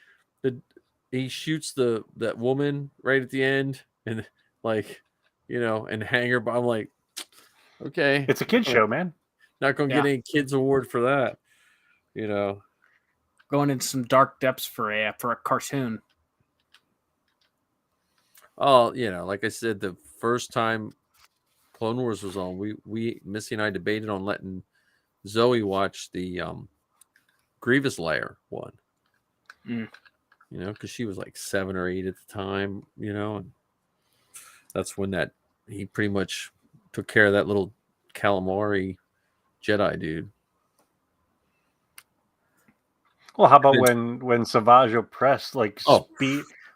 S1: he shoots that woman right at the end, and and hang her. But I'm like, okay,
S4: it's a kid show, man.
S1: Not gonna get any kids award for that.
S5: Going into some dark depths for a cartoon.
S1: Oh, like I said, the first time Clone Wars was on, we Missy and I debated on letting Zoe watch the Grievous Lair one. Because she was like 7 or 8 at the time, and that's when he pretty much took care of that little calamari Jedi dude.
S4: Well, how about when Savage Opress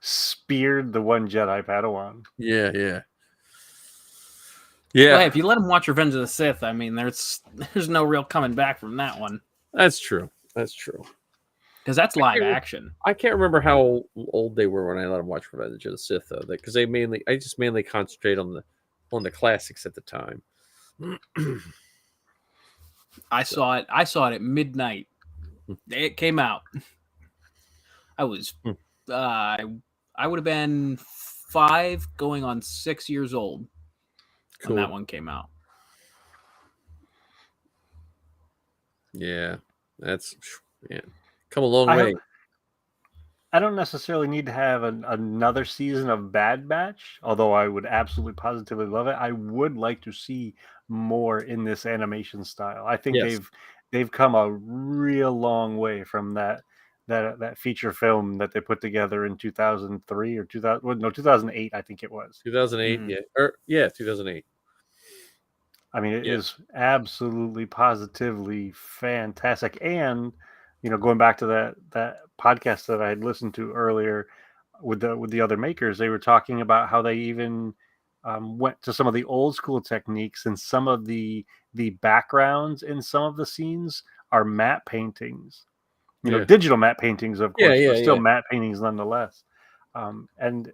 S4: speared the one Jedi Padawan?
S1: Yeah.
S5: Well, hey, if you let him watch Revenge of the Sith, I mean, there's no real coming back from that one.
S1: That's true.
S5: Because that's live action.
S1: I can't remember how old they were when I let them watch Revenge of the Sith, though, because I just mainly concentrate on the classics at the time.
S5: I saw it at midnight. It came out. I was, I would have been 5, going on 6 years old when that one came out.
S1: Yeah, that's come a long way.
S4: I don't necessarily need to have another season of Bad Batch, although I would absolutely positively love it. I would like to see more in this animation style. I think they've come a real long way from that feature film that they put together in 2003 or 2008, I think it was.
S1: 2008, 2008.
S4: I mean, it is absolutely positively fantastic. And going back to that podcast that I had listened to earlier with the other makers, they were talking about how they even went to some of the old school techniques, and some of the backgrounds in some of the scenes are matte paintings, digital matte paintings, of course, but still matte paintings nonetheless. And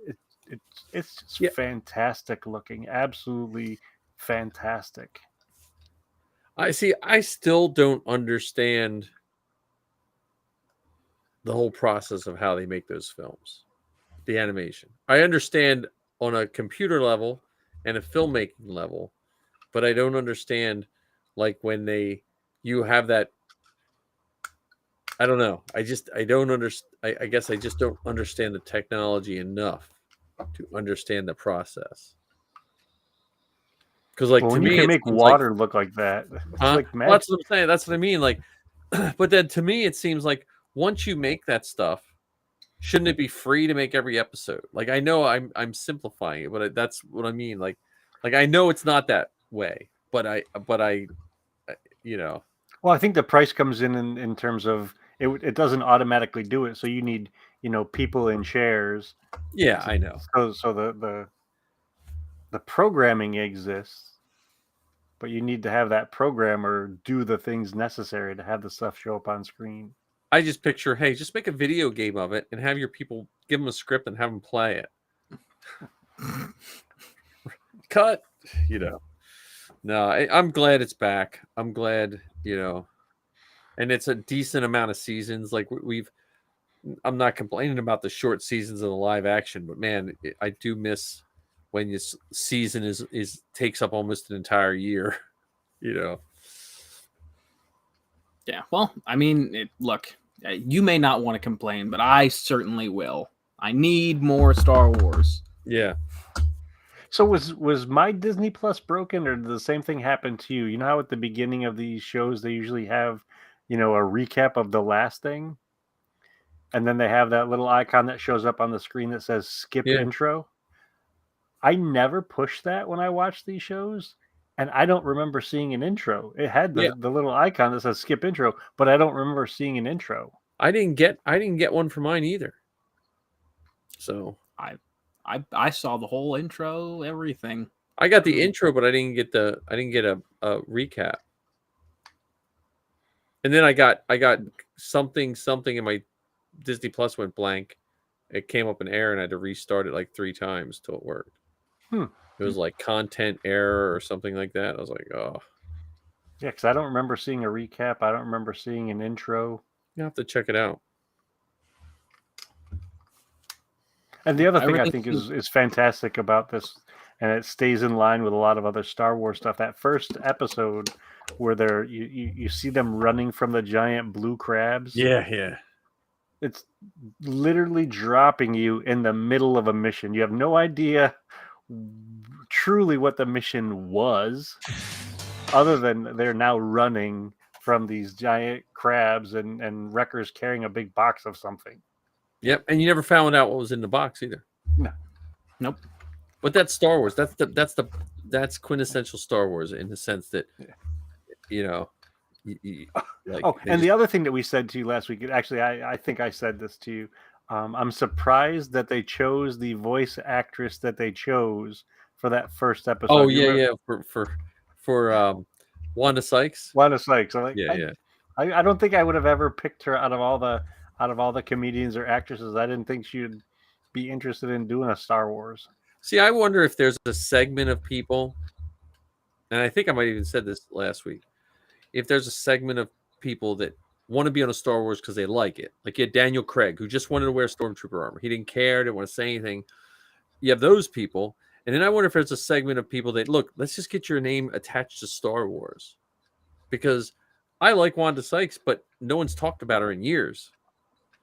S4: it's just fantastic looking, absolutely fantastic.
S1: I still don't understand the whole process of how they make those films, the animation. I understand on a computer level and a filmmaking level, but I don't understand when you have that. I don't know. I don't understand. I guess I just don't understand the technology enough to understand the process. Because to
S4: when
S1: me,
S4: you can make water look like that, it's like magic.
S1: Well, that's what I'm saying. That's what I mean. But then to me, it seems like once you make that stuff, shouldn't it be free to make every episode? I know I'm simplifying it, but that's what I mean. Like I know it's not that way, but I.
S4: Well, I think the price comes in terms of it doesn't automatically do it, so you need people in shares.
S1: Yeah, I know.
S4: So the programming exists, but you need to have that programmer do the things necessary to have the stuff show up on screen.
S1: I just picture, hey, just make a video game of it and have your people give them a script and have them play it. Cut, No, I'm glad it's back. I'm glad, and it's a decent amount of seasons. Like I'm not complaining about the short seasons of the live action, but man, I do miss when this season is takes up almost an entire year.
S5: Yeah. Well, I mean, look, you may not want to complain, but I certainly will. I need more Star Wars.
S1: Yeah.
S4: So was my Disney Plus broken, or did the same thing happen to you? You know how at the beginning of these shows they usually have, a recap of the last thing, and then they have that little icon that shows up on the screen that says skip
S1: Yeah.
S4: intro. I never push that when I watch these shows, and I don't remember seeing an intro. It had the little icon that says skip intro, but I don't remember seeing an intro.
S1: I didn't get one for mine either. So
S5: I saw the whole intro, everything.
S1: I got the intro, but I didn't get a recap. And then I got something in my Disney Plus went blank. It came up an error and I had to restart it like 3 times till it worked. It was like content error or something like that. I was like, oh.
S4: Yeah, because I don't remember seeing a recap. I don't remember seeing an intro.
S1: You have to check it out.
S4: And the other thing I think is fantastic about this, and it stays in line with a lot of other Star Wars stuff, that first episode where you see them running from the giant blue crabs.
S1: Yeah.
S4: It's literally dropping you in the middle of a mission. You have no idea truly what the mission was, other than they're now running from these giant crabs and wreckers carrying a big box of something.
S1: Yep, and you never found out what was in the box either.
S4: No.
S5: Nope.
S1: But that's Star Wars. That's quintessential Star Wars in the sense that,
S4: and the other thing that we said to you last week, actually, I think I said this to you. I'm surprised that they chose the voice actress that they chose for that first episode.
S1: Oh yeah, for Wanda Sykes.
S4: Wanda Sykes. I'm like,
S1: yeah.
S4: I don't think I would have ever picked her out of all the comedians or actresses. I didn't think she would be interested in doing a Star Wars.
S1: See, I wonder if there's a segment of people, and I think I might even said this last week, if there's a segment of people that want to be on a Star Wars because they like it. Like you had Daniel Craig, who just wanted to wear Stormtrooper armor. He didn't care, didn't want to say anything. You have those people. And then I wonder if there's a segment of people that, look, let's just get your name attached to Star Wars. Because I like Wanda Sykes, but no one's talked about her in years.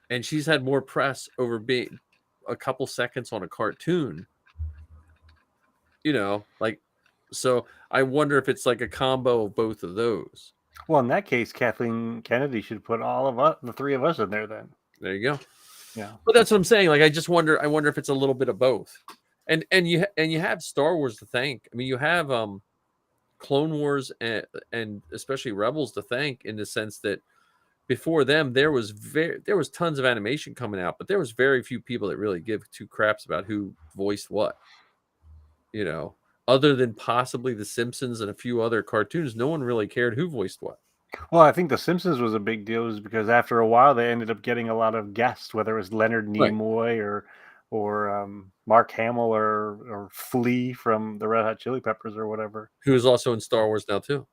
S1: And she's had more press over being a couple seconds on a cartoon. So I wonder if it's like a combo of both of those.
S4: Well, in that case, Kathleen Kennedy should put all of us, the 3 of us, in there then.
S1: There you go.
S4: Yeah.
S1: But that's what I'm saying. Like, I wonder if it's a little bit of both. And you have Star Wars to thank. I mean, you have Clone Wars and especially Rebels to thank, in the sense that before them there was tons of animation coming out, but there was very few people that really give 2 craps about who voiced what. Other than possibly The Simpsons and a few other cartoons, no one really cared who voiced what.
S4: Well, I think The Simpsons was a big deal, because after a while they ended up getting a lot of guests, whether it was Leonard Nimoy or Mark Hamill or Flea from the Red Hot Chili Peppers or whatever.
S1: Who is also in Star Wars now too.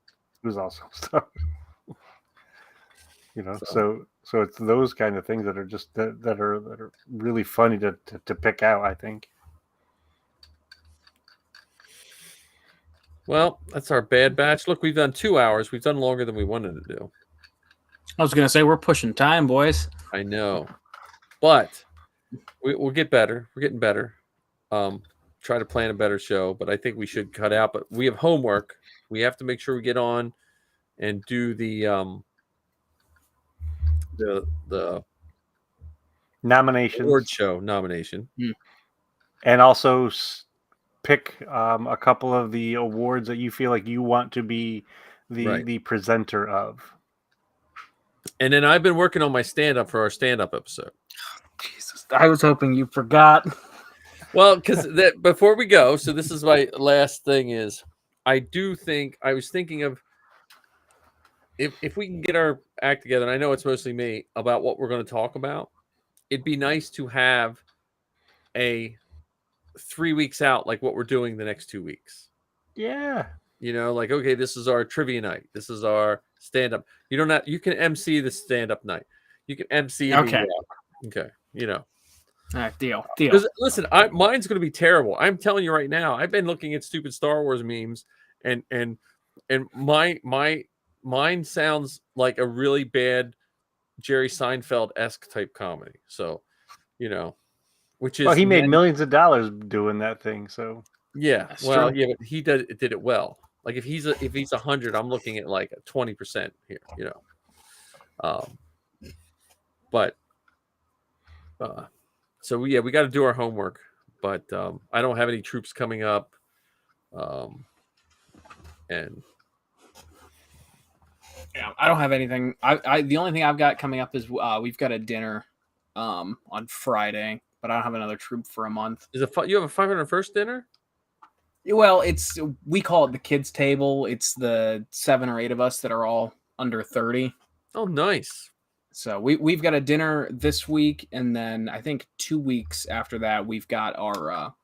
S4: Who's also in Star Wars. So it's those kind of things that are just that are really funny to pick out, I think.
S1: Well, that's our bad batch. Look, we've done 2 hours. We've done longer than we wanted to do.
S5: I was going to say, we're pushing time, boys.
S1: I know. But we'll get better. We're getting better. Try to plan a better show, but I think we should cut out. But we have homework. We have to make sure we get on and do the
S4: nominations,
S1: award show nomination.
S4: And also pick a couple of the awards that you feel like you want to be the presenter of.
S1: And then I've been working on my stand-up for our stand-up episode.
S5: Jesus, I was hoping you forgot.
S1: Well, because before we go, so this is my last thing is I was thinking of if we can get our act together, and I know it's mostly me, about what we're going to talk about, it'd be nice to have a 3 weeks out, like what we're doing the next 2 weeks.
S4: Yeah.
S1: You know, like, okay, this is our trivia night. This is our stand-up. You can MC the stand-up night. You can MC
S5: Okay.
S1: Okay, you know.
S5: All right, deal.
S1: Because listen, mine's going to be terrible. I'm telling you right now. I've been looking at stupid Star Wars memes, and mine sounds like a really bad Jerry Seinfeld-esque type comedy. So, you know, which is
S4: Well, he made millions of dollars doing that thing. So
S1: yeah.
S5: That's
S1: Well,
S5: true.
S1: yeah, but he did it well. Like if he's 100, I'm looking at like a 20% here. You know, but so yeah, we got to do our homework. But I don't have any troops coming up, and
S5: Yeah, I don't have anything. I the only thing I've got coming up is we've got a dinner on Friday, but I don't have another troop for a month.
S1: you have a 501st dinner?
S5: Well, we call it the kids' table. It's the 7 or 8 of us that are all under 30.
S1: Oh, nice. So
S5: we've got a dinner this week, and then I think 2 weeks after that we've got our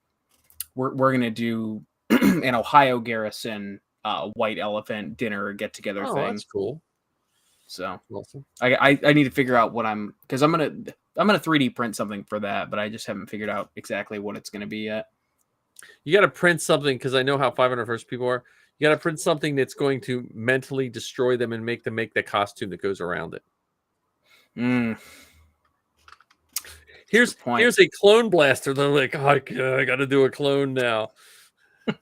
S5: we're gonna do an Ohio Garrison white elephant dinner get together thing.
S1: That's cool.
S5: So
S1: awesome.
S5: I need to figure out what I'm gonna 3D print something for that, but I just haven't figured out exactly what it's gonna be yet.
S1: You got to print something because I know how 501st people are. You got to print something that's going to mentally destroy them and make them make the costume that goes around it. Here's a clone blaster. They're like, oh, I got to do a clone now. How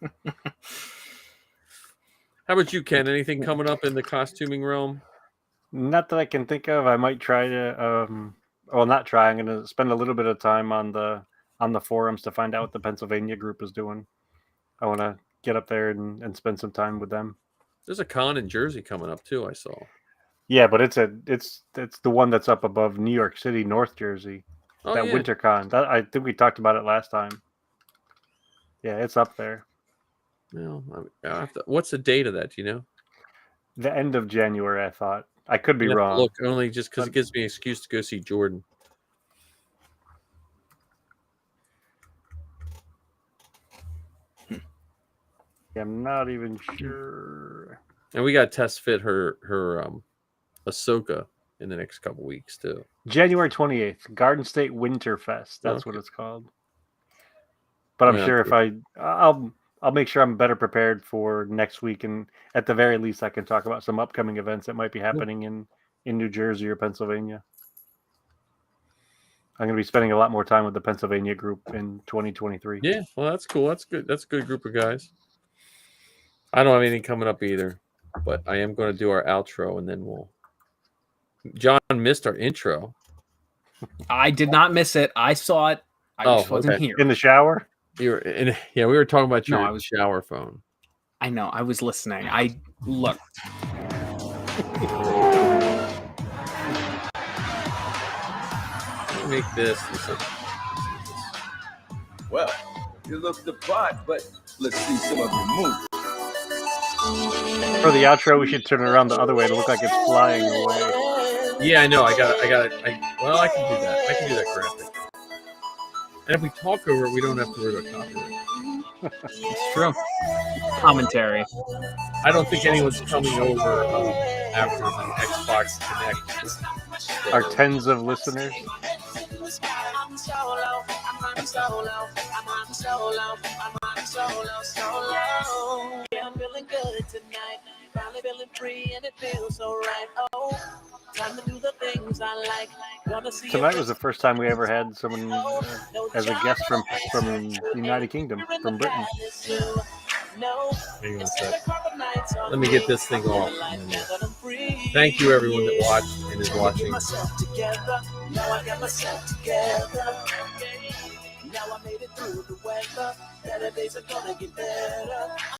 S1: about you, Ken? Anything coming up in the costuming realm?
S4: Not that I can think of. I might try to. Well, not try. I'm going to spend a little bit of time on the forums to find out what the Pennsylvania group is doing. I want to get up there and spend some time with them.
S1: There's a con in Jersey coming up too, I saw.
S4: Yeah, but it's the one that's up above New York City, North Jersey.
S1: Oh,
S4: that
S1: yeah.
S4: winter con. I think we talked about it last time. Yeah, it's up there.
S1: Well, what's the date of that? Do you know?
S4: The end of January, I thought. I could be wrong.
S1: Look, only just because it gives me an excuse to go see Jordan.
S4: I'm not even sure.
S1: And we got to test fit her Ahsoka in the next couple weeks too.
S4: January 28th, Garden State Winterfest. That's what it's called. But I'm sure if I'll make sure I'm better prepared for next week, and at the very least I can talk about some upcoming events that might be happening in New Jersey or Pennsylvania. I'm going to be spending a lot more time with the Pennsylvania group in 2023.
S1: Yeah, well, that's cool. That's good. That's a good group of guys. I don't have anything coming up either, but I am going to do our outro, and then John missed our intro.
S5: I did not miss it. I saw it. I just wasn't here.
S4: In the shower?
S1: We were talking about your shower phone.
S5: I know. I was listening. Look.
S1: Make this.
S2: Well, you look the part, but let's see some of your moves.
S4: For the outro, we should turn it around the other way to look like it's flying away.
S1: Yeah, I know. I can do that. I can do that graphic. And if we talk over it, we don't have to worry about copyright.
S5: It's true. Commentary.
S1: I don't think anyone's coming over after the Xbox Connect.
S4: Our tens of listeners.
S3: Yeah, I'm feeling good tonight. Finally feeling free and it feels so right. Oh, time to do the things I like.
S4: Tonight was the first time we ever had someone as a guest from the United Kingdom, from Britain.
S1: Hang on a sec. Let me get this thing off. Thank you, everyone that watched and is watching.
S3: Now I got myself together. Now I made it through the weather. Better days are gonna get better.